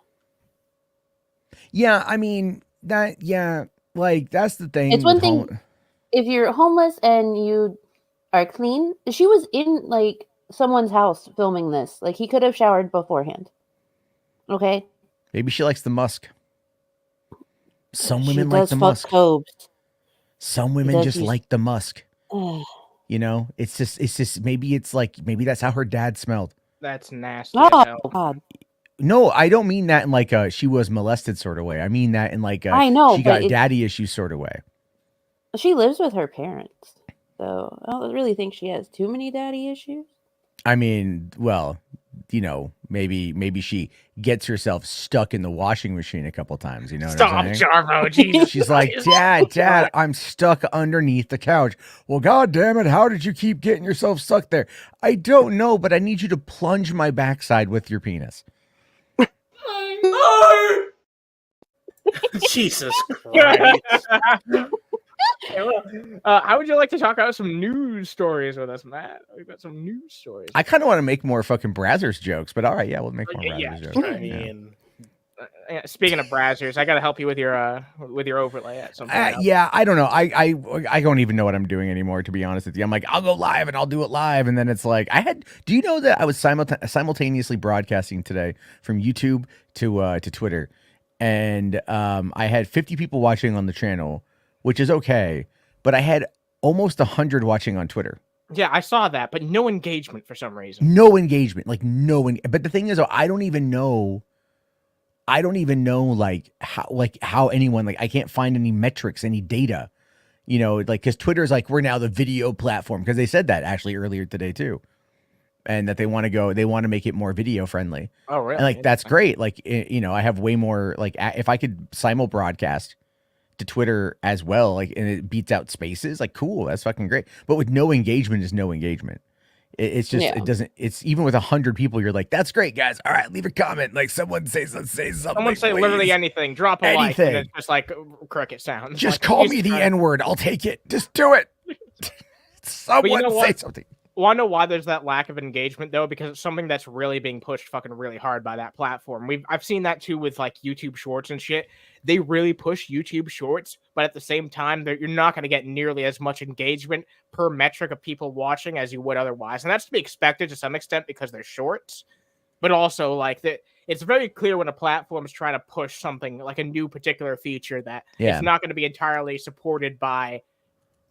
Yeah, I mean that. Yeah, like that's the thing. It's one thing if you're homeless and you are clean. She was in like someone's house filming this. Like he could have showered beforehand. Okay. Maybe she likes the musk. Some women like the musk. Some women just like the musk. It's just maybe that's how her dad smelled. That's nasty. Oh God. No, I don't mean that in like a she was molested sort of way. I mean that in like a I know, she got daddy issues sort of way. She lives with her parents, so I don't really think she has too many daddy issues. I mean, well, maybe she gets herself stuck in the washing machine a couple times. You know what I'm saying? Jarbo, Jesus. She's like, Dad, I'm stuck underneath the couch. Well, God damn it, how did you keep getting yourself stuck there? I don't know, but I need you to plunge my backside with your penis. Jesus Christ. How would you like to talk about some news stories with us, Matt? We've got some news stories. I kind of want to make more fucking Brazzers jokes, but all right, yeah, we'll make more Brazzers jokes. I mean, speaking of Brazzers, I got to help you with your overlay at some point. Yeah, I don't know. I don't even know what I'm doing anymore, to be honest with you. I'm like, I'll go live and I'll do it live, and then it's like do you know that I was simultaneously broadcasting today from YouTube to Twitter, and I had 50 people watching on the channel, which is okay, but I had almost 100 watching on Twitter. Yeah, I saw that, but no engagement for some reason. No engagement, like but the thing is, I don't even know like how anyone, like I can't find any metrics, any data, like because Twitter's like, we're now the video platform, because they said that actually earlier today too, and that they want to make it more video friendly. Oh, really? And like that's great. Like I have way more, like if I could simul broadcast to Twitter as well, like, and it beats out Spaces, like cool, that's fucking great. But with no engagement is no engagement. It's just it doesn't. It's even with 100 people, you're like, that's great, guys. All right, leave a comment. Like someone say something. Someone say please. Literally anything. Drop a like, and it's just like cricket sounds. Just like, call me the N-word. I'll take it. Just do it. Someone say something. Want to know why there's that lack of engagement though? Because it's something that's really being pushed fucking really hard by that platform. I've seen that too with like YouTube Shorts and shit. They really push YouTube Shorts, but at the same time, you're not going to get nearly as much engagement per metric of people watching as you would otherwise, and that's to be expected to some extent because they're shorts. But also, like it's very clear when a platform is trying to push something like a new particular feature that it's not going to be entirely supported by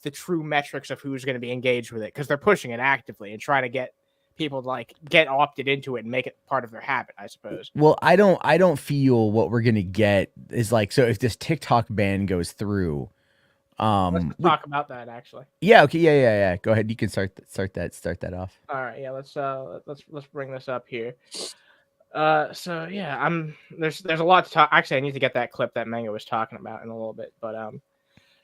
the true metrics of who's going to be engaged with it, because they're pushing it actively and trying to get people to like get opted into it and make it part of their habit, I suppose. Well, I don't feel what we're going to get is like, so if this TikTok ban goes through, let's talk about that actually. Yeah. Okay. Yeah. Go ahead. You can start that off. All right. Yeah. Let's bring this up here. So yeah, there's a lot to talk. Actually, I need to get that clip that Mango was talking about in a little bit, but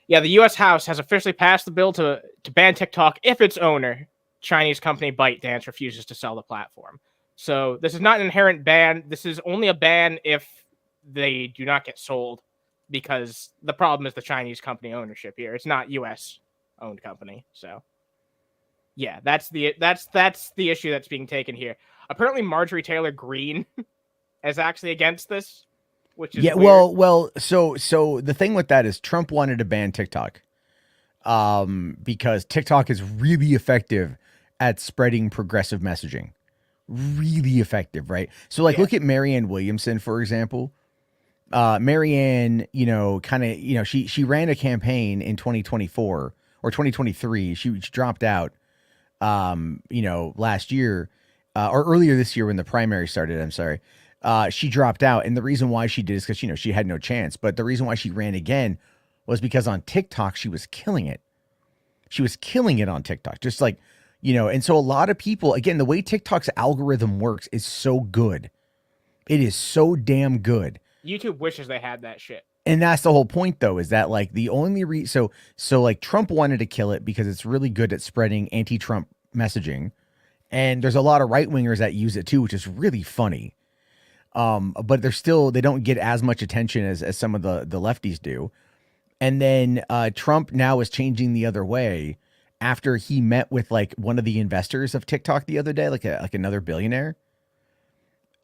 yeah, the U.S. House has officially passed the bill to ban TikTok if its owner Chinese company ByteDance refuses to sell the platform. So this is not an inherent ban. This is only a ban if they do not get sold, because the problem is the Chinese company ownership here. It's not U.S. owned company. So yeah, that's the issue that's being taken here. Apparently, Marjorie Taylor Greene is actually against this, which is weird. well. So the thing with that is Trump wanted to ban TikTok, because TikTok is really effective at spreading progressive messaging. Really effective, right? So like, look at Marianne Williamson, for example. Marianne, she ran a campaign in 2024 or 2023. She dropped out, last year, or earlier this year when the primary started. I'm sorry. She dropped out. And the reason why she did is because, she had no chance. But the reason why she ran again was because on TikTok, she was killing it. She was killing it on TikTok. Just like, and so a lot of people, again, the way TikTok's algorithm works is so good. It is so damn good. YouTube wishes they had that shit. And that's the whole point, though, is that like the only so like Trump wanted to kill it because it's really good at spreading anti-Trump messaging. And there's a lot of right-wingers that use it too, which is really funny. But they don't get as much attention as some of the lefties do. And then Trump now is changing the other way after he met with like one of the investors of TikTok the other day, like another billionaire.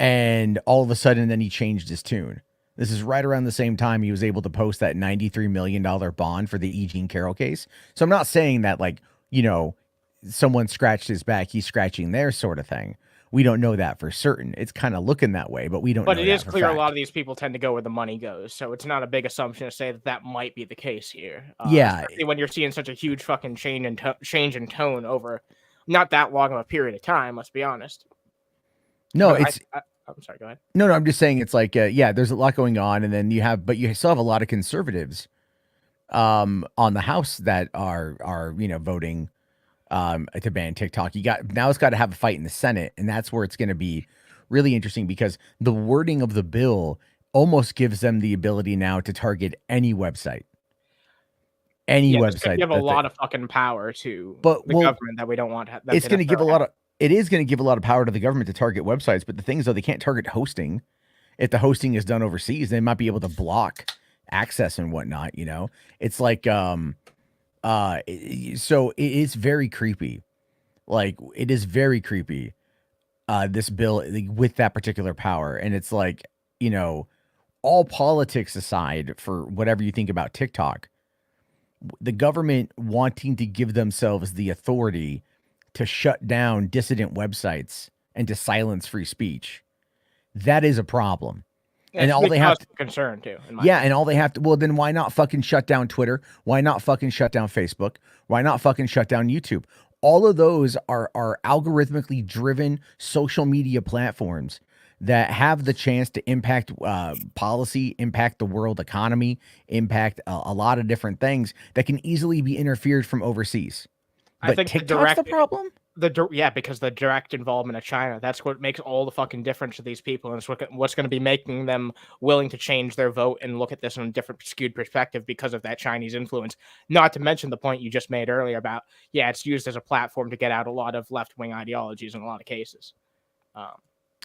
And all of a sudden, then he changed his tune. This is right around the same time he was able to post that $93 million bond for the E. Jean Carroll case. So I'm not saying that like, someone scratched his back, he's scratching their sort of thing. We don't know that for certain. It's kind of looking that way, but we don't know. But it is clear a lot of these people tend to go where the money goes. So it's not a big assumption to say that might be the case here. Especially when you're seeing such a huge fucking change in tone over not that long of a period of time, let's be honest. No, I'm sorry, go ahead. No, I'm just saying it's like, there's a lot going on. And then you still have a lot of conservatives on the House that are voting to ban TikTok. Now it's got to have a fight in the Senate, and that's where it's going to be really interesting because the wording of the bill almost gives them the ability now to target any website. Any website. Give a lot of fucking power to the government that we don't want. It's going to give it is going to give a lot of power to the government to target websites, but the thing is, though, they can't target hosting. If the hosting is done overseas, they might be able to block access and whatnot. It's like, so it is very creepy. Like, it is very creepy, this bill with that particular power. And it's like, all politics aside, for whatever you think about TikTok, the government wanting to give themselves the authority to shut down dissident websites and to silence free speech, that is a problem. And all they have to concern too. And all they have to, well, then why not fucking shut down Twitter? Why not fucking shut down Facebook? Why not fucking shut down YouTube? All of those are algorithmically driven social media platforms that have the chance to impact policy, impact the world economy, impact a lot of different things that can easily be interfered from overseas. But I think TikTok's the problem? Because the direct involvement of China, that's what makes all the fucking difference to these people. And it's what's going to be making them willing to change their vote and look at this in a different skewed perspective because of that Chinese influence. Not to mention the point you just made earlier about, it's used as a platform to get out a lot of left-wing ideologies in a lot of cases.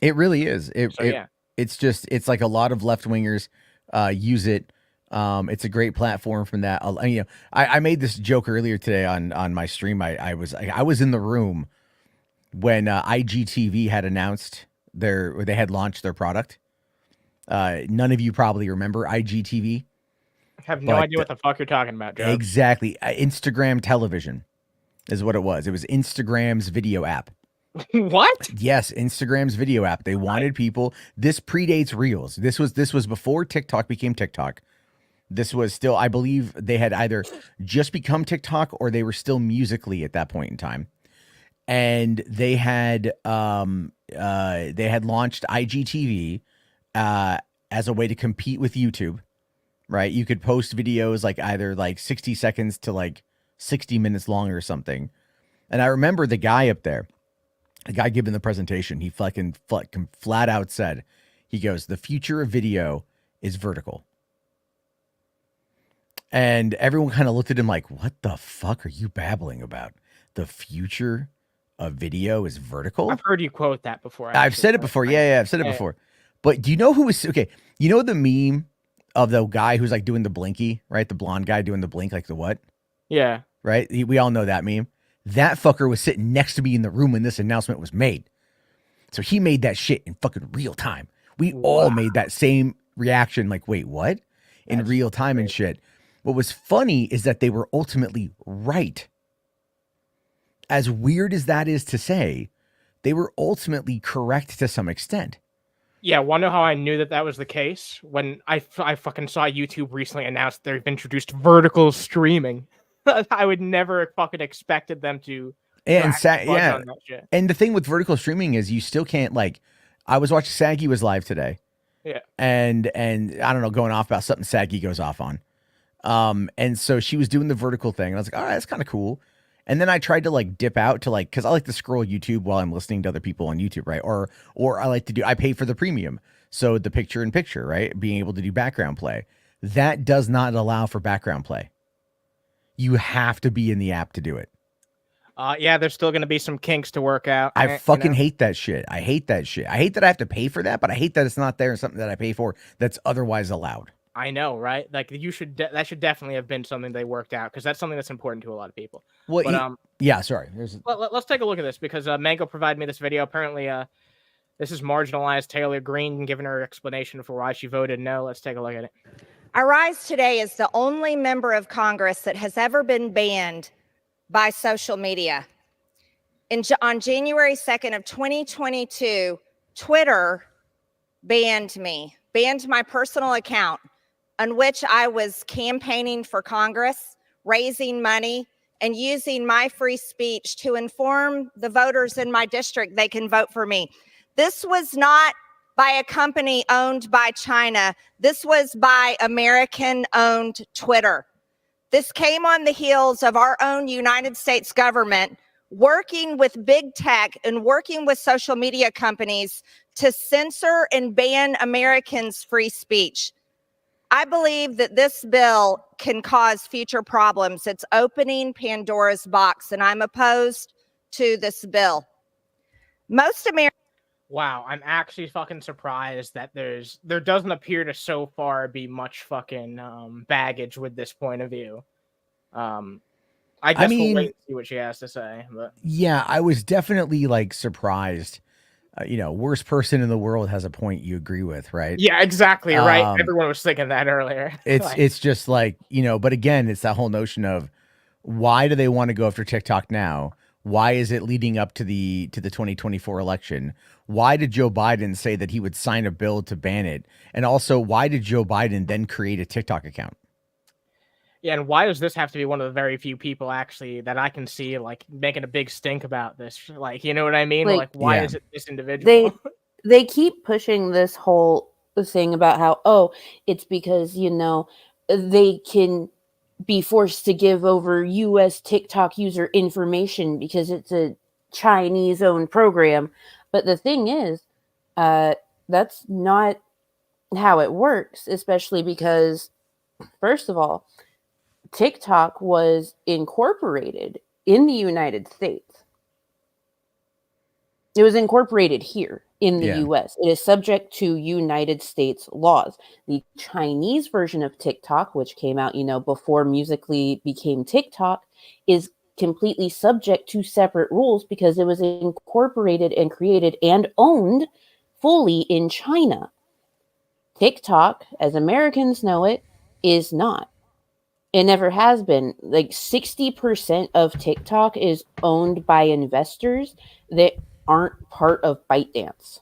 It really is. It's like a lot of left-wingers use it. It's a great platform from that. I made this joke earlier today on my stream. I was in the room when IGTV had announced they had launched their product. None of you probably remember IGTV. I have no idea what the fuck you're talking about, Joe. Exactly. Instagram television is what it was. It was Instagram's video app. What? Yes, Instagram's video app. They wanted people. This predates Reels. This was before TikTok became TikTok. This was still, I believe they had either just become TikTok or they were still Musically at that point in time. And they had launched IGTV as a way to compete with YouTube, right? You could post videos like either like 60 seconds to like 60 minutes long or something. And I remember the guy up there, the guy giving the presentation, he fucking flat out said, he goes, "The future of video is vertical." And everyone kind of looked at him like, what the fuck are you babbling about? The future a video is vertical. I've heard you quote that before. I've said it before. Yeah, I've said it before. But do you know who was okay? You know the meme of the guy who's like doing the blinky, right? The blonde guy doing the blink, like the what? Yeah. Right? We all know that meme. That fucker was sitting next to me in the room when this announcement was made. So he made that shit in fucking real time. We all made that same reaction, like, wait, what? In real time and shit. What was funny is that they were ultimately right. As weird as that is to say, they were ultimately correct to some extent. Yeah, want to know how I knew that that was the case? When I fucking saw YouTube recently announce they've introduced vertical streaming. I would never fucking expected them to. And and the thing with vertical streaming is you still can't, like, I was watching Saggy was live today. Yeah. And I don't know, going off about something Saggy goes off on. And so she was doing the vertical thing and I was like, all right, that's kind of cool. And then I tried to like dip out to like, cause I like to scroll YouTube while I'm listening to other people on YouTube, right? Or I like to I pay for the premium. So the picture in picture, right? Being able to do background play. That does not allow for background play. You have to be in the app to do it. Yeah, there's still going to be some kinks to work out. I fucking hate that shit. I hate that shit. I hate that I have to pay for that, but I hate that it's not there and something that I pay for that's otherwise allowed. I know, right? Like that should definitely have been something they worked out because that's something that's important to a lot of people. Well, but, yeah, sorry. Let's take a look at this because Mango provided me this video. Apparently, this is marginalized Taylor Greene giving her explanation for why she voted no. Let's take a look at it. I rise today as the only member of Congress that has ever been banned by social media. On January 2nd of 2022, Twitter banned me, banned my personal account on which I was campaigning for Congress, raising money, and using my free speech to inform the voters in my district they can vote for me. This was not by a company owned by China. This was by American-owned Twitter. This came on the heels of our own United States government working with big tech and working with social media companies to censor and ban Americans' free speech. I believe that this bill can cause future problems. It's opening Pandora's box, and I'm opposed to this bill. Most Americans. Wow, I'm actually fucking surprised that there doesn't appear to so far be much fucking baggage with this point of view. I guess we'll wait and see what she has to say. But yeah, I was definitely like surprised. Worst person in the world has a point you agree with, right? Yeah, exactly, right. Everyone was thinking that earlier. It's just like, but again, it's that whole notion of why do they want to go after TikTok now? Why is it leading up to the 2024 election? Why did Joe Biden say that he would sign a bill to ban it? And also, why did Joe Biden then create a TikTok account? Yeah, and why does this have to be one of the very few people actually that I can see like making a big stink about this? Like, you know what I mean? Like why is it this individual? They keep pushing this whole thing about how, it's because, they can be forced to give over US TikTok user information because it's a Chinese-owned program. But the thing is, that's not how it works, especially because, first of all, TikTok was incorporated in the United States. It was incorporated here in the US. It is subject to United States laws. The Chinese version of TikTok, which came out, before Musical.ly became TikTok, is completely subject to separate rules because it was incorporated and created and owned fully in China. TikTok, as Americans know it, is not. It never has been. Like 60% of TikTok is owned by investors that aren't part of ByteDance.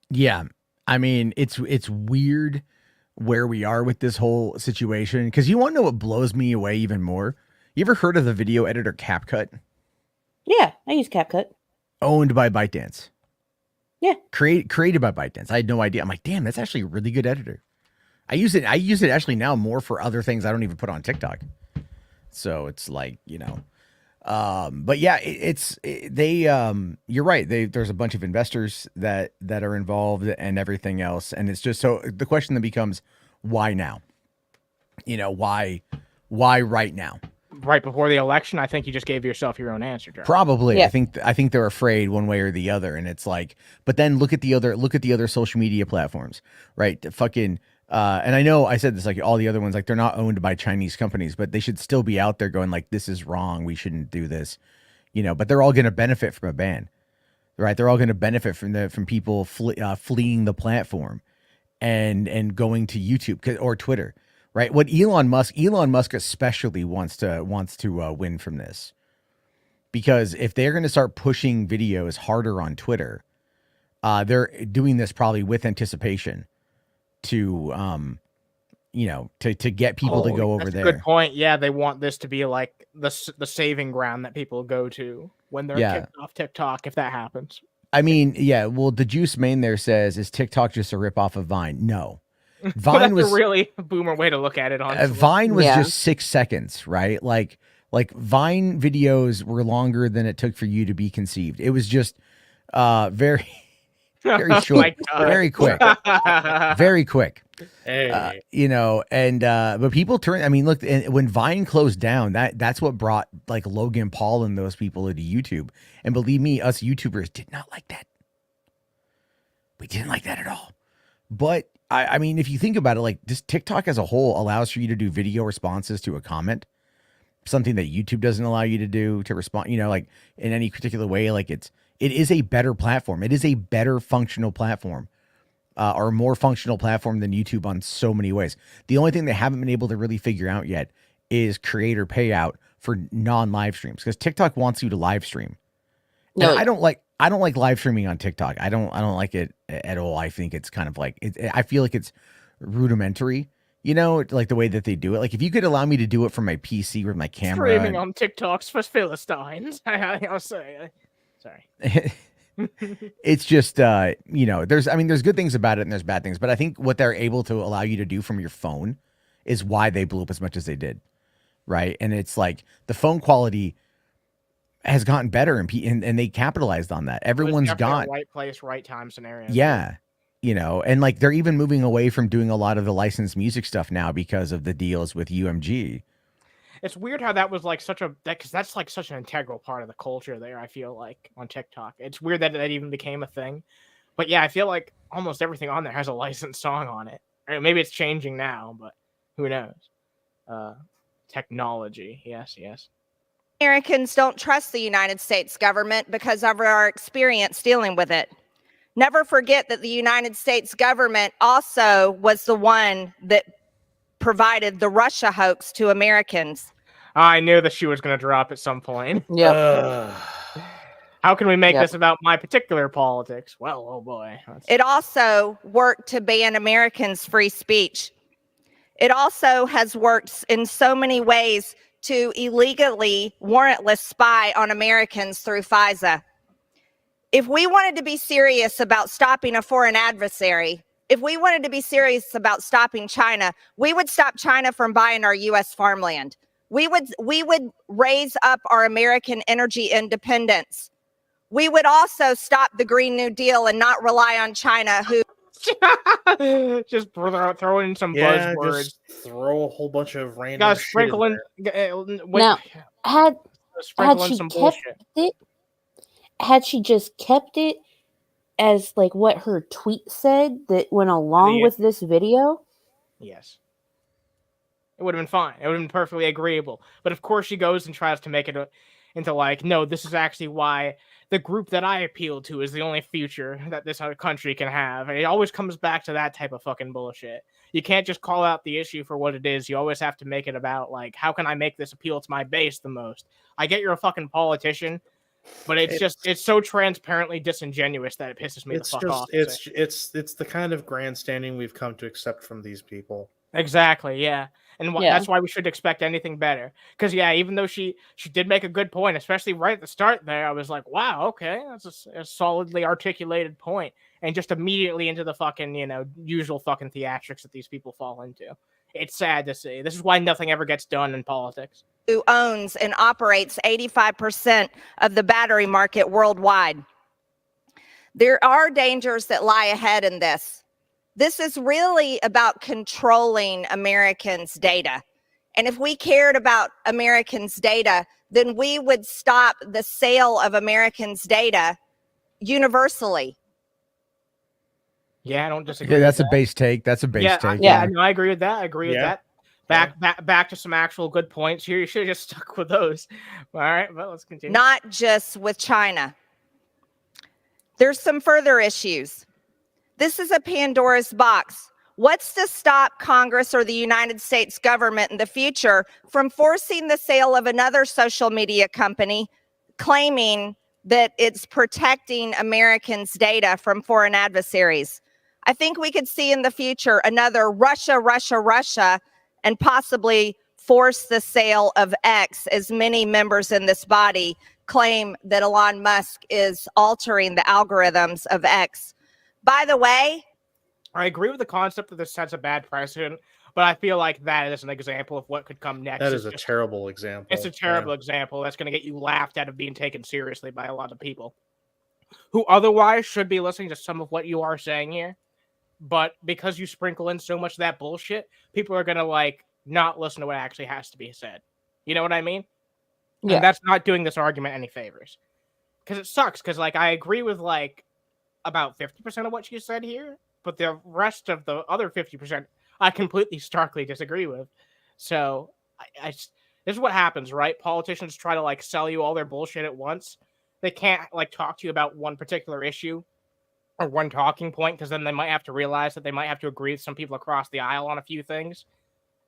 Yeah. I mean, it's weird where we are with this whole situation. Because you want to know what blows me away even more? You ever heard of the video editor CapCut? Yeah, I use CapCut. Owned by ByteDance. Yeah. Created by ByteDance. I had no idea. I'm like, damn, that's actually a really good editor. I use it actually now more for other things I don't even put on TikTok. So it's like, but yeah, you're right. There's a bunch of investors that are involved and everything else. And it's just, so the question then becomes, why now? Why right now? right before the election, I think you just gave yourself your own answer, Jarbo. Probably. Yeah. I think they're afraid one way or the other, and it's like, but then look at the other social media platforms, right? The fucking and I know I said this, like all the other ones, like they're not owned by Chinese companies, but they should still be out there going like, this is wrong, we shouldn't do this, but they're all going to benefit from a ban, right? They're all going to benefit from people fleeing the platform and going to YouTube or Twitter, right? What Elon Musk especially wants to win from this, because if they're going to start pushing videos harder on Twitter, they're doing this probably with anticipation to to get people to go over that's there. A good point. Yeah, they want this to be like the saving ground that people go to when they're kicked off TikTok, if that happens. I mean, yeah. Well, the Juice Main there says, "Is TikTok just a ripoff of Vine?" No, Vine was a really boomer way to look at it. Honestly, Vine was just 6 seconds, right? Like Vine videos were longer than it took for you to be conceived. It was just very short, very quick, very quick. Hey. But people turn. I mean, look, and when Vine closed down, that's what brought like Logan Paul and those people into YouTube. And believe me, us YouTubers did not like that. We didn't like that at all. But I mean, if you think about it, like this TikTok as a whole allows for you to do video responses to a comment, something that YouTube doesn't allow you to do, to respond, like in any particular way. Like it is a better platform. It is a better functional platform. Or a more functional platform than YouTube on so many ways. The only thing they haven't been able to really figure out yet is creator payout for non-live streams, because TikTok wants you to live stream. No, and I don't like live streaming on TikTok. I don't like it at all. I think it's kind of like I feel like it's rudimentary, like the way that they do it. Like if you could allow me to do it from my PC with my camera, streaming on TikToks for Philistines. I'll say, sorry. It's just there's good things about it and there's bad things, but I think what they're able to allow you to do from your phone is why they blew up as much as they did, right? And it's like the phone quality has gotten better, and they capitalized on that. Everyone's got right place, right time scenario. Yeah, and like they're even moving away from doing a lot of the licensed music stuff now because of the deals with UMG. It's weird how that was like because that's like such an integral part of the culture there. I feel like on TikTok, it's weird that even became a thing. But yeah, I feel like almost everything on there has a licensed song on it. Or maybe it's changing now, but who knows? Technology, yes. Americans don't trust the United States government because of our experience dealing with it. Never forget that the United States government also was the one that provided the Russia hoax to Americans. I knew that she was going to drop at some point. Yeah. How can we make this about my particular politics? Well, oh boy. It also worked to ban Americans' free speech. It also has worked in so many ways to illegally, warrantless spy on Americans through FISA. If we wanted to be serious about stopping a foreign adversary, if we wanted to be serious about stopping China, we would stop China from buying our U.S. farmland. We would raise up our American energy independence. We would also stop the Green New Deal and not rely on China, who just throw in some buzzwords. Just throw a whole bunch of random sprinkle in. Now, had she some kept bullshit. it, had she just kept it as like what her tweet said that went along with this video, yes, it would have been fine. It would have been perfectly agreeable. But of course, she goes and tries to make it into like, no, this is actually why the group that I appeal to is the only future that this country can have. And it always comes back to that type of fucking bullshit. You can't just call out the issue for what it is. You always have to make it about like, how can I make this appeal to my base the most? I get you're a fucking politician, but it's so transparently disingenuous that it pisses me the fuck off. It's the kind of grandstanding we've come to accept from these people. Exactly, yeah. And that's why we should expect anything better. Because, yeah, even though she did make a good point, especially right at the start there, I was like, wow, okay, that's a solidly articulated point. And just immediately into the fucking, usual fucking theatrics that these people fall into. It's sad to see. This is why nothing ever gets done in politics. Who owns and operates 85% of the battery market worldwide. There are dangers that lie ahead in this. This is really about controlling Americans' data And if we cared about Americans' data, then we would stop the sale of Americans' data universally. Yeah, I don't disagree. Yeah, that's with a base take. That's a base take. No, I agree with that. I agree with Yeah. that. Back to some actual good points here. You should have just stuck with those. All right, well, let's continue. Not just with China. There's some further issues. This is a Pandora's box. What's to stop Congress or the United States government in the future from forcing the sale of another social media company claiming that it's protecting Americans' data from foreign adversaries? I think we could see in the future another Russia, and possibly force the sale of X, as many members in this body claim that Elon Musk is altering the algorithms of X. By the way, I agree with the concept that this sets a bad precedent, but I feel like that is an example of what could come next. That is a terrible example. It's a terrible example that's going to get you laughed out of being taken seriously by a lot of people who otherwise should be listening to some of what you are saying here. But because you sprinkle in so much of that bullshit, people are going to like not listen to what actually has to be said. You know what I mean? Yeah. And that's not doing this argument any favors. Because it sucks. Because like I agree with like about 50% of what you said here, but the rest of the other 50%, I completely starkly disagree with. So this is what happens, right? Politicians try to like sell you all their bullshit at once. They can't like talk to you about one particular issue or one talking point, because then they might have to realize that they might have to agree with some people across the aisle on a few things.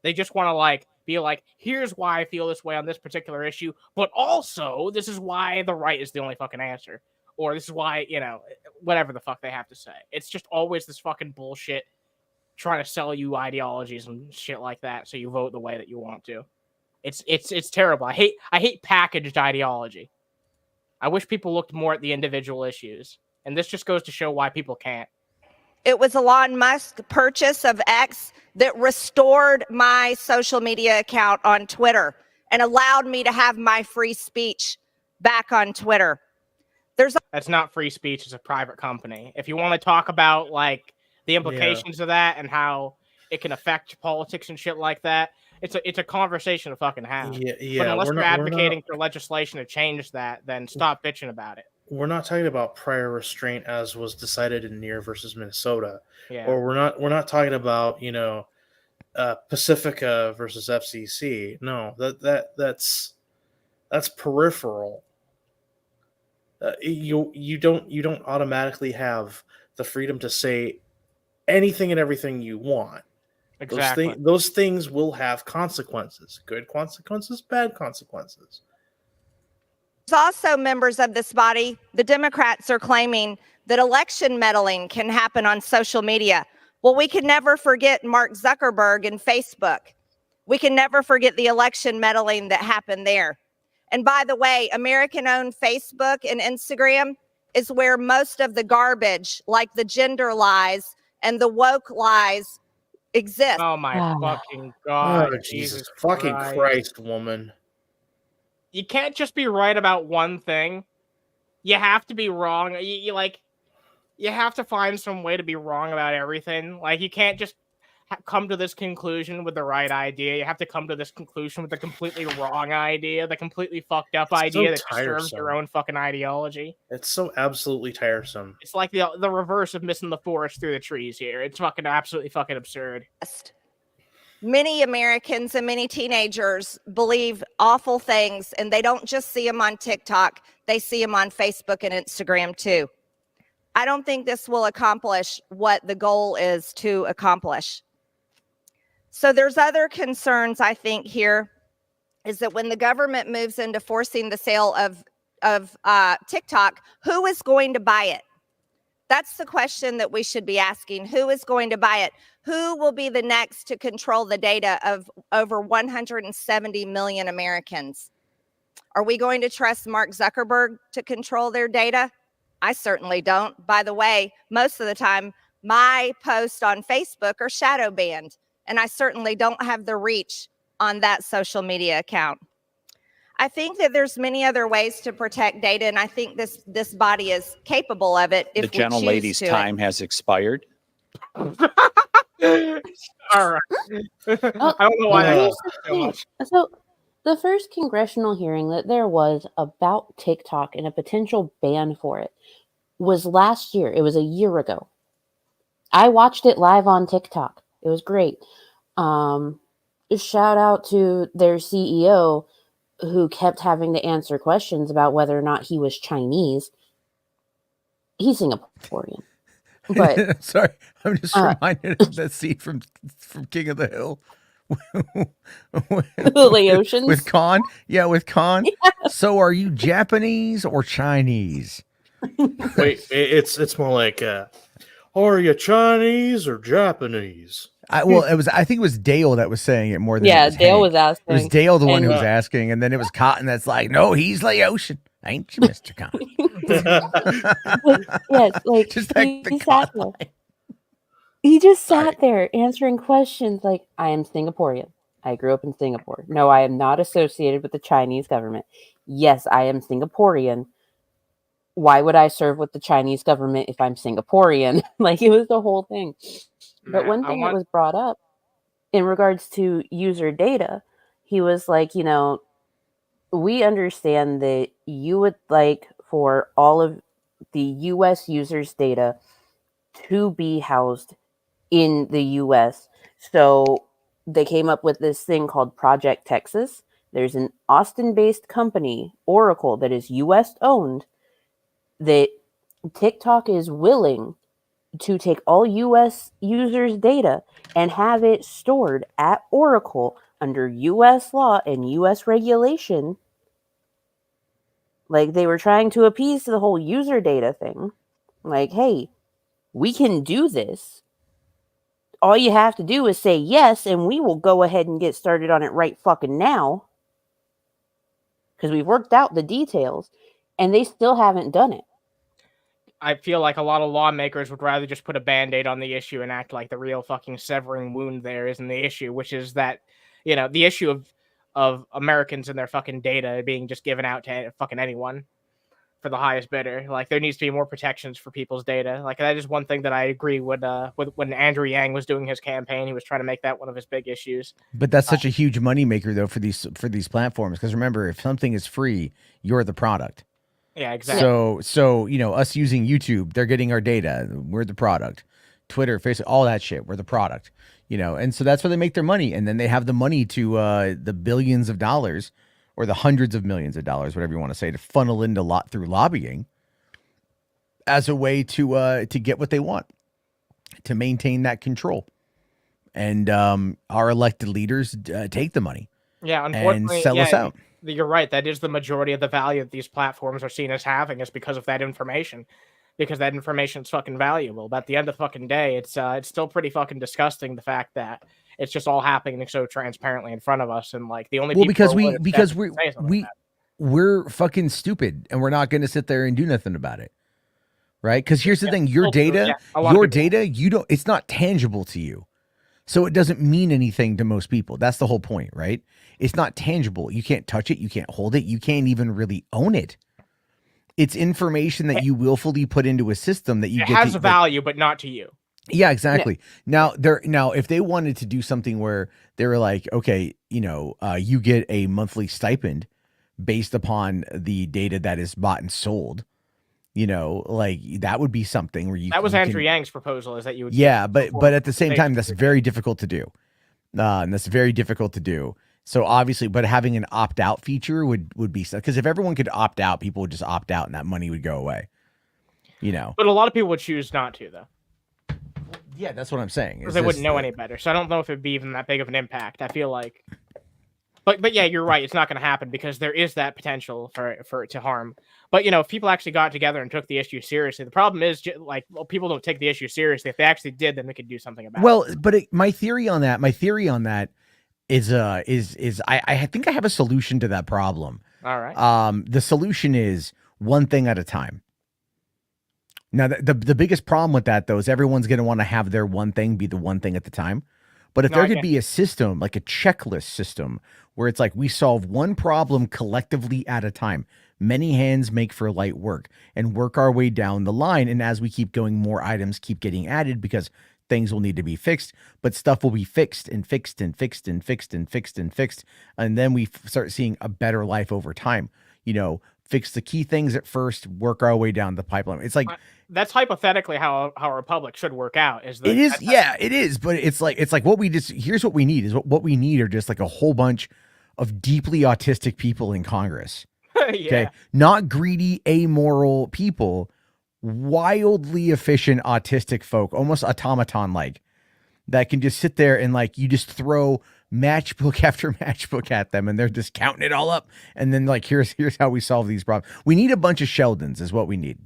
They just want to like be like, here's why I feel this way on this particular issue, but also this is why the right is the only fucking answer. Or this is why, you know, whatever the fuck they have to say. It's just always this fucking bullshit trying to sell you ideologies and shit like that so you vote the way that you want to. It's terrible. I hate packaged ideology. I wish people looked more at the individual issues. And this just goes to show why people can't. It was Elon Musk's purchase of X that restored my social media account on Twitter and allowed me to have my free speech back on Twitter. That's not free speech. It's a private company. If you want to talk about like the implications of that and how it can affect politics and shit like that, it's a conversation to fucking have. But unless you're advocating for legislation to change that, then stop bitching about it. We're not talking about prior restraint as was decided in Near versus Minnesota, Yeah. or we're not talking about Pacifica versus FCC. No, that's peripheral. You don't automatically have the freedom to say anything and everything you want. Exactly. Those things will have consequences. Good consequences, bad consequences. There's also members of this body, the Democrats are claiming that election meddling can happen on social media. Well, we can never forget Mark Zuckerberg and Facebook. We can never forget the election meddling that happened there. And by the way, American-owned Facebook and Instagram is where most of the garbage, like the gender lies and the woke lies, exist. Oh my fucking God. Oh, Jesus fucking Christ, woman. You can't just be right about one thing. You have to be wrong. You have to find some way to be wrong about everything. Like, you can't just come to this conclusion with the right idea. You have to come to this conclusion with the completely wrong idea, the completely fucked up idea that serves your own fucking ideology. It's so absolutely tiresome. It's like the reverse of missing the forest through the trees here. It's fucking absolutely fucking absurd. Many Americans and many teenagers believe awful things, and they don't just see them on TikTok. They see them on Facebook and Instagram too. I don't think this will accomplish what the goal is to accomplish. So there's other concerns, I think, here, is that when the government moves into forcing the sale of TikTok, who is going to buy it? That's the question that we should be asking. Who is going to buy it? Who will be the next to control the data of over 170 million Americans? Are we going to trust Mark Zuckerberg to control their data? I certainly don't. By the way, most of the time, my posts on Facebook are shadow banned, and I certainly don't have the reach on that social media account. I think that there's many other ways to protect data, and I think this body is capable of it. If the gentlelady's time has expired. All right. Oh, I don't know why and that here's so the thing. much. So, the first congressional hearing that there was about TikTok and a potential ban for it was last year. It was a year ago. I watched it live on TikTok. It was great. Shout out to their CEO who kept having to answer questions about whether or not he was Chinese. He's Singaporean. But sorry, I'm just reminded of that scene from King of the Hill. Laotians? With Khan. Yeah, with Khan. Yeah. So are you Japanese or Chinese? Wait, it's more like, are you Chinese or Japanese? I think it was Dale that was saying it more than Yeah, it was Dale Hank. was asking. It was Dale the one who and- was asking, and then it was Cotton that's like, no, he's Laotian. Ain't you, Mr. Khan? Yes, like Just like he the sat there. He just sat there answering questions like, I am Singaporean. I grew up in Singapore. No, I am not associated with the Chinese government. Yes, I am Singaporean. Why would I serve with the Chinese government if I'm Singaporean? Like, it was the whole thing. But one thing that was brought up in regards to user data, he was like, we understand that you would like for all of the US users' data to be housed in the US. So they came up with this thing called Project Texas. There's an Austin-based company, Oracle, that is US owned, that TikTok is willing to take all US users' data and have it stored at Oracle under US law and US regulation. Like, they were trying to appease the whole user data thing. Like, hey, we can do this. All you have to do is say yes, and we will go ahead and get started on it right fucking now. Because we've worked out the details, and they still haven't done it. I feel like a lot of lawmakers would rather just put a band-aid on the issue and act like the real fucking severing wound there isn't the issue, which is that, the issue of Americans and their fucking data being just given out to fucking anyone for the highest bidder. Like, there needs to be more protections for people's data. Like, that is one thing that I agree with when Andrew Yang was doing his campaign. He was trying to make that one of his big issues. But that's such a huge moneymaker, though, for these platforms. Because remember, if something is free, you're the product. Yeah, exactly. So us using YouTube, they're getting our data. We're the product. Twitter, Facebook, all that shit. We're the product. And so that's where they make their money. And then they have the money to the billions of dollars or the hundreds of millions of dollars, whatever you want to say, to funnel into through lobbying as a way to get what they want, to maintain that control. And our elected leaders take the money, unfortunately, and sell us out. You're right. That is the majority of the value that these platforms are seen as having, is because of that information. Because that information is fucking valuable. But at the end of the fucking day, it's still pretty fucking disgusting, the fact that it's just all happening so transparently in front of us, and like the only because people we're fucking stupid, and we're not going to sit there and do nothing about it, right? Because here's the thing: your data, it's not tangible to you, so it doesn't mean anything to most people. That's the whole point, right? It's not tangible. You can't touch it. You can't hold it. You can't even really own it. It's information that you willfully put into a system that you get. It has value, but not to you. Yeah, exactly. Now, if they wanted to do something where they were like, okay, you get a monthly stipend based upon the data that is bought and sold, like that would be something where you. That was Andrew Yang's proposal, is that you would. Yeah, but at the same time, that's very difficult to do. And that's very difficult to do. So obviously, but having an opt-out feature would be, because if everyone could opt out, people would just opt out and that money would go away. But a lot of people would choose not to, though. Yeah, that's what I'm saying. Because they wouldn't know any better. So I don't know if it'd be even that big of an impact. I feel like, but yeah, you're right. It's not going to happen because there is that potential for it to harm. But if people actually got together and took the issue seriously, the problem is people don't take the issue seriously. If they actually did, then we could do something about it. Well, but my theory on that is I think I have a solution to that problem. All right. The solution is one thing at a time. Now, the biggest problem with that, though, is everyone's going to want to have their one thing be the one thing at the time. But if there could be a system, like a checklist system, where it's like we solve one problem collectively at a time, many hands make for light work, and work our way down the line. And as we keep going, more items keep getting added because things will need to be fixed, but stuff will be fixed and fixed and fixed and fixed and fixed and fixed. And then we start seeing a better life over time, you know, fix the key things at first, work our way down the pipeline. It's like, that's hypothetically how a republic should work out. It is. But it's like what we just, here's what we need is what we need are just like a whole bunch of deeply autistic people in Congress. Okay. Not greedy, amoral people, wildly efficient autistic folk, almost automaton like, that can just sit there and like you just throw matchbook after matchbook at them and they're just counting it all up. And then like here's how we solve these problems. We need a bunch of Sheldons is what we need.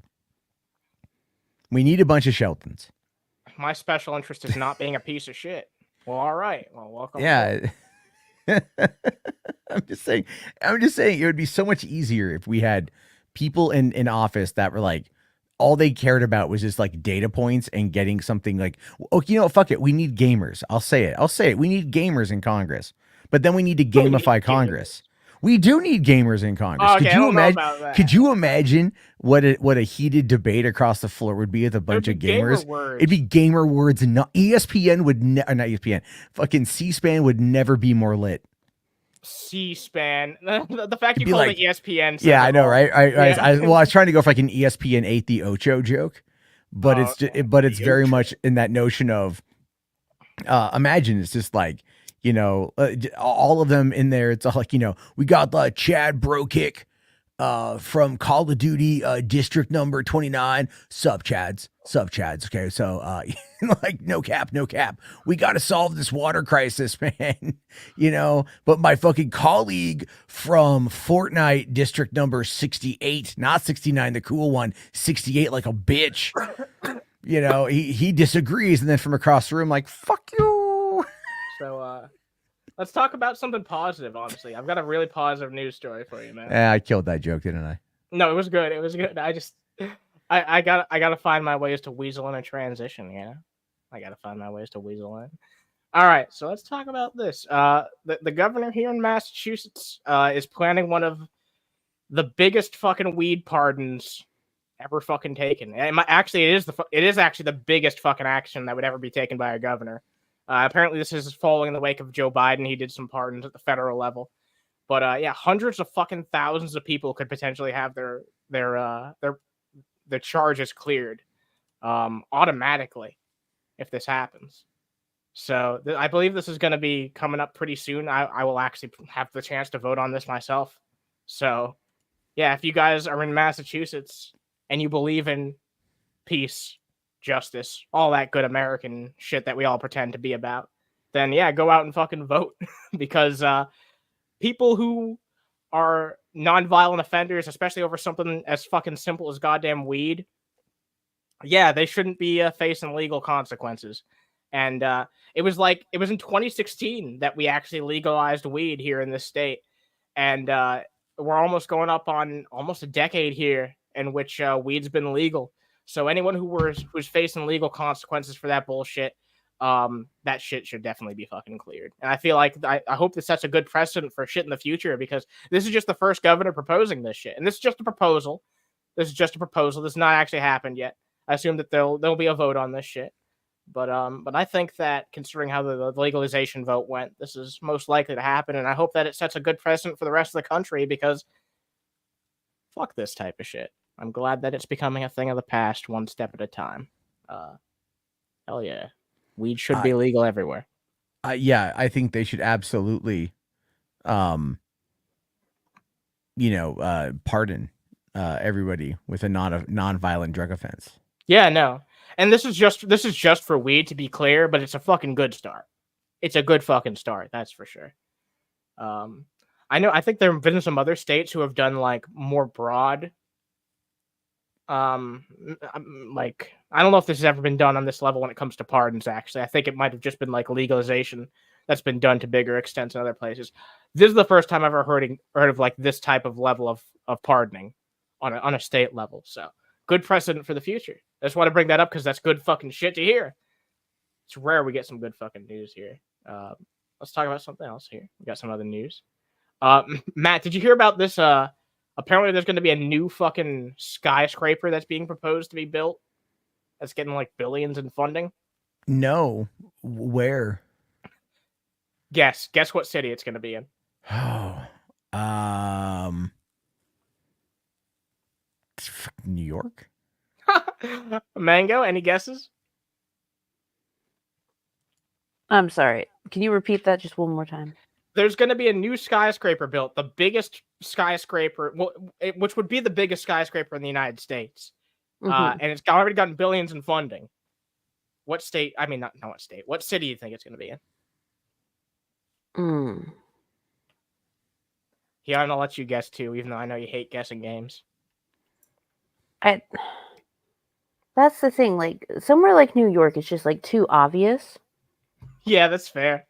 We need a bunch of Sheldons. My special interest is not being a piece of shit. Well, all right. Well, welcome. Yeah. I'm just saying it would be so much easier if we had people in office that were like, all they cared about was just like data points and getting something like, oh, you know, fuck it. We need gamers. I'll say it. We need gamers in Congress, but then we need to gamify Congress. We do need gamers in Congress. Okay, could you imagine what a heated debate across the floor would be with a bunch of gamers? It'd be gamer words and not ESPN would not ESPN. Fucking C-SPAN would never be more lit. C-SPAN. The fact you It'd be call like, it ESPN. Yeah, I know, right? I was trying to go for like an ESPN 8 the Ocho joke, but it's very much in that notion of imagine it's just like, you know, all of them in there. It's all like, you know, we got the Chad Brokick from Call of Duty District Number 29. Sub Chads. Okay, so like no cap. We got to solve this water crisis, man. You know, but my fucking colleague from Fortnite District Number 68, not 69, the cool one, 68, like a bitch. You know, he disagrees, and then from across the room, like, fuck you. So let's talk about something positive, honestly. I've got a really positive news story for you, man. Yeah, I killed that joke, didn't I? No, it was good. I gotta find my ways to weasel in a transition, you know? I gotta find my ways to weasel in. All right, so let's talk about this. The governor here in Massachusetts is planning one of the biggest fucking weed pardons ever fucking taken. It is actually the biggest fucking action that would ever be taken by a governor. Apparently, this is following in the wake of Joe Biden. He did some pardons at the federal level, but yeah, hundreds of fucking thousands of people could potentially have their charges cleared automatically if this happens. So I believe this is going to be coming up pretty soon. I will actually have the chance to vote on this myself. So yeah, if you guys are in Massachusetts and you believe in peace, justice, all that good American shit that we all pretend to be about, then yeah, go out and fucking vote. Because people who are nonviolent offenders, especially over something as fucking simple as goddamn weed, yeah, they shouldn't be facing legal consequences. And it was in 2016 that we actually legalized weed here in this state. And we're almost going up on almost a decade here in which weed's been legal. So anyone who's facing legal consequences for that bullshit, that shit should definitely be fucking cleared. And I feel like I hope this sets a good precedent for shit in the future, because this is just the first governor proposing this shit. And this is just a proposal. This is just a proposal. This has not actually happened yet. I assume that there'll be a vote on this shit. But I think that considering how the legalization vote went, this is most likely to happen. And I hope that it sets a good precedent for the rest of the country, because fuck this type of shit. I'm glad that it's becoming a thing of the past, one step at a time. Hell yeah. Weed should be legal everywhere. Yeah, I think they should absolutely, pardon everybody with a non-violent drug offense. Yeah, no. And this is just for weed, to be clear, but it's a fucking good start. It's a good fucking start, that's for sure. I think there have been some other states who have done like more broad. Like, I don't know if this has ever been done on this level when it comes to pardons, actually. I think it might have just been like legalization that's been done to bigger extents in other places. This is the first time I've ever heard of like this type of level of pardoning on a state level. So good precedent for the future. I just want to bring that up because that's good fucking shit to hear. It's rare we get some good fucking news here. Let's talk about something else here. We got some other news. Matt, did you hear about this? Apparently there's going to be a new fucking skyscraper that's being proposed to be built. That's getting like billions in funding. No. Where? Guess what city it's going to be in. New York? Mango, any guesses? I'm sorry. Can you repeat that just one more time? There's going to be a new skyscraper built, the biggest skyscraper, which would be the biggest skyscraper in the United States. And it's already gotten billions in funding. What state? I mean, not what state. What city do you think it's going to be in? Yeah, I'm going to let you guess too, even though I know you hate guessing games. That's the thing. Like, somewhere like New York is just like too obvious. Yeah, that's fair.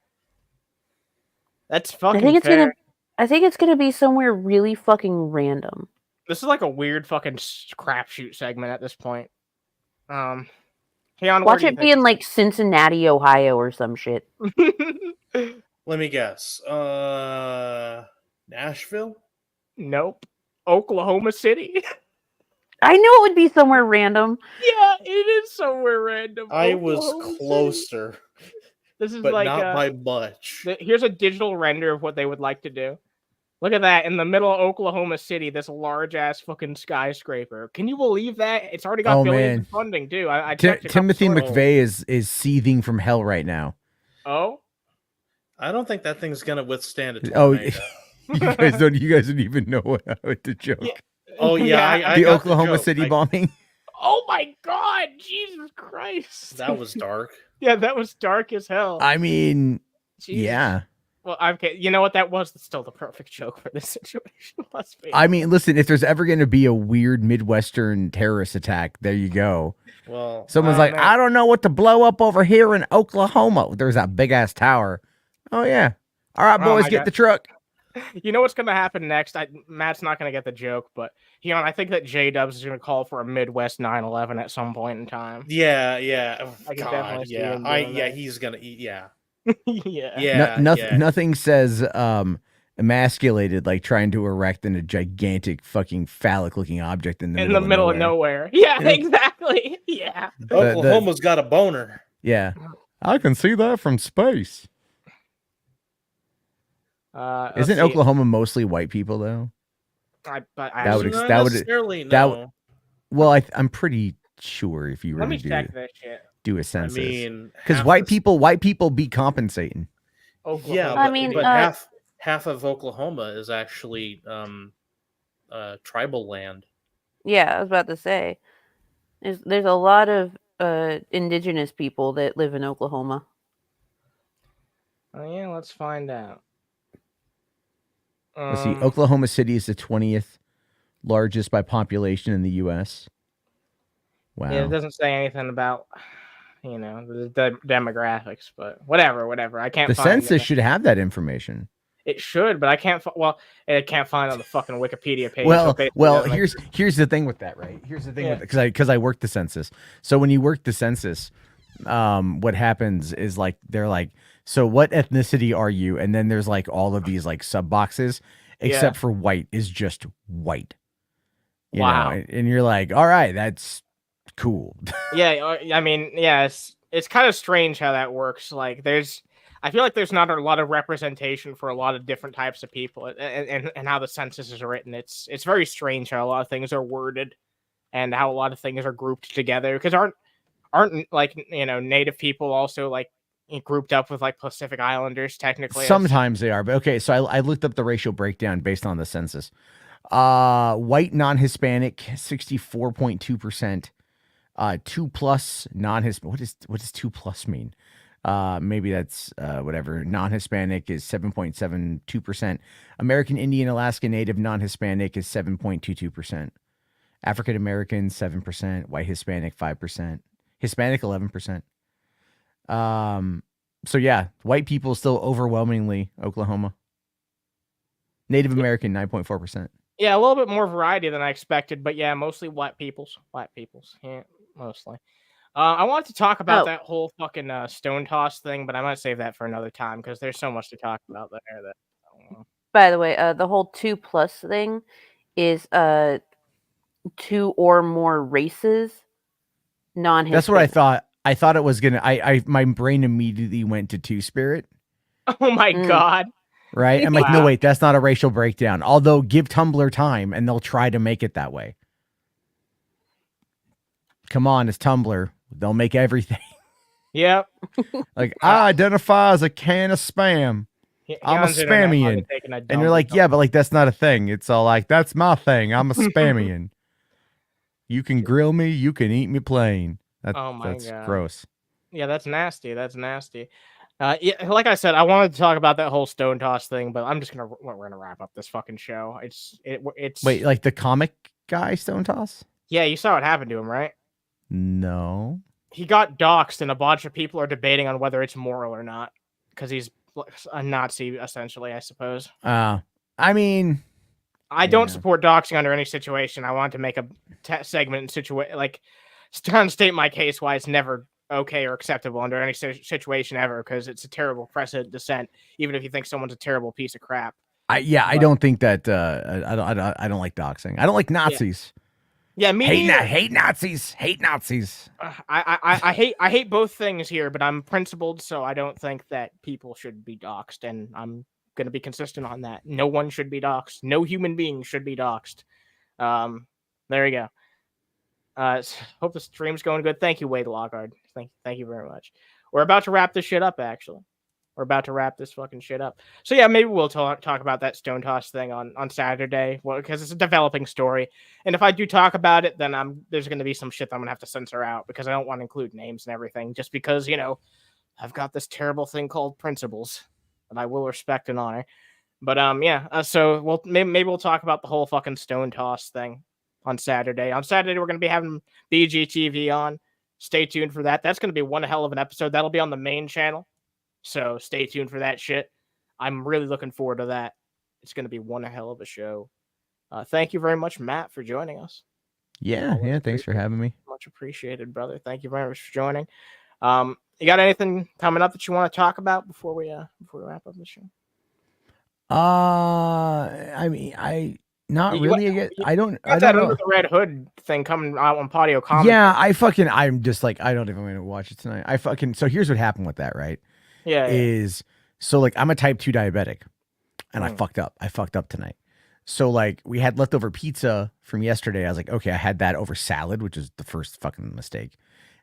That's fucking fair. I think it's gonna be somewhere really fucking random. This is like a weird fucking crapshoot segment at this point. Keanu, Watch it be in like Cincinnati, Ohio, or some shit. Let me guess. Nashville? Nope. Oklahoma City. I knew it would be somewhere random. Yeah, it is somewhere random. I Oklahoma was closer. City. This is but like not by much. Here's a digital render of what they would like to do. Look at that in the middle of Oklahoma City. This large ass fucking skyscraper. Can you believe that? It's already got billions in funding too. I checked Timothy McVeigh is seething from hell right now. Oh, I don't think that thing's gonna withstand a tornado. Oh, you guys don't even know the joke. Yeah. Oh yeah, I the got Oklahoma the City bombing. Oh my God, Jesus Christ! That was dark. Yeah, that was dark as hell. I mean, Jesus. yeah. Well, okay, you know what that was? That's still the perfect joke for this situation. Let's be I mean, listen, if there's ever going to be a weird Midwestern terrorist attack, there you go. Well, someone's like, I don't know what to blow up over here in Oklahoma. There's that big ass tower. Oh yeah. All right, boys, get the truck. You know what's going to happen next? Matt's not going to get the joke, but I think that J-Dubs is going to call for a Midwest 9/11 at some point in time. Yeah. Oh, I can God, definitely see him doing that. he's gonna eat. Yeah. Yeah. Nothing says emasculated like trying to erect in a gigantic fucking phallic looking object in the middle of nowhere. Yeah, exactly. Yeah. Oklahoma's got a boner. Yeah. I can see that from space. Isn't Oklahoma mostly white people though? Well, I'm pretty sure if you really do a census, because white people be compensating. Yeah, but half of Oklahoma is actually tribal land. Yeah, I was about to say, there's a lot of indigenous people that live in Oklahoma. Oh yeah, let's find out. Let's see. Oklahoma City is the 20th largest by population in the U.S. Wow. Yeah, it doesn't say anything about, the demographics, but whatever. I can't. The census should have that information. It should, but I can't. Well, I can't find it on the fucking Wikipedia page. Well, here's the thing with that, right? Here's the thing with because I worked the census. So when you work the census, what happens is like they're like, so what ethnicity are you? And then there's like all of these like sub boxes, except for white is just white. You know? And you're like, all right, that's cool. Yeah, I mean, it's kind of strange how that works. Like, I feel like there's not a lot of representation for a lot of different types of people, and how the census is written. It's very strange how a lot of things are worded, and how a lot of things are grouped together. Because aren't like Native people also like grouped up with like Pacific Islanders technically? Sometimes they are, but okay. So I looked up the racial breakdown based on the census. White non-Hispanic 64.2%. 2+ non-Hispanic. What does 2+ mean? Maybe that's whatever. Non-Hispanic is 7.72%. American Indian Alaska Native non-Hispanic is 7.22%. African American 7%. White Hispanic 5%. Hispanic 11%. So yeah, white people still overwhelmingly Oklahoma. Native American 9.4%. Yeah, a little bit more variety than I expected, but yeah, mostly white peoples. Yeah, mostly. I wanted to talk about that whole fucking Stonetoss thing, but I might save that for another time because there's so much to talk about there. That I don't know. By the way, the whole 2+ thing is 2 or more races. Non-Hispanic. That's what I thought. I thought it was gonna. My brain immediately went to Two Spirit. Oh my god! Right? I'm like, no, wait, that's not a racial breakdown. Although, give Tumblr time, and they'll try to make it that way. Come on, it's Tumblr. They'll make everything. Yep. Like, I identify as a can of spam. I'm a spamian. And you're like, yeah, but like that's not a thing. It's all like, that's my thing. I'm a spamian. You can grill me, you can eat me plain. That's gross. Yeah, that's nasty. That's nasty. Yeah, like I said, I wanted to talk about that whole Stonetoss thing, but we're gonna wrap up this fucking show. It's Wait, like the comic guy Stonetoss? Yeah, you saw what happened to him, right? No. He got doxxed, and a bunch of people are debating on whether it's moral or not because he's a Nazi, essentially, I suppose. I mean, I don't support doxing under any situation. I want to make a segment like trying to state my case why it's never okay or acceptable under any situation ever, because it's a terrible precedent to set, even if you think someone's a terrible piece of crap. I don't think that I don't like doxing. I don't like Nazis. Yeah, me hate Nazis. Hate Nazis. I hate both things here, but I'm principled, so I don't think that people should be doxed, and I'm going to be consistent on that. No one should be doxed. No human being should be doxed. There you go. Hope the stream's going good. Thank you, Wade Logard. Thank you very much. We're about to wrap this shit up, actually. We're about to wrap this fucking shit up. So yeah, maybe we'll talk about that Stonetoss thing on Saturday, because it's a developing story. And if I do talk about it, then there's going to be some shit that I'm going to have to censor out, because I don't want to include names and everything, just because, I've got this terrible thing called principles that I will respect and honor. But so maybe we'll talk about the whole fucking Stonetoss thing on Saturday. On Saturday, we're going to be having BGTV on. Stay tuned for that. That's going to be one hell of an episode. That'll be on the main channel. So stay tuned for that shit. I'm really looking forward to that. It's going to be one hell of a show. Thank you very much, Matt, for joining us. Yeah. Thanks for having me. Much appreciated, brother. Thank you very much for joining. You got anything coming up that you want to talk about before we wrap up the show? I mean, not really. I don't know. Under the Red Hood thing coming out on Patio Comics. Yeah, I'm just like, I don't even want to watch it tonight. So here's what happened with that, right? So like, I'm a type 2 diabetic, and I fucked up tonight. So like, we had leftover pizza from yesterday. I was like, okay, I had that over salad, which is the first fucking mistake.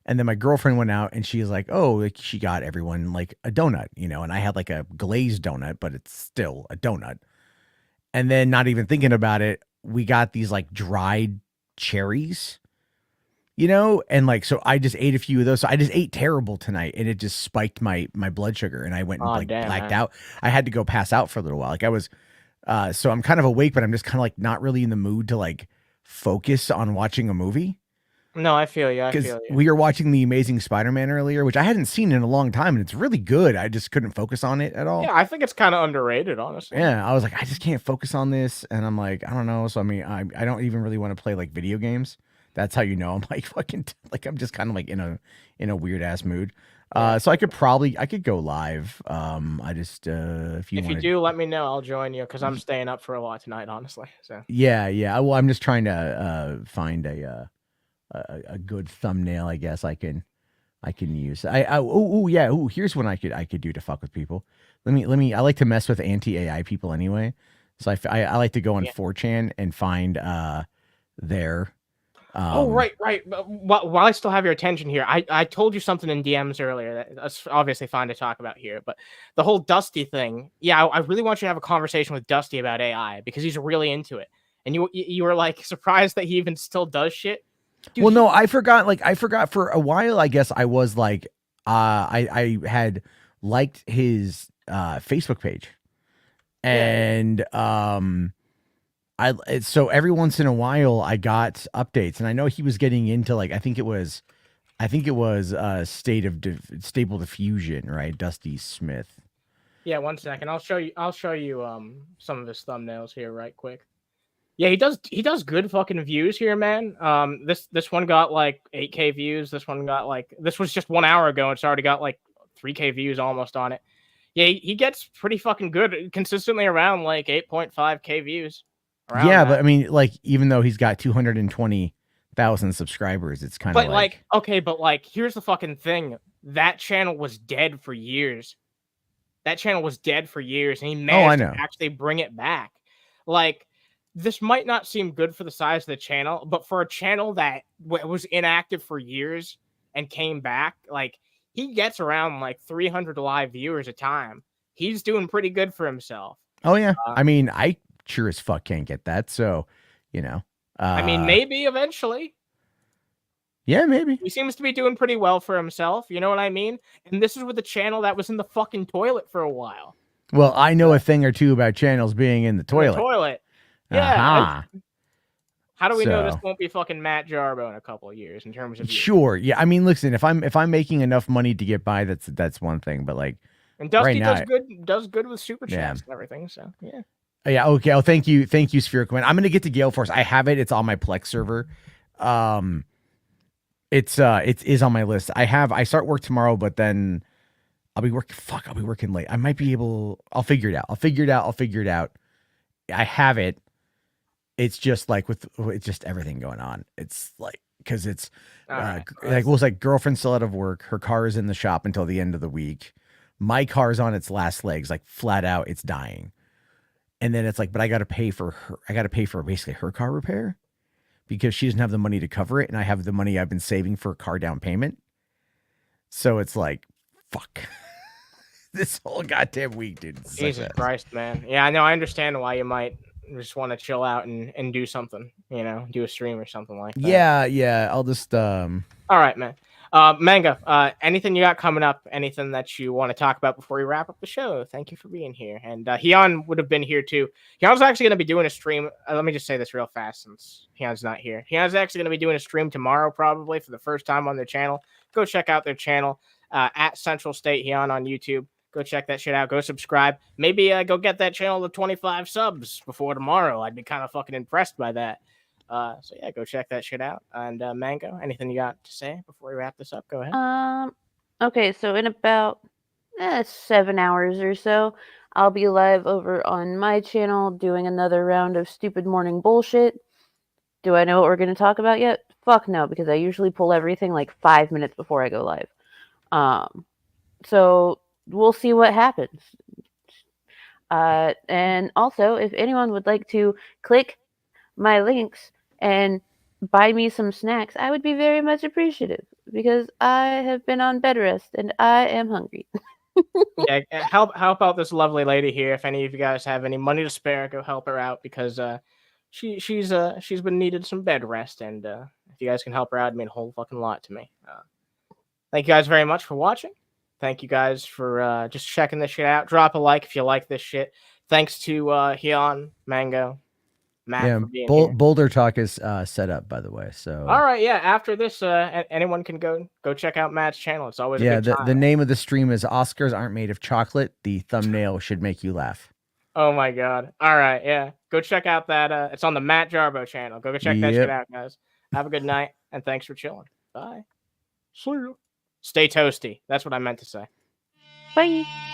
And then my girlfriend went out and she's like, oh, like she got everyone like a donut, and I had like a glazed donut, but it's still a donut. And then, not even thinking about it, we got these like dried cherries, and like, so I just ate a few of those. So I just ate terrible tonight, and it just spiked my blood sugar, and I went and blacked out. I had to go pass out for a little while. Like I was, so I'm kind of awake, but I'm just kind of like not really in the mood to like focus on watching a movie. No, I feel you. Because we were watching The Amazing Spider-Man earlier, which I hadn't seen in a long time, and it's really good. I just couldn't focus on it at all. Yeah, I think it's kind of underrated, honestly. Yeah, I was like, I just can't focus on this, and I'm like, I don't know. So I mean, I don't even really want to play like video games. That's how I'm like fucking like I'm just kind of like in a weird ass mood. So I could go live. I just if you do, let me know. I'll join you, because I'm staying up for a lot tonight, honestly. So yeah. Well, I'm just trying to find a good thumbnail, I guess I can use. Here's one I could do to fuck with people. I like to mess with anti-AI people anyway. So I like to go on 4chan and find their right. While I still have your attention here, I told you something in DMs earlier that's obviously fine to talk about here, but the whole Dusty thing. Yeah, I really want you to have a conversation with Dusty about AI, because he's really into it. And you were like surprised that he even still does shit. Dude, well, no, I forgot for a while. I guess I was like, I had liked his Facebook page, and so every once in a while I got updates, and I know he was getting into like I think it was Stable Diffusion, right? Dusty Smith. Yeah, 1 second. I'll show you some of his thumbnails here right quick. Yeah, he does good fucking views here, man. This one got like 8K views. This was just 1 hour ago, and it's already got like 3K views almost on it. Yeah, he gets pretty fucking good, consistently around like 8.5K views. Yeah, but I mean, like, even though he's got 220,000 1,000 subscribers. It's kind of But like, okay, but like, here's the fucking thing. That channel was dead for years. That channel was dead for years, and he managed to actually bring it back. Like, this might not seem good for the size of the channel, but for a channel that was inactive for years and came back, like, he gets around like 300 live viewers a time. He's doing pretty good for himself. Oh yeah, I mean, I sure as fuck can't get that. So, you know, I mean, maybe eventually. Yeah, maybe. He seems to be doing pretty well for himself. You know what I mean? And this is with a channel that was in the fucking toilet for a while. Well, I know a thing or two about channels being in the toilet. In the toilet. Yeah. How do we know this won't be fucking Matt Jarbo in a couple of years in terms of views? Sure. Yeah. I mean, listen, if I'm making enough money to get by, that's one thing. But like, and Dusty does good with super chats and everything. So yeah. Yeah. Okay. Oh, thank you, Spherical Man. I'm gonna get to Gale Force. I have it. It's on my Plex server. It is on my list. I start work tomorrow, but then I'll be working late. I might be able. I'll figure it out. I'll figure it out. I have it. It's just like it's just everything going on. It's like because it's like girlfriend's still out of work. Her car is in the shop until the end of the week. My car's on its last legs, like flat out. It's dying, and then it's like, but I got to pay for her. I got to pay for basically her car repair because she doesn't have the money to cover it, and I have the money I've been saving for a car down payment. So it's like, fuck. This whole goddamn week, dude. Jesus Christ, man. Yeah, I know. I understand why you might just want to chill out and do something, you know, do a stream or something like that. Yeah. I'll just All right, man. Manga, anything you got coming up? Anything that you want to talk about before we wrap up the show? Thank you for being here. And Hyun would have been here too. Hyun's actually going to be doing a stream. Let me just say this real fast since Hyun's not here. Hyun's actually going to be doing a stream tomorrow, probably for the first time on their channel. Go check out their channel at Central State Hyun on YouTube. Go check that shit out. Go subscribe. Maybe go get that channel to 25 subs before tomorrow. I'd be kind of fucking impressed by that. So yeah, go check that shit out. And Mango, anything you got to say before we wrap this up? Go ahead. Okay, so in about 7 hours or so, I'll be live over on my channel doing another round of stupid morning bullshit. Do I know what we're going to talk about yet? Fuck no, because I usually pull everything like 5 minutes before I go live. So we'll see what happens. And also, if anyone would like to click my links and buy me some snacks, I would be very much appreciative because I have been on bed rest and I am hungry. Yeah, help out this lovely lady here. If any of you guys have any money to spare, go help her out because she's been needed some bed rest, and if you guys can help her out, it'd mean a whole fucking lot to me. Thank you guys very much for watching. Thank you guys for just checking this shit out. Drop a like if you like this shit. Thanks to Hyun, Mango, Matt for being here. Boulder Talk is set up, by the way. So all right, yeah. After this, anyone can go check out Matt's channel. It's always a good time. The name of the stream is Oscars Aren't Made of Chocolate. The thumbnail should make you laugh. Oh my god! All right, yeah. Go check out that. It's on the Matt Jarbo channel. Go check that shit out, guys. Have a good night, and thanks for chilling. Bye. See you. Stay toasty. That's what I meant to say. Bye.